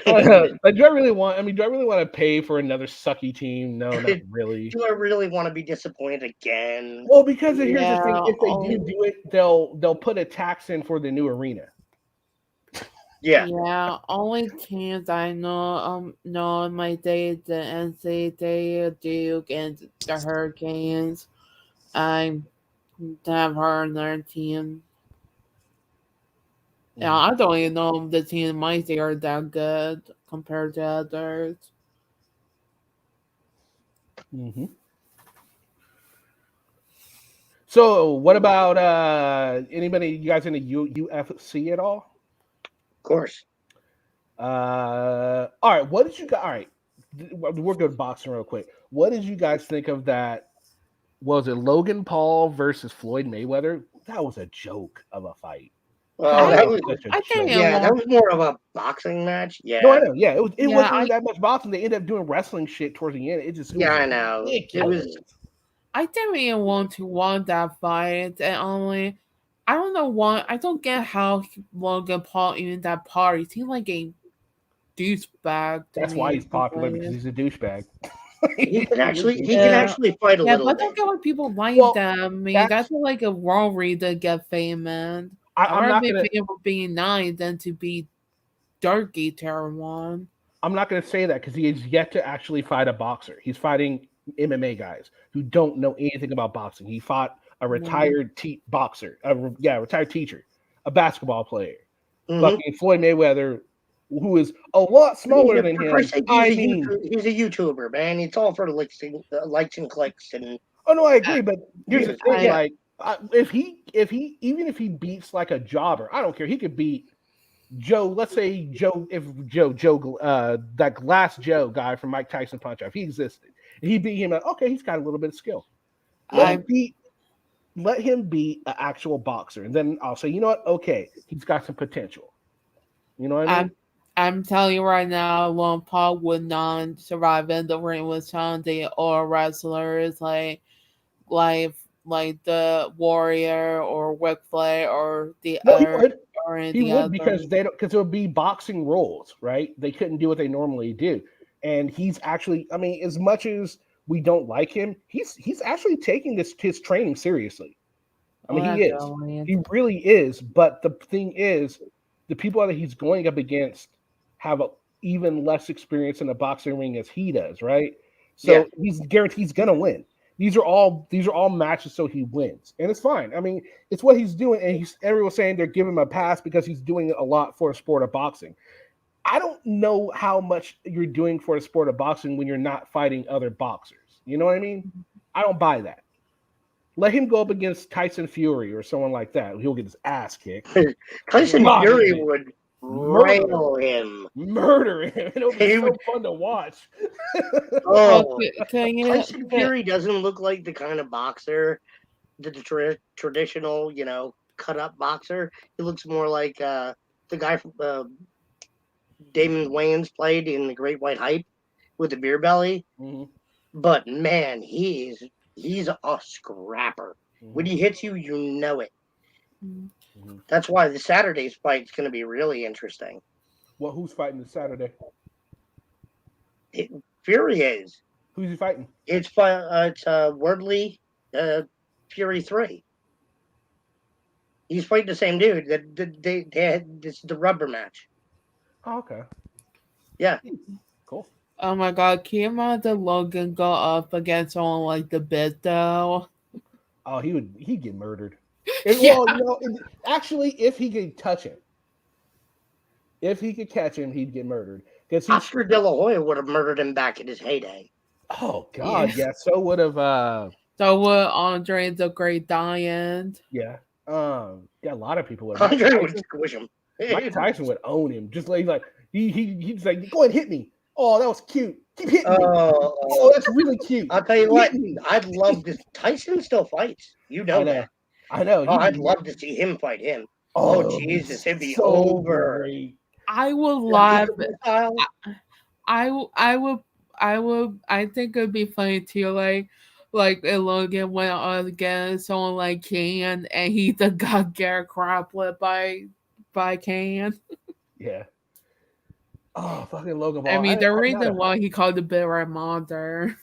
Do I really want to pay for another sucky team? No, not really. Do I really want to be disappointed again? Well, because here's the thing: if they do it, they'll put a tax in for the new arena. Yeah. Only teams I know in my day, the NCAA, Duke, and the Hurricanes. to have her on their team. Yeah, Mhm. I don't even know if the team in my state are that good compared to others. Mhm. So, what about anybody? You guys into UFC at all? Of course. All right. What did you guys? All right, we're good at boxing real quick. What did you guys think of that? Was it Logan Paul versus Floyd Mayweather? That was a joke of a fight. Well, That that was was such a I think joke. it that was. was more of a boxing match. No, I Yeah, know. Yeah, it Yeah, wasn't really that much boxing. They ended up doing wrestling shit towards the end. It yeah, was I know. It ridiculous. was. I didn't even want to watch that fight, and only I don't know why. I don't get how Logan Paul in that party seemed like a douchebag to That's me. why in he's some popular, because ways. he's a douchebag. He can actually Yeah. fight a Yeah, little but I don't bit. get why people like Well, them. I mean, that's that's like a wrong reason to get famous. I'm I'd rather not be gonna famous for being nice than to be dirty to everyone. I'm not gonna say that because he is yet to actually fight a boxer. He's fighting MMA guys who don't know anything about boxing. He fought a retired boxer, retired teacher, a basketball player. Mhm. Fucking Floyd Mayweather, who is a lot smaller than For him. Christ's sake, I he's mean, a YouTuber, man. It's all for likes and clicks, and oh no, I agree, but here's the thing: yeah. like, if he even if he beats like a jobber, I don't care. He could beat Joe. Let's say Joe, that Glass Joe guy from Mike Tyson Punch Out, if he existed, and he beat him. Okay, he's got a little bit of skill. Let him beat an actual boxer, and then I'll say, you know what? Okay, he's got some potential. You know what I mean? I'm telling you right now, Logan Paul would not survive in the ring with Shandy or wrestlers like the Warrior or Ric Flair or the No, he other would. or He the would other. because they don't because it would be boxing roles, right? They couldn't do what they normally do. And he's actually, I mean, as much as we don't like him, he's actually taking his training seriously. I mean, he is. He really is. But the thing is, the people that he's going up against have even less experience in the boxing ring as he does, right? So he's guaranteed he's gonna win. These are all matches, so he wins, and it's fine. I mean, it's what he's doing, and everyone's saying they're giving him a pass because he's doing a lot for a sport of boxing. I don't know how much you're doing for a sport of boxing when you're not fighting other boxers. You know what I mean? I don't buy that. Let him go up against Tyson Fury or someone like that. He'll get his ass kicked. Tyson Fury would rail him. Murder him. It'll be so fun to watch. Tyson Fury doesn't look like the kind of boxer, the traditional, cut up boxer. He looks more like the guy from Damon Wayans played in The Great White Hype with the beer belly. Mm-hmm. But man, he's a scrapper. Mm-hmm. When he hits you, you know it. Mm-hmm. That's why the Saturday's fight is going to be really interesting. Well, who's fighting this Saturday? Fury is. Who's he fighting? It's Wordley Fury 3. He's fighting the same dude. They had this the rubber match. Oh, okay. Yeah. Cool. Oh my god, can you imagine Logan go up against someone like the Bit though? Oh, he'd get murdered. Actually, if he could touch him. If he could catch him, he'd get murdered. Because Oscar De La Hoya would have murdered him back in his heyday. Oh God, yeah. So would have. So would Andre the Great Giant. Yeah. Yeah. A lot of people would. Andre would squish him. Mike Tyson would own him. Just he's just like, go ahead, hit me. Oh, that was cute. Keep hitting me. Oh, that's really cute. I'll tell you what. I'd love this. Tyson still fights. You know that. I know. Oh, I'd love to see him fight him. Oh Jesus, it'd be so over. Great. I would love. I think it'd be funny too. Like if Logan went on against someone like Kane, and he got Garrett craplet by Kane. Yeah. Oh, fucking Logan Paul. I mean, the reason why he called the Bit Red Monster.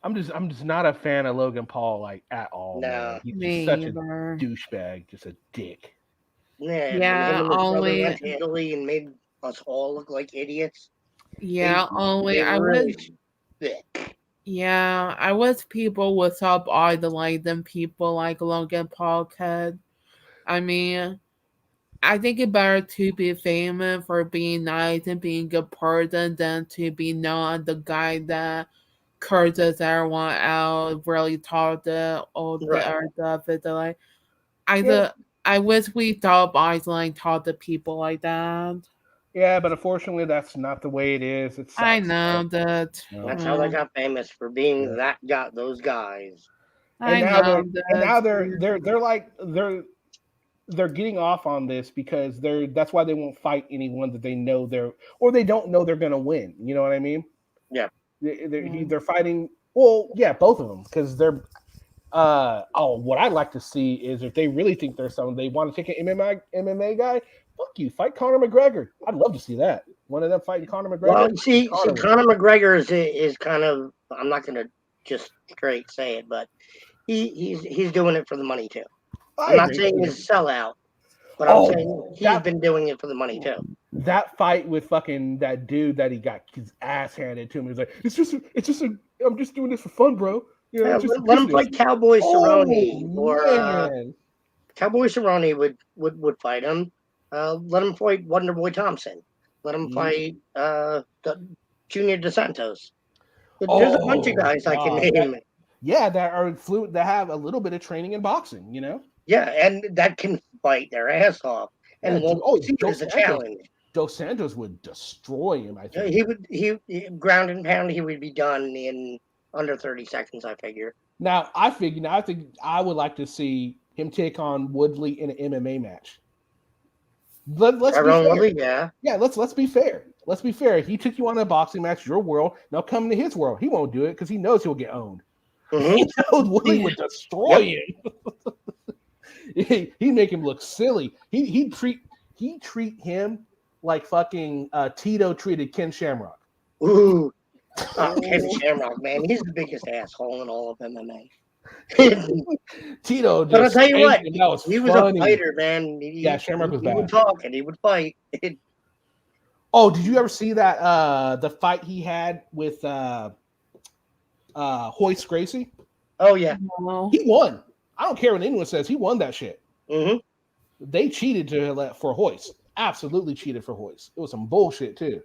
I'm just not a fan of Logan Paul at all. No, man. He's just such a douchebag, just a dick. Yeah. Only went to Italy and made us all look like idiots. Yeah, only I would. Yeah, I wish people would stop idolizing people like Logan Paul could. I mean, I think it better to be famous for being nice and being a good person than to be known the guy that curses everyone out, really taught the old the Right. art of it. Like I Yeah. the I wish we stop isolating taught the people like that. Yeah, but unfortunately, that's not the way it is. It I sucks. know that. That's how they uh, got famous, for being those guys. And I now know and now that. they're getting off on this because that's why they won't fight anyone that they know they don't know they're gonna win. You know what I mean? Yeah. They're fighting. Well, yeah, both of them because they're. What I'd like to see is if they really think there's something they want to take an MMA guy. Fuck you, fight Conor McGregor. I'd love to see that. One of them fighting Conor McGregor. Well, see, Conor McGregor is kind of. I'm not going to just straight say it, but he's doing it for the money too. I'm not saying he's a sellout, but I'm saying he's been doing it for the money too. That fight with fucking that dude that he got his ass handed to him. He's like, I'm just doing this for fun, bro. You know, let him fight Cowboy Cerrone, or Cowboy Cerrone would fight him. Let him fight Wonderboy Thompson. Let him fight Junior Dos Santos. There's a bunch of guys I can name. That are fluent, that have a little bit of training in boxing. You know. Yeah, and that can fight their ass off. And see it as a challenge. Dos Santos would destroy him. I think he ground and pound. He would be done in under 30 seconds. I figure. I think I would like to see him take on Woodley in an MMA match. Let's be fair. Woodley, yeah. Let's be fair. Let's be fair. He took you on a boxing match, your world. Now come to his world. He won't do it because he knows he'll get owned. Mm-hmm. He knows Woodley would destroy him. He'd make him look silly. He'd treat him like fucking Tito treated Ken Shamrock. Ooh, Ken Shamrock, man, he's the biggest asshole in all of MMA. Tito, but I'll tell you what, he was funny. A fighter, man. Shamrock was bad. He would talk and he would fight. Oh, did you ever see that the fight he had with Hoist Gracie? Oh yeah, he won. I don't care what anyone says. He won that shit. Mm-hmm. They cheated for Hoist. Absolutely cheated for Hoist. It was some bullshit too.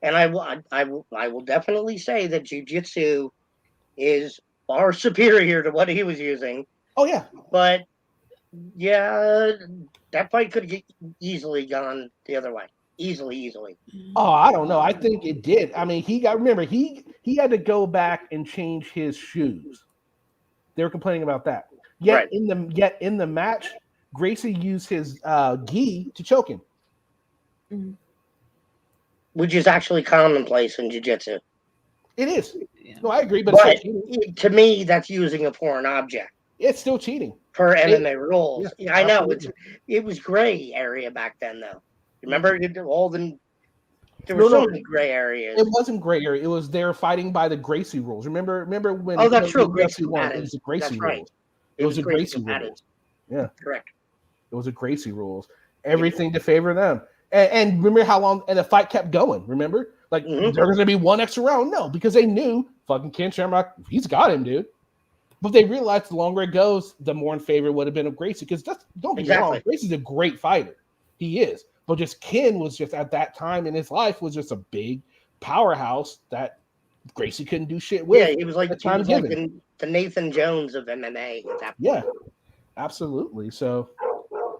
And I will definitely say that jiu-jitsu is far superior to what he was using. Oh yeah. But yeah, that fight could have easily gone the other way. Easily. Oh, I don't know. I think it did. I mean, he had to go back and change his shoes. They were complaining about that. Yet in the match, Gracie used his gi to choke him. Mm-hmm. Which is actually commonplace in jiu-jitsu. It is. No, I agree, but to me, that's using a foreign object. It's still cheating per MMA rules. Yeah, I know absolutely. it was gray area back then, though. Remember, there were so many gray areas. It wasn't gray area. It was they were fighting by the Gracie rules. Remember when? Oh, that's true. Gracie won. It was the Gracie that's right. rules. It was a Gracie rules. Yeah, correct. It was a Gracie rules. Everything to favor them. And remember how long? And the fight kept going. Remember, like there's going to be one extra round. No, because they knew fucking Ken Shamrock. He's got him, dude. But they realized the longer it goes, the more in favor would have been of Gracie. Because don't get me wrong, Gracie's a great fighter. He is. But just Ken was just at that time in his life was just a big powerhouse that Gracie couldn't do shit with. Yeah, he was like the Nathan Jones of MMA at that point. Yeah, absolutely. So,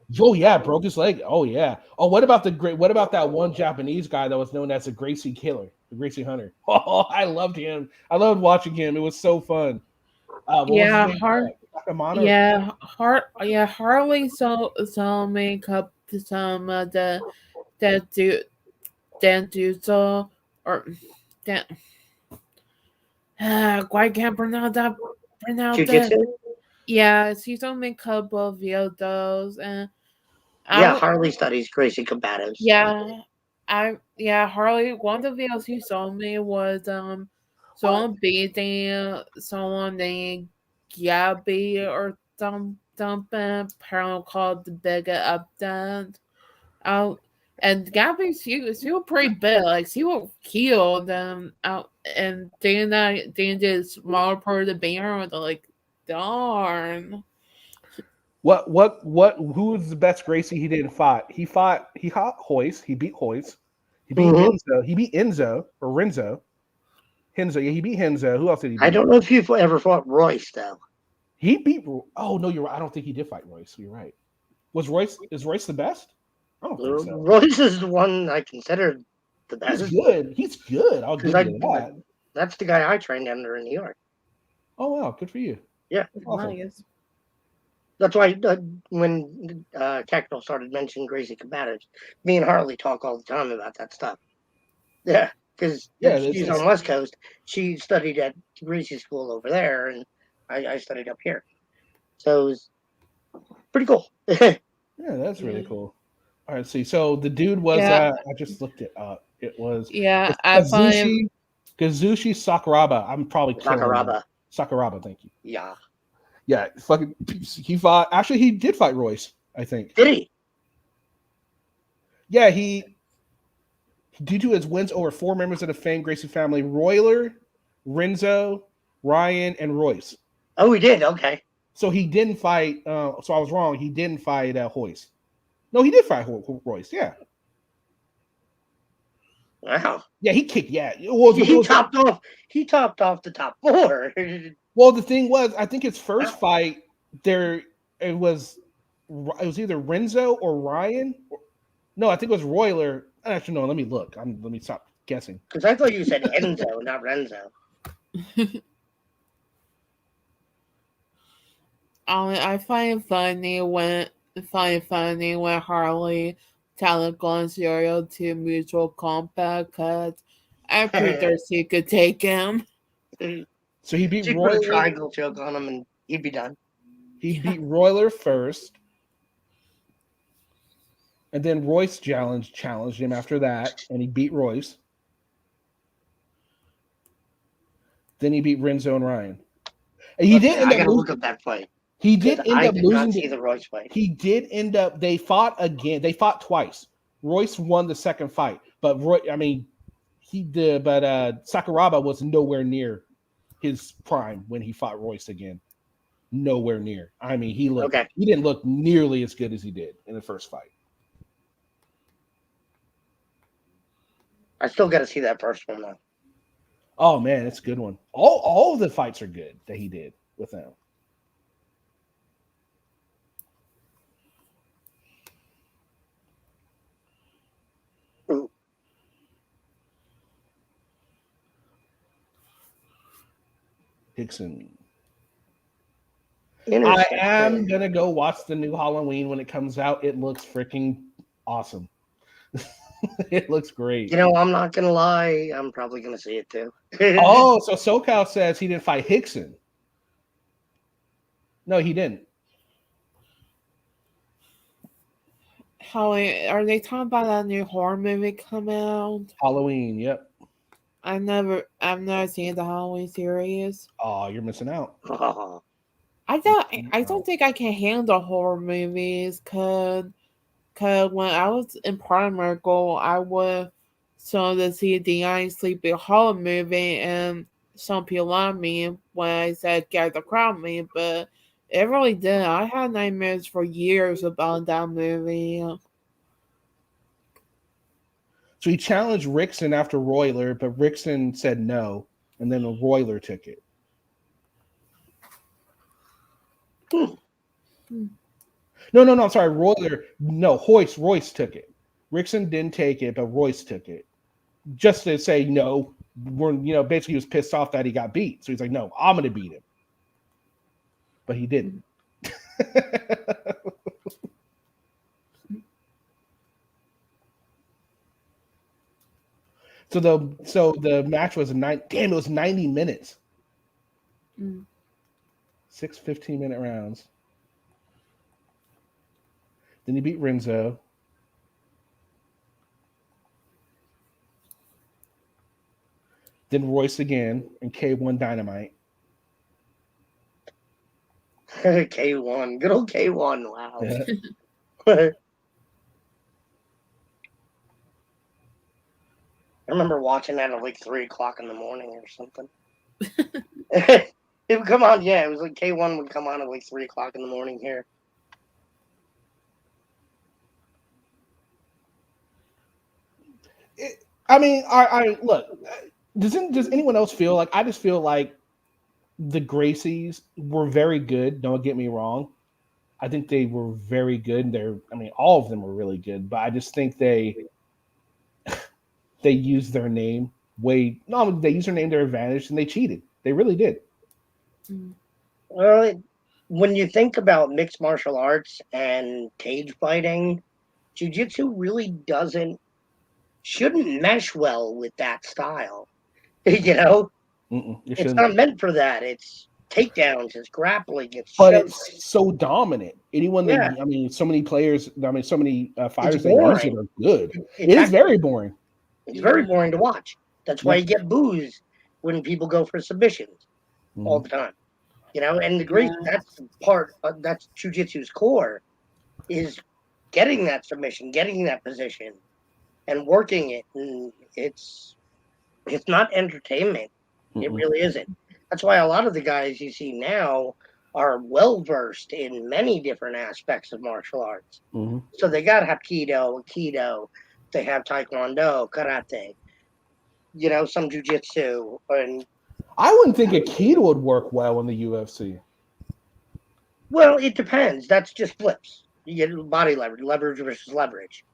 broke his leg. Oh yeah. Oh, what about that one Japanese guy that was known as the Gracie Killer, the Gracie Hunter? Oh, I loved him. I loved watching him. It was so fun. Harley so makeup to some that do so or that I can't pronounce that. Yeah, she's on a couple of videos and Harley studies Gracie combatives. Harley. One of the videos he showed me was someone beating someone named Gabby or something apparently called the Big Update. And Gabby, she was pretty big. Like she will kill them out, and Dana did a smaller part of the banner. They're like, darn. Who was the best Gracie he didn't fight? He fought Hoist. He beat Hoist. He beat Enzo. He beat Enzo or Renzo. Henzo. Yeah, he beat Henzo. Who else did he beat? I don't know if you've ever fought Royce though. He beat. Oh no, you're right. I don't think he did fight Royce. You're right. Is Royce the best? I don't think so. Royce is the one I consider the best. He's good. I'll give you that. That's the guy I trained under in New York. Oh wow, good for you. Yeah, awesome. Nice. That's why when Tactical started mentioning Gracie Combatives, me and Harley talk all the time about that stuff. Yeah, because she's on West Coast. She studied at Gracie School over there, and I studied up here. So it was pretty cool. Yeah, that's really cool. All right, see. So the dude was I just looked it up. It was Kazushi Sakuraba. I'm probably Sakuraba, thank you. Yeah. Yeah, fucking he fought actually he did fight Royce, I think. Did he? Yeah, due to his wins over 4 members of the famed Gracie family, Royler, Renzo, Ryan, and Royce. Oh, he did. Okay. So he didn't fight. So I was wrong. He didn't fight Hoist. No, he did fight Royce. Yeah. Wow. Yeah, he kicked. Yeah. He topped off the top 4. Well, the thing was, I think his first fight it was either Renzo or Ryan. No, I think it was Royler. Actually, no. Let me look. Let me stop guessing. Because I thought you said Enzo, not Renzo. I find it funny when Harley Telegon Zero to Mutual Combat because I figured he could take him. So he beat She Royler. put a triangle choke on him and he'd be done. He beat Royler first. And then Royce challenged him after that, and he beat Royce. Then he beat Renzo and Ryan. And he did end up look up that fight. He did end up losing. Not see the Royce fight. He did end up. They fought again. They fought twice. Royce won the second fight, but Sakuraba was nowhere near his prime when he fought Royce again. Nowhere near. I mean, he didn't look nearly as good as he did in the first fight. I still got to see that first one though. Oh man, it's a good one. All of the fights are good that he did with them. Hickson. I am gonna go watch the new Halloween when it comes out. It looks freaking awesome. It looks great. You know, I'm not gonna lie. I'm probably gonna see it too. Oh, so SoCal says he didn't fight Hickson. No, he didn't. Howie, are they talking about that new horror movie coming out? Halloween, yep. I've never seen the Halloween series. Oh, you're missing out. I don't think I can handle horror movies because when I was in primary school, I would so to see the Sleepy Hollow movie, and some people loved me when I said get the crowd me, but it really did. I had nightmares for years about that movie. So he challenged Rickson after Royler, but Rickson said no, and then Royler took it. No, I'm sorry. Royler, no, Royce took it. Rickson didn't take it, but Royce took it. Just to say no, basically he was pissed off that he got beat. So he's like, no, I'm going to beat him. But he didn't. So the match was it was 90 minutes. 6 15-minute rounds. Then he beat Renzo. Then Royce again and K1 Dynamite. K1. Good old K1. Wow. Yeah. I remember watching that at like 3 o'clock in the morning or something. It would come on, yeah. It was like K1 would come on at like 3 o'clock in the morning here. I mean, I look. Does anyone else feel like I just feel like the Gracies were very good? Don't get me wrong. I think they were very good. I mean, all of them were really good, but I just think they used their name they used their name to their advantage and they cheated. They really did. Well, when you think about mixed martial arts and cage fighting, jiu-jitsu really shouldn't mesh well with that style. You know, it's not meant for that. It's takedowns, it's grappling, it's so dominant. Anyone that I mean, so many players. I mean, so many fighters that use it are good. It is very boring. It's very boring to watch. That's why you get boos when people go for submissions all the time. You know, and the great that's jiu-jitsu's core is getting that submission, getting that position, and working it. And it's not entertainment. It really isn't. That's why a lot of the guys you see now are well versed in many different aspects of martial arts. So they got Hapkido, Aikido, they have Taekwondo, Karate, you know, some jiu-jitsu, and I wouldn't think Aikido would work well in the UFC. Well, it depends. That's just flips. You get body leverage versus leverage.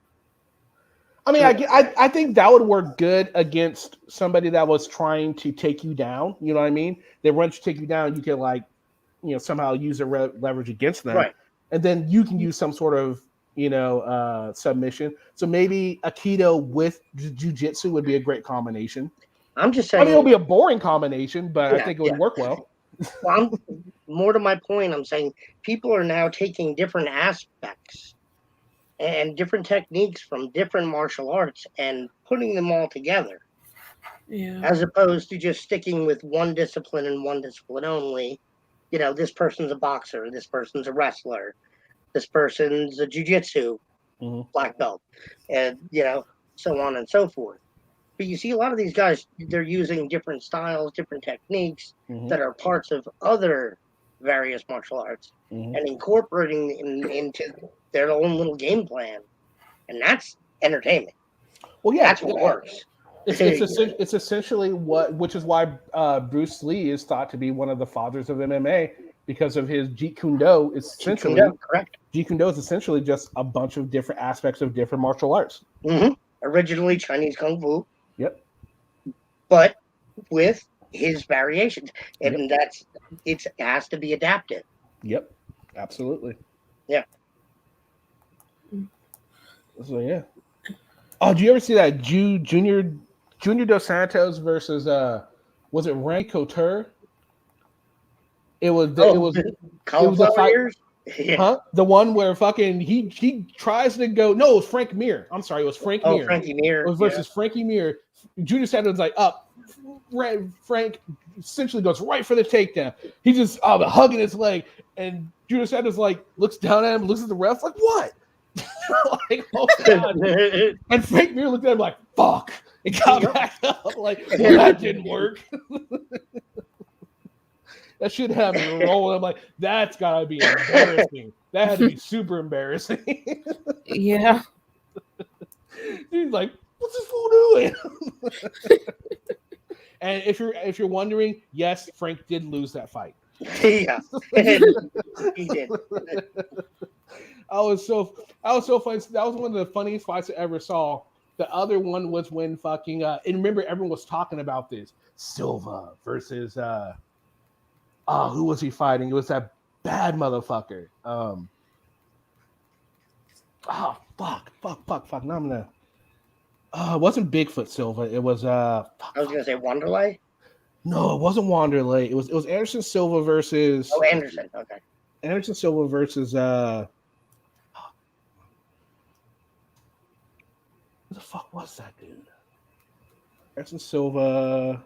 I mean, I think that would work good against somebody that was trying to take you down. You know what I mean? They run to take you down. You can somehow use their leverage against them, right? And then you can use some sort of submission. So maybe Aikido with jiu-jitsu would be a great combination. I'm just saying. I mean, it'll be a boring combination, but I think it would work well. Well, more to my point, I'm saying people are now taking different aspects and different techniques from different martial arts and putting them all together. Yeah. As opposed to just sticking with one discipline and one discipline only. You know, this person's a boxer, this person's a wrestler, this person's a jiu-jitsu black belt, and, so on and so forth. But you see a lot of these guys, they're using different styles, different techniques that are parts of other various martial arts and incorporating them into their own little game plan. And that's entertainment. Well, yeah. That's what works. It's essentially which is why Bruce Lee is thought to be one of the fathers of MMA, because of his Jeet Kune Do. Correct. Jeet Kune Do is essentially just a bunch of different aspects of different martial arts. Originally Chinese Kung Fu. Yep. But with his variations. And it has to be adapted. Yep. Absolutely. Yeah. So yeah. Oh, did you ever see that Junior Dos Santos versus was it Randy Couture? It was a fight. Yeah. Huh? The one where fucking he tries to go. No, it was Frank Mir. I'm sorry, it was Frank Mir. Frankie Mir. It was versus Frankie Mir. Junior Santos like up. Frank essentially goes right for the takedown. He just hugging his leg, and Junior Santos like looks down at him, looks at the ref like what? Like, oh God. And Frank Mir looked at him like fuck. It got back up like that didn't work. That should have me rolling. I'm like, that's gotta be embarrassing. That had to be super embarrassing. Yeah. He's like, what's this fool doing? And if you're wondering, yes, Frank did lose that fight. Yeah. He did. I was so funny. That was one of the funniest fights I ever saw. The other one was when fucking and remember everyone was talking about this. Silva versus who was he fighting? It was that bad motherfucker. Fuck. Now I'm gonna. It wasn't Bigfoot Silva. It was I was gonna say Wanderlei. No, it wasn't Wanderlei. It was Anderson Silva versus. Oh, Anderson. Okay. Anderson Silva versus Who the fuck was that dude? Anderson Silva.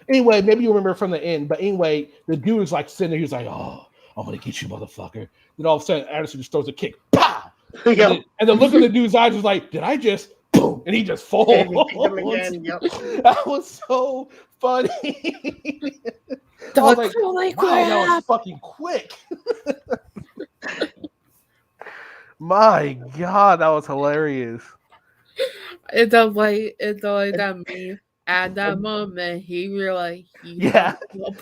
Anyway, maybe you remember from the end, but anyway, the dude was like sitting there. He was like, "Oh, I'm gonna get you, motherfucker." Then all of a sudden, Anderson just throws a kick, pow! And the look in the dude's eyes was like, "Did I just?" boom, and he just falls. And he picked him again, yep. That was so funny. I was like, Holy wow, that was crap! fucking quick. My God, that was hilarious. It's like that meme. At that moment, he realized he Yeah. fucked up.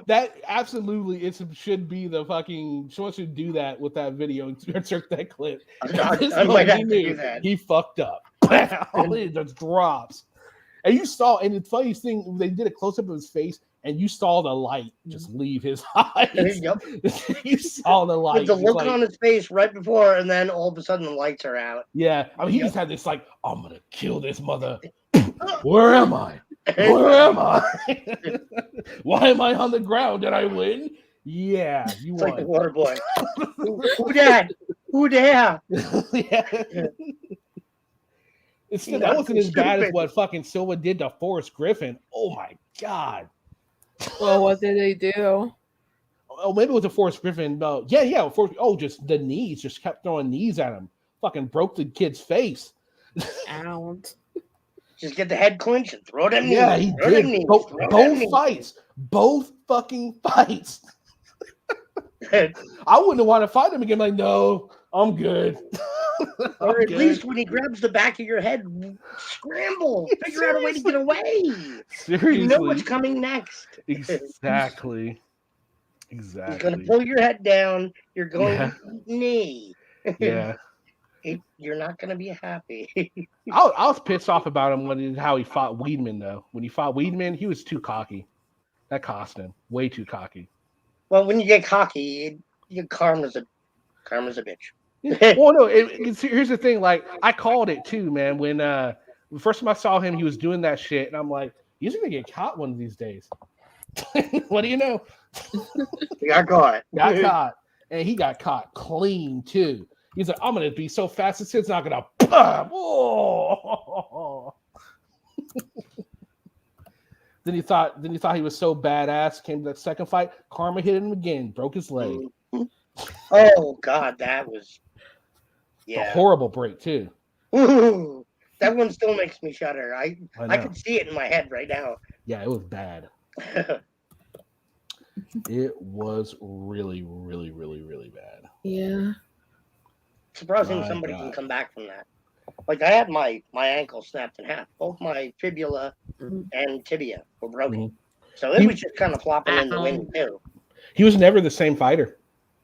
That absolutely should be the fucking. Someone should do that with that video and insert that clip. I This might moment have he to knew do that. he fucked up. It just drops. And you saw, and the funniest thing, they did a close up of his face, and you saw the light just leave his eyes. Yep. You saw the light. With the It's look like, on his face right before, and then all of a sudden the lights are out. yeah, I mean, he just had this like, I'm gonna kill this mother. Where am I? Where am I? Why am I on the ground? Did I win? Yeah, you It's won. like the water boy. Who that? Who there? Yeah. It's You that know, wasn't as bad as stupid. what fucking Silva did to Forrest Griffin. Oh my God. Well, what did they do? Oh, maybe it was a Forrest Griffin. No, yeah. Just the knees, just kept throwing knees at him. Fucking broke the kid's face. Out. Just get the head clinch and throw them knees. Yeah, he throw them did. knees, Both throw them both knees. fights. Both fucking fights. I wouldn't want to fight him again. Like, no, I'm good. Or I'm at good. least when he grabs the back of your head, scramble. Figure out a way to get away. Seriously. You know what's coming next. Exactly. He's going to Exactly. pull your head down. You're going Yeah. to knee. Yeah. You're not going to be happy. I was pissed off about him how he fought Weidman, though. When he fought Weidman, he was too cocky. That cost him. Way too cocky. Well, when you get cocky, karma's a bitch. Well, no, here's the thing. Like, I called it too, man. When the first time I saw him, he was doing that shit, and I'm like, he's gonna get caught one of these days. What do you know? He got caught. Got caught, and he got caught clean too. He's like, I'm gonna be so fast, this kid's not gonna. Oh. Then he thought he was so badass. Came to that second fight, karma hit him again, broke his leg. Oh God, that was A horrible break too. Ooh, that one still makes me shudder. I know. can see it in my head right now. Yeah, it was bad. It was really, really, really, really bad. Yeah. Surprising My somebody God. can come back from that. Like I had my ankle snapped in half. Both my fibula and tibia were broken. So it was just kind of flopping in the wind too. He was never the same fighter.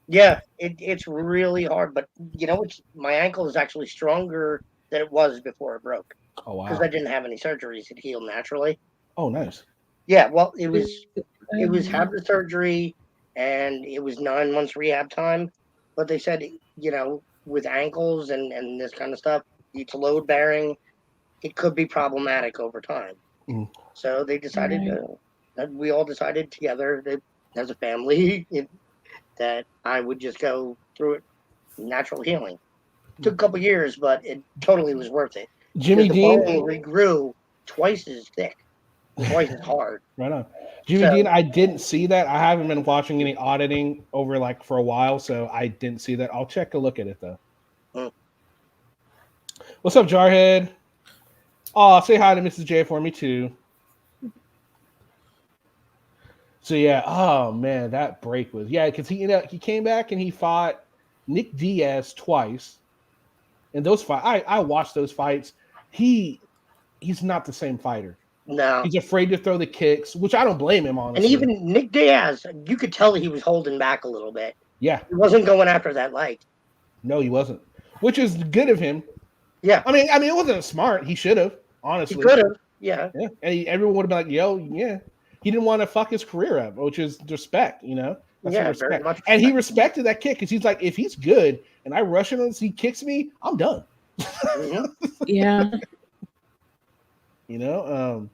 Yeah, it's really hard. But you know, my ankle is actually stronger than it was before it broke. Oh wow. Because I didn't have any surgeries. It healed naturally. Oh nice. Yeah, well, it was have the surgery, and it was 9 months rehab time. But they said, you know, with ankles and this kind of stuff, it's load bearing. It could be problematic over time. So they decided we all decided together that as a family that I would just go through it, natural healing. Took a couple years, but it totally was worth it. Jimmy The Dean bone regrew twice as thick, twice as hard. Right on. Jimmy Dean, I didn't see that. I haven't been watching any auditing over for a while, so I didn't see that. I'll check a look at it though. What's up, Jarhead? Oh, say hi to Mrs. J for me too. So yeah, oh man, that break was because he came back and he fought Nick Diaz twice. And those fights, I watched those fights. He's not the same fighter. No. He's afraid to throw the kicks, which I don't blame him on. And even Nick Diaz, you could tell he was holding back a little bit. Yeah. He wasn't going after that light. No, he wasn't. Which is good of him. Yeah. I mean, it wasn't smart. He should have, honestly. He could have. Yeah. Yeah. And everyone would have been like, yo, yeah. He didn't want to fuck his career up, which is respect, you know? That's Yeah, respect. very much And he respected that kick because he's like, if he's good and I rush him and he kicks me, I'm done. Yeah. You know?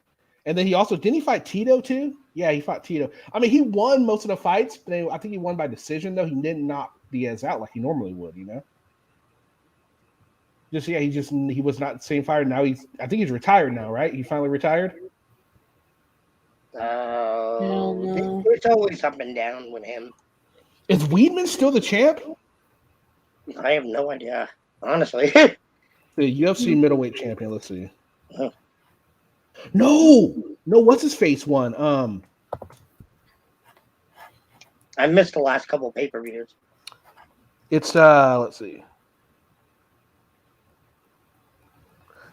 And then he also didn't he fight Tito too? Yeah, he fought Tito. I mean, he won most of the fights, but I think he won by decision though. He didn't knock Diaz out like he normally would, you know. He was not the same fighter. Now I think he's retired now, right? He finally retired. It's always up and down with him. Is Weidman still the champ? I have no idea, honestly. The UFC middleweight champion. Let's see. Huh. No, what's his face one? I missed the last couple pay-per-views. It's let's see.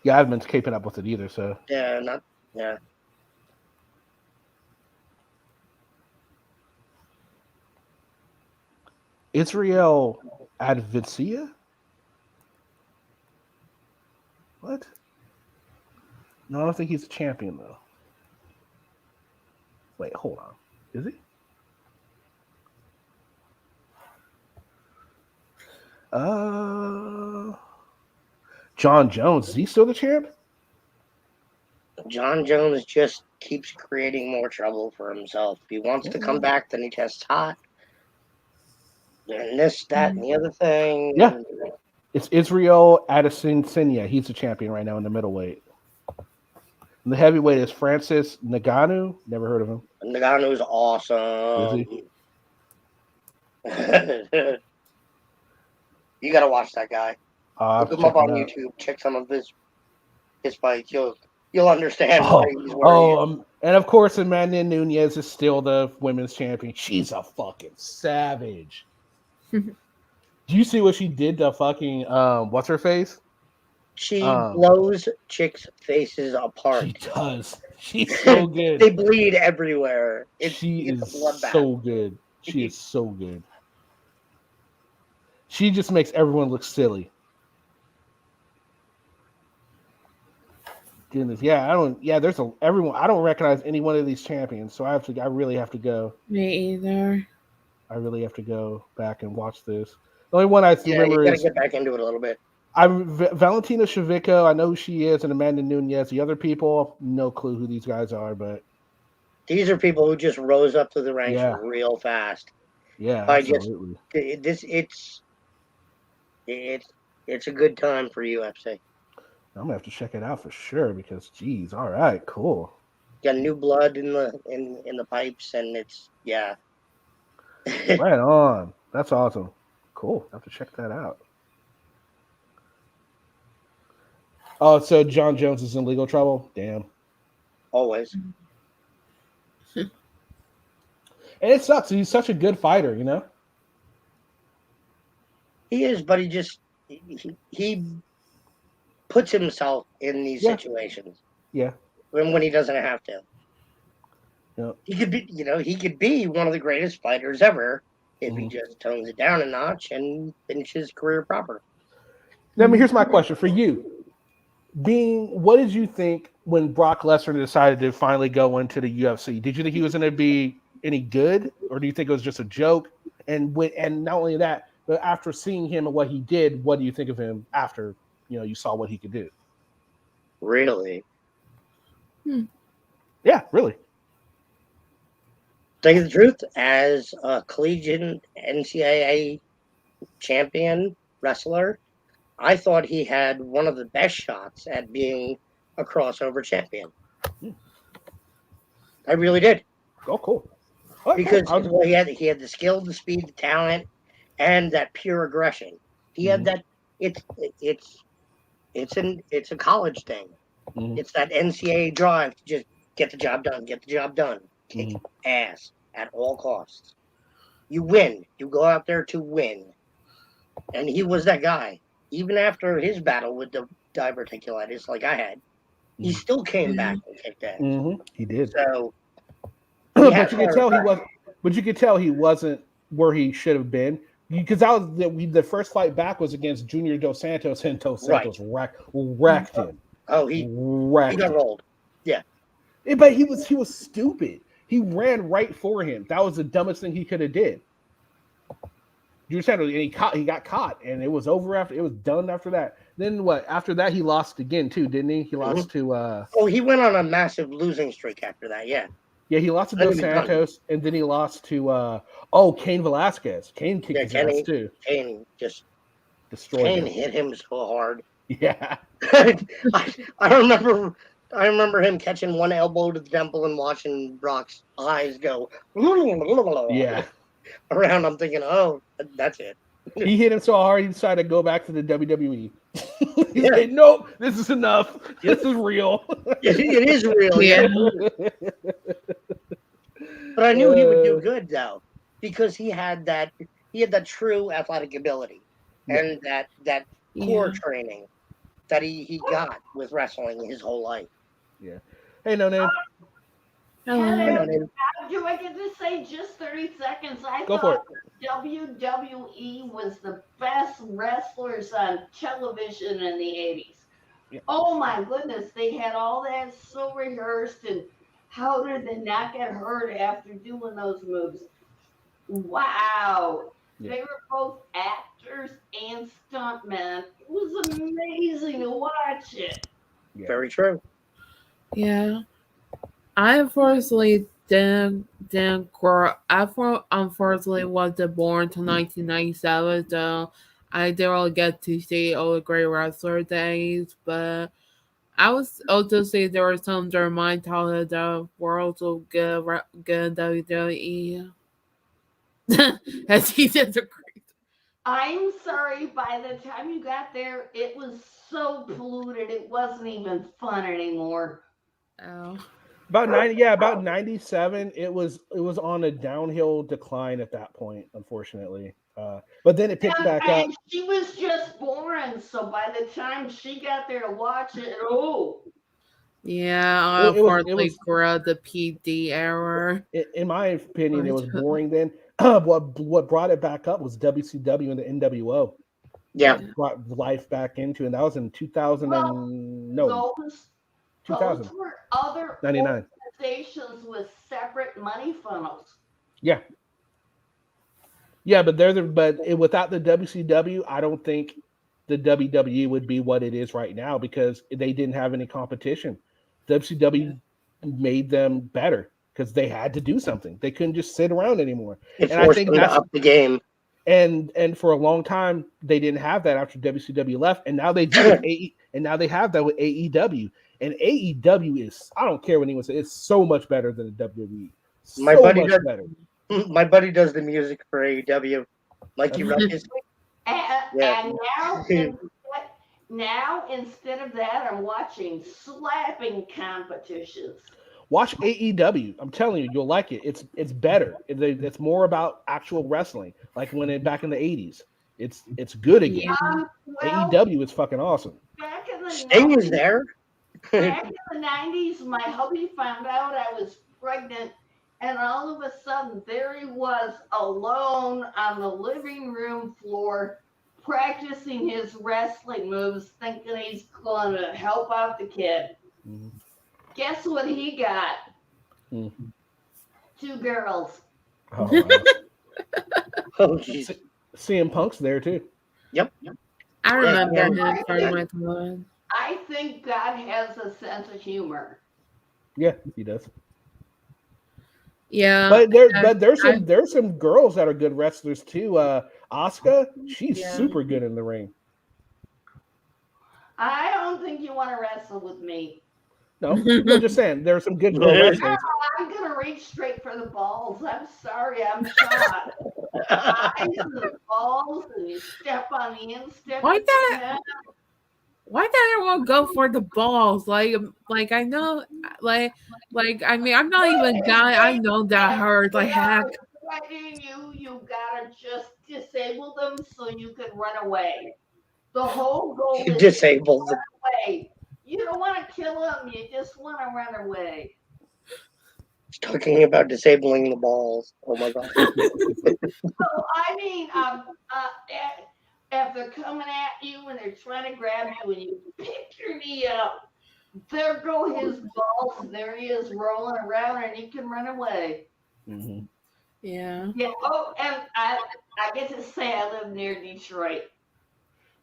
Yeah, I haven't been keeping up with it either, so Yeah. Israel Adesanya? What? No, I don't think he's a champion though. Wait, hold on. Is he? John Jones, is he still the champ? John Jones just keeps creating more trouble for himself. If he wants to come back, then he tests hot. And this, that, and the other thing. Yeah. It's Israel Adesanya. He's the champion right now in the middleweight. And the heavyweight is Francis Ngannou. Never heard of him. Ngannou's awesome. Is he? You gotta watch that guy. Look him up on YouTube. Check some of his fights. You'll understand. And of course, Amanda Nunes is still the women's champion. She's a fucking savage. Do you see what she did to fucking what's her face? She blows chicks' faces apart. She does. She's so good. They bleed everywhere. She is so good. She is so good. She just makes everyone look silly. Goodness, yeah, I don't recognize any one of these champions, so I really have to go. Me either. I really have to go back and watch this. The only one I remember you gotta get back into it a little bit. Valentina Shevchenko. I know who she is, and Amanda Nunes. The other people, no clue who these guys are, but these are people who just rose up to the ranks real fast. Yeah, absolutely. It's a good time for UFC. I'm gonna have to check it out for sure because, geez, all right, cool. Got new blood in the pipes, and it's Right on. That's awesome. Cool. I have to check that out. Oh, so John Jones is in legal trouble? Damn. Always. And it sucks. He's such a good fighter, you know? He is, but he puts himself in these situations. Yeah. When he doesn't have to. Yeah. He could be one of the greatest fighters ever if he just tones it down a notch and finishes his career proper. Now, here's my question for you. What did you think when Brock Lesnar decided to finally go into the UFC? Did you think he was going to be any good, or do you think it was just a joke? And not only that, but after seeing him and what he did, what do you think of him after you saw what he could do? Really? Yeah, really. Tell you the truth, as a collegiate NCAA champion wrestler, I thought he had one of the best shots at being a crossover champion. I really did. Oh, cool. Because he had the skill, the speed, the talent, and that pure aggression. He had that. It's a college thing. It's that NCAA drive to just get the job done. Kick ass at all costs. You win. You go out there to win. And he was that guy. Even after his battle with the diverticulitis, like I had, he still came back and kicked ass. He did. So, but you could tell he wasn't where he should have been, because that was the first fight back was against Junior Dos Santos, and Dos Santos wrecked him. Oh, he got rolled. Yeah. But he was stupid. He ran right for him. That was the dumbest thing he could have did. Junior Santos, and he got caught, and it was over after. It was done after that. Then what? After that, he lost again too, didn't he? He lost to. He went on a massive losing streak after that. Yeah. Yeah, he lost to Dos Santos, and then he lost to Cain Velasquez. Cain kicked his ass too. Cain just destroyed him. Cain hit him so hard. Yeah. I remember him catching one elbow to the temple and watching Brock's eyes go around. I'm thinking, oh, that's it. He hit him so hard he decided to go back to the WWE. He's like, nope, this is enough. This is real. It is real, yeah. But I knew he would do good though, because he had that true athletic ability and that core training that he got with wrestling his whole life. Yeah. Hey, No Name. Do I get to say just 30 seconds? I Go for thought WWE was the best wrestlers on television in the 80s. Yeah. Oh my goodness, they had all that so rehearsed, and how did they not get hurt after doing those moves? Wow. Yeah. They were both actors and stuntmen. It was amazing to watch it. Yeah. Very true. Yeah. I unfortunately didn't grow. I unfortunately wasn't born until 1997, so I didn't really get to see all the great wrestler days. But I was also see there were some during my childhood that were also good WWE. As he did great. I'm sorry. By the time you got there, it was so polluted. It wasn't even fun anymore. Oh. About 97. It was on a downhill decline at that point, unfortunately. But then it picked back up. She was just born, so by the time she got there to watch it, yeah, unfortunately, grew the PD era. In my opinion, it was boring then. What brought it back up was WCW and the NWO. Yeah, brought life back into, and that was in 2000 Those were other 99 organizations with separate money funnels. Yeah, but without the WCW, I don't think the WWE would be what it is right now because they didn't have any competition. WCW made them better because they had to do something. They couldn't just sit around anymore. And I think that's up the game. And for a long time they didn't have that after WCW left, and now they do. And now they have that with AEW. And AEW is, I don't care what anyone says, it's so much better than the WWE. My buddy does the music for AEW. Mikey Ruckus. And now instead of that, I'm watching slapping competitions. Watch AEW. I'm telling you, you'll like it. It's better. It's more about actual wrestling, like back in the 80s. It's good again. AEW is fucking awesome. Back in the Sting was there. Back in the 90s, my hubby found out I was pregnant, and all of a sudden there he was alone on the living room floor practicing his wrestling moves, thinking he's going to help out the kid. Mm-hmm. Guess what he got? Mm-hmm. 2 girls. Oh, wow. CM Punk's there too. Yep. I remember him from my time. I think God has a sense of humor. Yeah, he does. Yeah, but there's some girls that are good wrestlers too. Asuka, she's super good in the ring. I don't think you want to wrestle with me. No, I'm just saying there are some good girl wrestlers. I'm gonna reach straight for the balls. I'm sorry, I'm shot. Eyes and the balls, and you step on the instep. Why did everyone go for the balls? Like I know, like I mean, I'm not even dying. I know that hurts. Like heck. You gotta just disable them so you can run away. The whole goal is disable them. Away. You don't want to kill them. You just want to run away. Talking about disabling the balls. Oh my god. So I mean, if they're coming at you and they're trying to grab you and you pick your knee up, there go his balls. And there he is rolling around, and he can run away. Mm-hmm. Yeah. Yeah. Oh, and I get to say I live near Detroit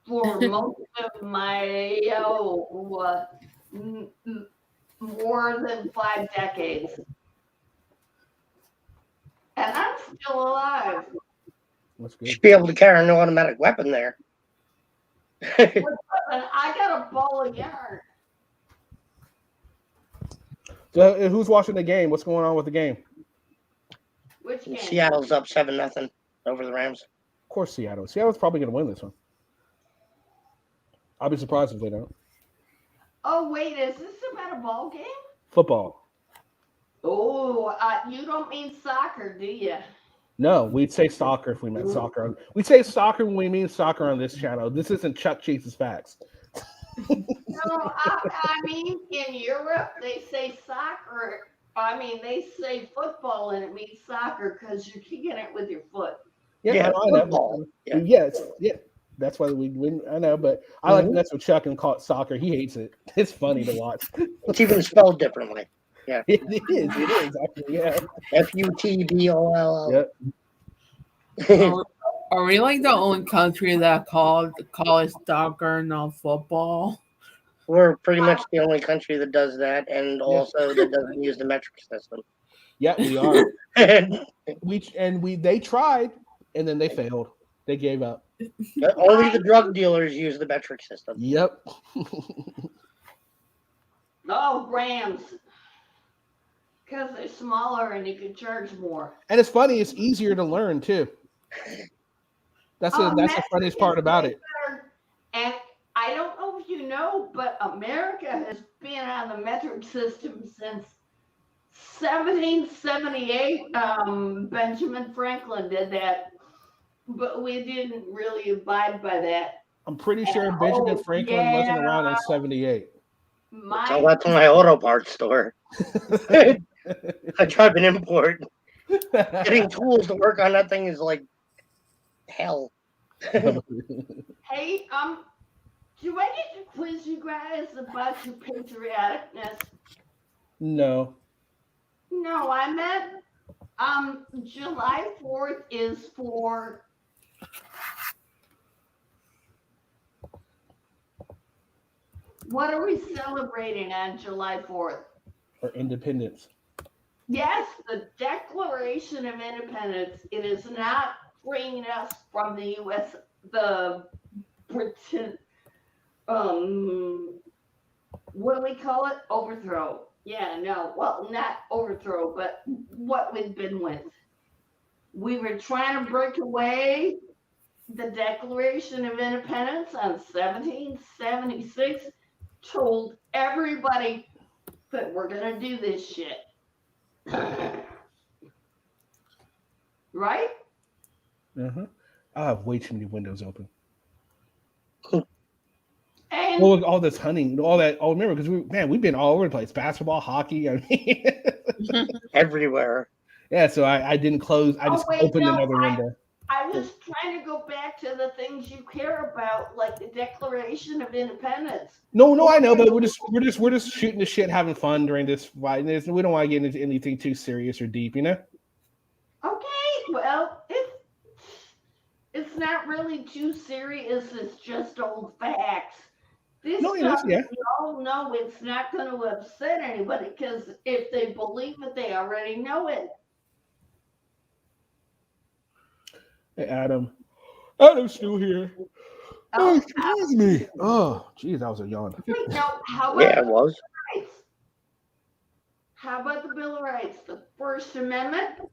for most of my more than 5 decades, and I'm still alive. That's good. You should be able to carry an automatic weapon there. I got a ball of yarn. So, who's watching the game? What's going on with the game? Which game? Seattle's up 7-0 over the Rams. Of course, Seattle's probably going to win this one. I'll be surprised if they don't. Oh, wait, is this about a ball game? Football. Oh, you don't mean soccer, do you? No, we'd say soccer if we meant soccer. We'd say soccer when we mean soccer on this channel. This isn't Chuck Chase's Facts. No, I mean, in Europe, they say soccer. I mean, they say football and it means soccer because you're kicking it with your foot. Yeah, I know. Football. Yeah. Yes, yeah. That's why we win. I know, but I like to mess with Chuck and call it soccer. He hates it. It's funny to watch. It's even spelled differently. Yeah. It is. It is. Actually, yeah. FUTBOLL. Yep. Are we like the only country that call it soccer, not football? We're pretty much the only country that does that, and also that doesn't use the metric system. Yeah, we are. They tried, and then they failed. They gave up. Only the drug dealers use the metric system. Yep. Oh, grams. Because they're smaller and you can charge more. And it's funny. It's easier to learn too. That's the funniest part about it. And I don't know if you know, but America has been on the metric system since 1778. Benjamin Franklin did that, but we didn't really abide by that. I'm pretty sure Benjamin Franklin wasn't around in 78. So that's my auto parts store. I drive an import. Getting tools to work on that thing is like hell. Hey, do I get to quiz you guys about your patrioticness? No. No, I meant July 4th is for what are we celebrating on July 4th? For independence. Yes, the Declaration of Independence. It is not freeing us from the U.S. the Britain. What do we call it? Overthrow. Yeah, no. Well, not overthrow, but what we've been with. We were trying to break away the Declaration of Independence on 1776. Told everybody that we're gonna do this shit. Right? Uh-huh. I have way too many windows open. And well, with all this hunting, all that. Oh, remember, because we've been all over the place. Basketball, hockey, I mean, everywhere. Yeah, so I didn't close. I just opened another window. I was trying to go back to the things you care about, like the Declaration of Independence. No, I know, but we're just shooting the shit, having fun during this. We don't want to get into anything too serious or deep, you know. Okay, well, it's not really too serious. It's just old facts. This stuff, we all know it's not going to upset anybody because if they believe it, they already know it. Hey, Adam's still here. Oh, excuse me. Oh, geez, that was a yawn. How about it was. How about the Bill of Rights? The First Amendment?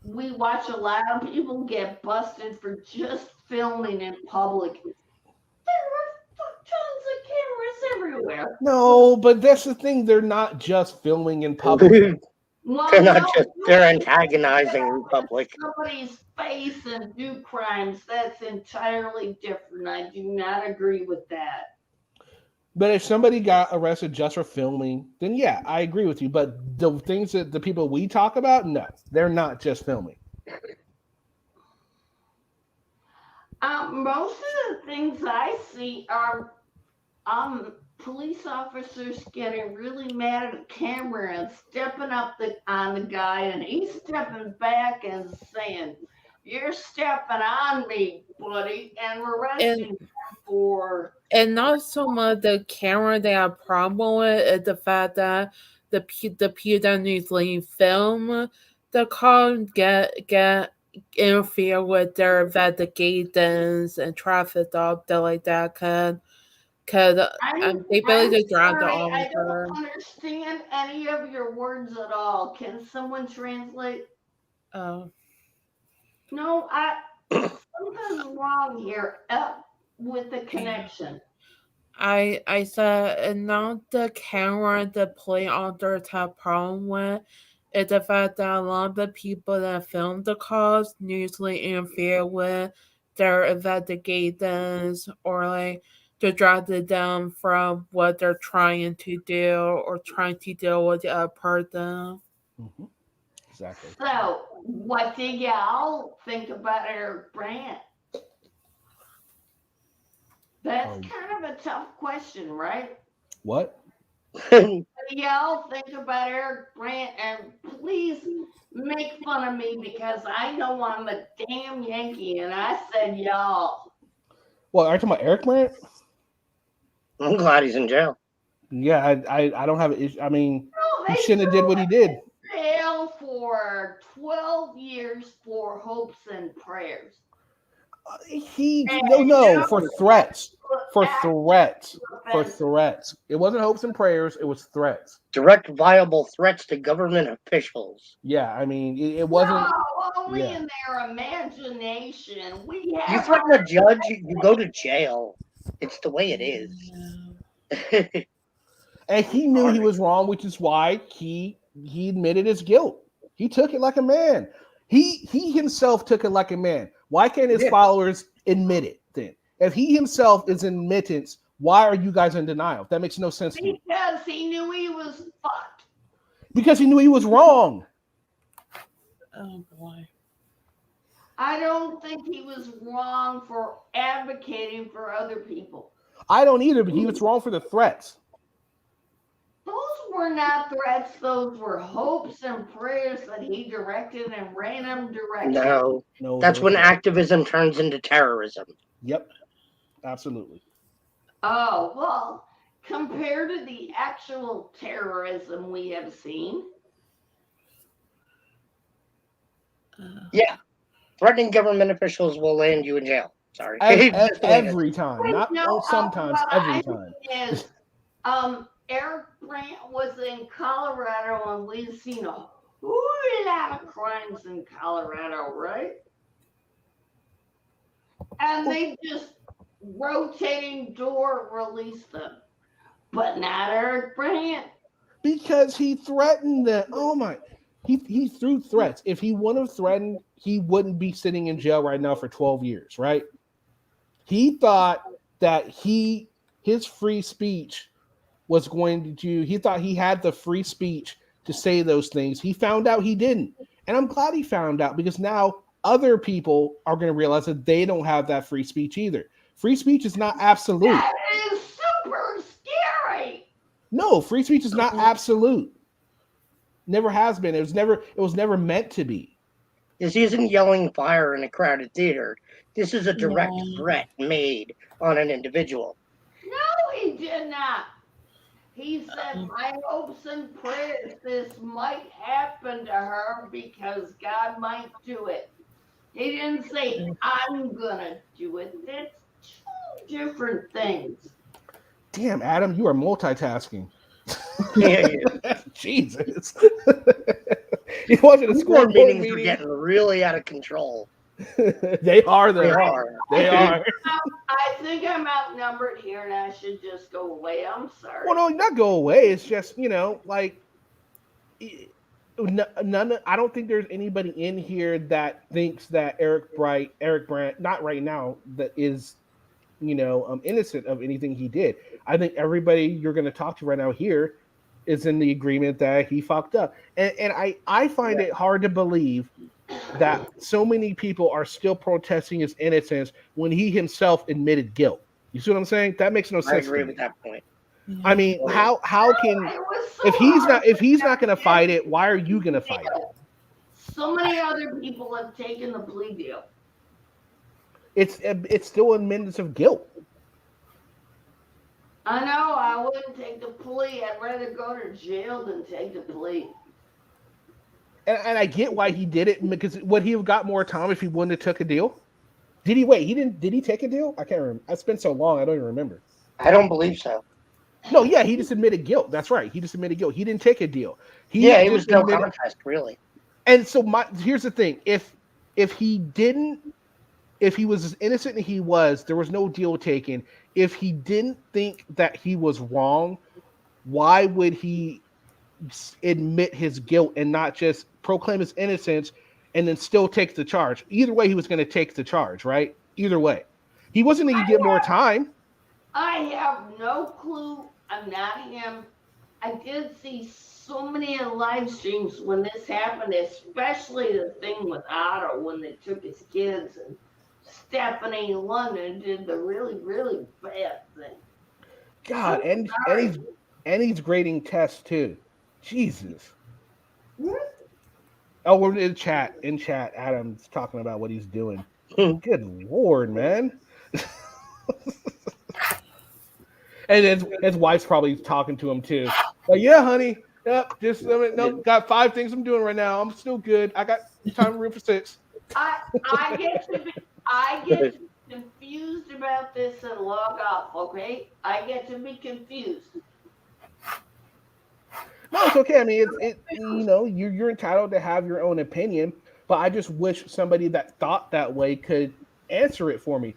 We watch a lot of people get busted for just filming in public. There were tons of cameras everywhere. No, but that's the thing. They're not just filming in public. Well, they're not just, they're antagonizing in public. Somebody's face and do crimes. That's entirely different. I do not agree with that. But if somebody got arrested just for filming, then yeah, I agree with you. But the things that the people we talk about, no, they're not just filming. Most of the things I see are police officers getting really mad at the camera and stepping up on the guy, and he's stepping back and saying, "You're stepping on me, buddy," and we're arresting him for. And not so much the camera they have a problem with, is the fact that the people that usually film the car get interfere with their investigations and traffic stop, stuff like that. Because they barely just drive the officer. I don't understand any of your words at all. Can someone translate? Oh. No, something's wrong here with the connection. I said and not the camera the play authors have problem with is the fact that a lot of the people that filmed the calls usually interfere with their investigations or like distracted them from what they're trying to do or trying to deal with the other person. Mm-hmm. Exactly. So, what do y'all think about Eric Brandt? That's kind of a tough question, right? What? What do y'all think about Eric Brandt? And please make fun of me because I know I'm a damn Yankee and I said y'all. Well, are you talking about Eric Brandt? I'm glad he's in jail. Yeah, I don't have an issue. I mean, No, he they shouldn't have did what he did. jail for 12 years for hopes and prayers. For threats. For threats. It wasn't hopes and prayers, it was threats. Direct viable threats to government officials. Yeah, I mean, it wasn't. No, only in their imagination. We have You threaten a judge, you go to jail. It's the way it is. And he knew he was wrong, which is why he admitted his guilt. He took it like a man. He himself took it like a man. Why can't his followers admit it then? If he himself is in admittance, why are you guys in denial? That makes no sense to me. Because he knew he was fucked. Because he knew he was wrong. Oh boy. I don't think he was wrong for advocating for other people. I don't either, but he was wrong for the threats. Those were not threats. Those were hopes and prayers that he directed in random directions. No, that's when activism turns into terrorism. Yep, absolutely. Oh, well, compared to the actual terrorism we have seen. Yeah, threatening government officials will land you in jail. Sorry. Every time, not sometimes, every time. Is, Eric Brandt was in Colorado, and we've seen a whole lot of crimes in Colorado, right? And they just rotating door released them, but not Eric Brandt. Because he threatened them. Oh my! He threw threats. If he wouldn't have threatened, he wouldn't be sitting in jail right now for 12 years, right? He thought that his free speech was going to. He thought he had the free speech to say those things. He found out he didn't, and I'm glad he found out because now other people are going to realize that they don't have that free speech either. Free speech is not absolute. That is super scary. No, free speech is not absolute. Never has been. It was never meant to be. This isn't yelling fire in a crowded theater. This is a direct threat made on an individual. No, he did not. He said, my hopes and prayers, this might happen to her because God might do it. He didn't say, I'm going to do it. It's two different things. Damn, Adam, you are multitasking. Yeah. Jesus. He wasn't a school meetings meeting. are getting really out of control. They are, though. They are. I think I'm outnumbered here and I should just go away. I'm sorry. Well, no, not go away. It's just, like, I don't think there's anybody in here that thinks that Eric Brandt, not right now, that is, innocent of anything he did. I think everybody you're going to talk to right now here is in the agreement that he fucked up. And I find it hard to believe that so many people are still protesting his innocence when he himself admitted guilt. You see what I'm saying? That makes no sense. I agree with that point. I mean, how can if he's not going to fight it, why are you going to fight it? So many other people have taken the plea deal. It's still an admittance of guilt. I know. I wouldn't take the plea. I'd rather go to jail than take the plea. And I get why he did it, because would he have got more time if he wouldn't have took a deal? Did he wait? Did he take a deal? I can't remember. It's been so long, I don't even remember. I don't believe so. No, yeah, he just admitted guilt. That's right. He just admitted guilt. He didn't take a deal. He was no contest, really. And so here's the thing. If he was as innocent as he was, there was no deal taken, if he didn't think that he was wrong, why would he admit his guilt and not just proclaim his innocence and then still take the charge? Either way, he was going to take the charge, right? Either way. He wasn't going to get more time. I have no clue. I'm not him. I did see so many live streams when this happened, especially the thing with Otto when they took his kids, and Stephanie London did the really, really bad thing. God, and he's grading tests too. Jesus. Oh, we're in chat. In chat, Adam's talking about what he's doing. Good Lord, man. And his wife's probably talking to him too. Like, yeah, honey. Yep, just no, got 5 things I'm doing right now. I'm still good. I got time room for 6. I get to be confused about this and log off, okay? I get to be confused. No, it's okay. I mean, you're entitled to have your own opinion, but I just wish somebody that thought that way could answer it for me.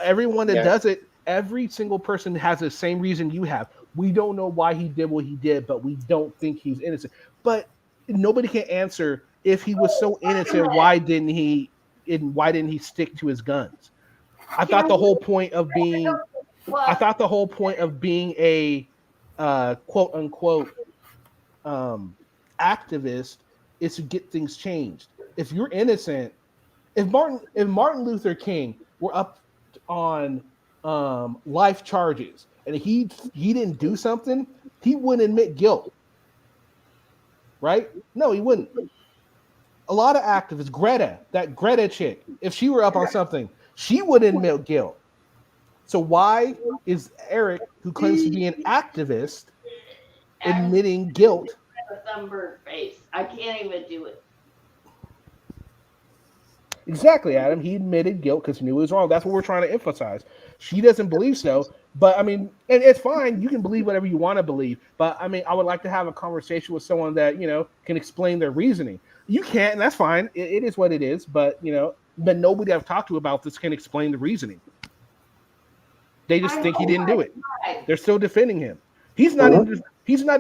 Everyone that does it, every single person has the same reason you have. We don't know why he did what he did, but we don't think he's innocent. But nobody can answer if he was so innocent. Why didn't he stick to his guns? I thought the whole point of being a quote unquote activist is to get things changed. If you're innocent, if Martin Luther King were up on life charges and he didn't do something, he wouldn't admit guilt, right? No, he wouldn't. A lot of activists, Greta chick, if she were up on something, she wouldn't admit guilt. So why is Eric, who claims to be an activist, admitting guilt? A sunburned face. I can't even do it. Exactly, Adam. He admitted guilt because he knew he was wrong. That's what we're trying to emphasize. She doesn't believe so, but I mean, and it's fine. You can believe whatever you want to believe, but I mean, I would like to have a conversation with someone that can explain their reasoning. You can't, and that's fine. It is what it is, but but nobody I've talked to about this can explain the reasoning. They just think he didn't do it. They're still defending him. He's not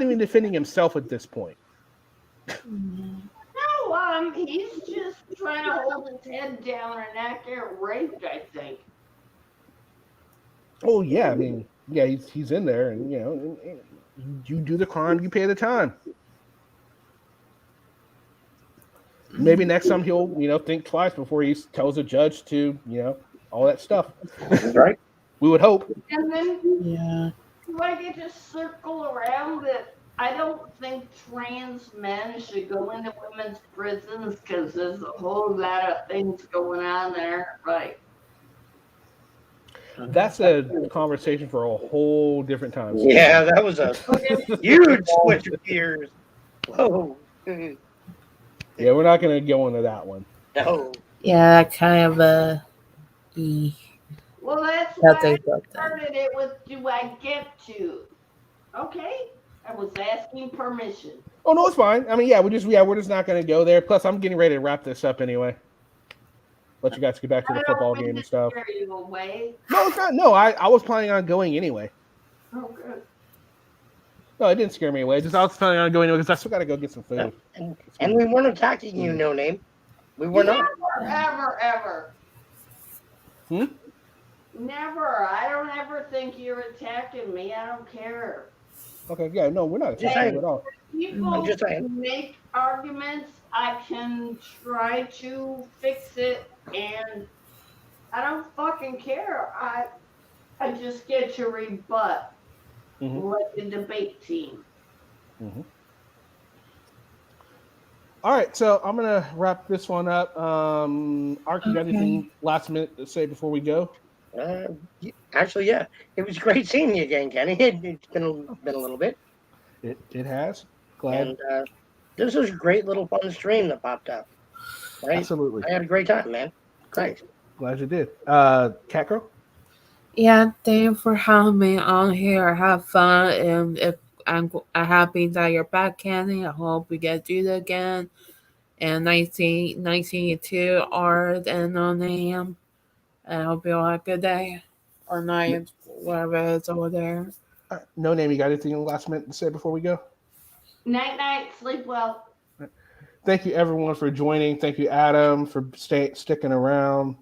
even defending himself at this point. No, he's just trying to hold his head down and not get raped, I think. Oh yeah, I mean, yeah, he's in there, and you do the crime, you pay the time. Maybe next time he'll think twice before he tells a judge to all that stuff. Right. We would hope. And then do I get to circle around that? I don't think trans men should go into women's prisons because there's a whole lot of things going on there, right? That's a conversation for a whole different time. Yeah, that was a huge switch of gears. Whoa. Yeah, we're not going to go into that one. No. Yeah, kind of Well, that's why I started it with, do I get to? Okay. I was asking permission. Oh no, it's fine. I mean, we're just not going to go there. Plus, I'm getting ready to wrap this up anyway. Let you guys get back to the football game and stuff. You away. No, it's not. No, I was planning on going anyway. Oh, good. No, it didn't scare me away. I was planning on going anyway because I still got to go get some food. And we weren't attacking you, No Name. We were not. Ever. Never. I don't ever think you're attacking me. I don't care. Okay, yeah, no, we're not attacking you at all. People make arguments. I can try to fix it, and I don't fucking care. I just get to rebut like the debate team. All right, so I'm gonna wrap this one up. Ark, you got anything last minute to say before we go? Actually, yeah, it was great seeing you again, Kenny. It's been a little bit. It has. Glad. And this was a great little fun stream that popped up. Right? Absolutely. I had a great time, man. Thanks. Glad you did. Catgirl? Yeah, thank you for having me on here. Have fun, and if I'm happy that you're back, Kenny. I hope we get to do it again. And 1982 Art and No Name. I hope you all have a good day or night, whatever it's over there. No Name, you got anything last minute to say before we go? Night, night. Sleep well. Thank you everyone for joining. Thank you, Adam, for sticking around.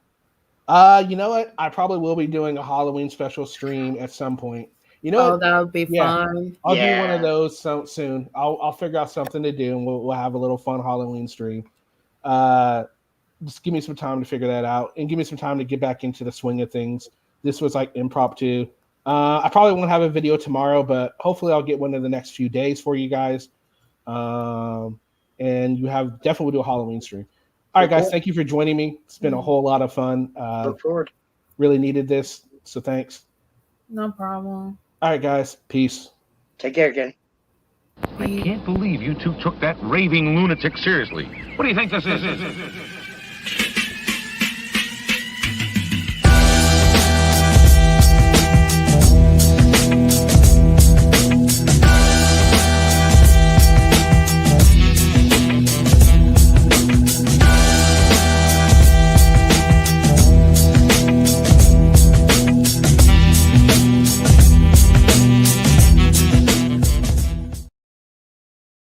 You know what? I probably will be doing a Halloween special stream at some point. You know what? That would be fun. I'll do one of those soon. I'll figure out something to do, and we'll have a little fun Halloween stream. Just give me some time to figure that out, and give me some time to get back into the swing of things. This was like impromptu. I probably won't have a video tomorrow, but hopefully I'll get one in the next few days for you guys. And you have definitely do a Halloween stream. All right, guys, thank you for joining me. It's been a whole lot of fun. Look forward. Really needed this, so thanks. No problem. All right, guys, peace. Take care again. I can't believe you two took that raving lunatic seriously. What do you think this is?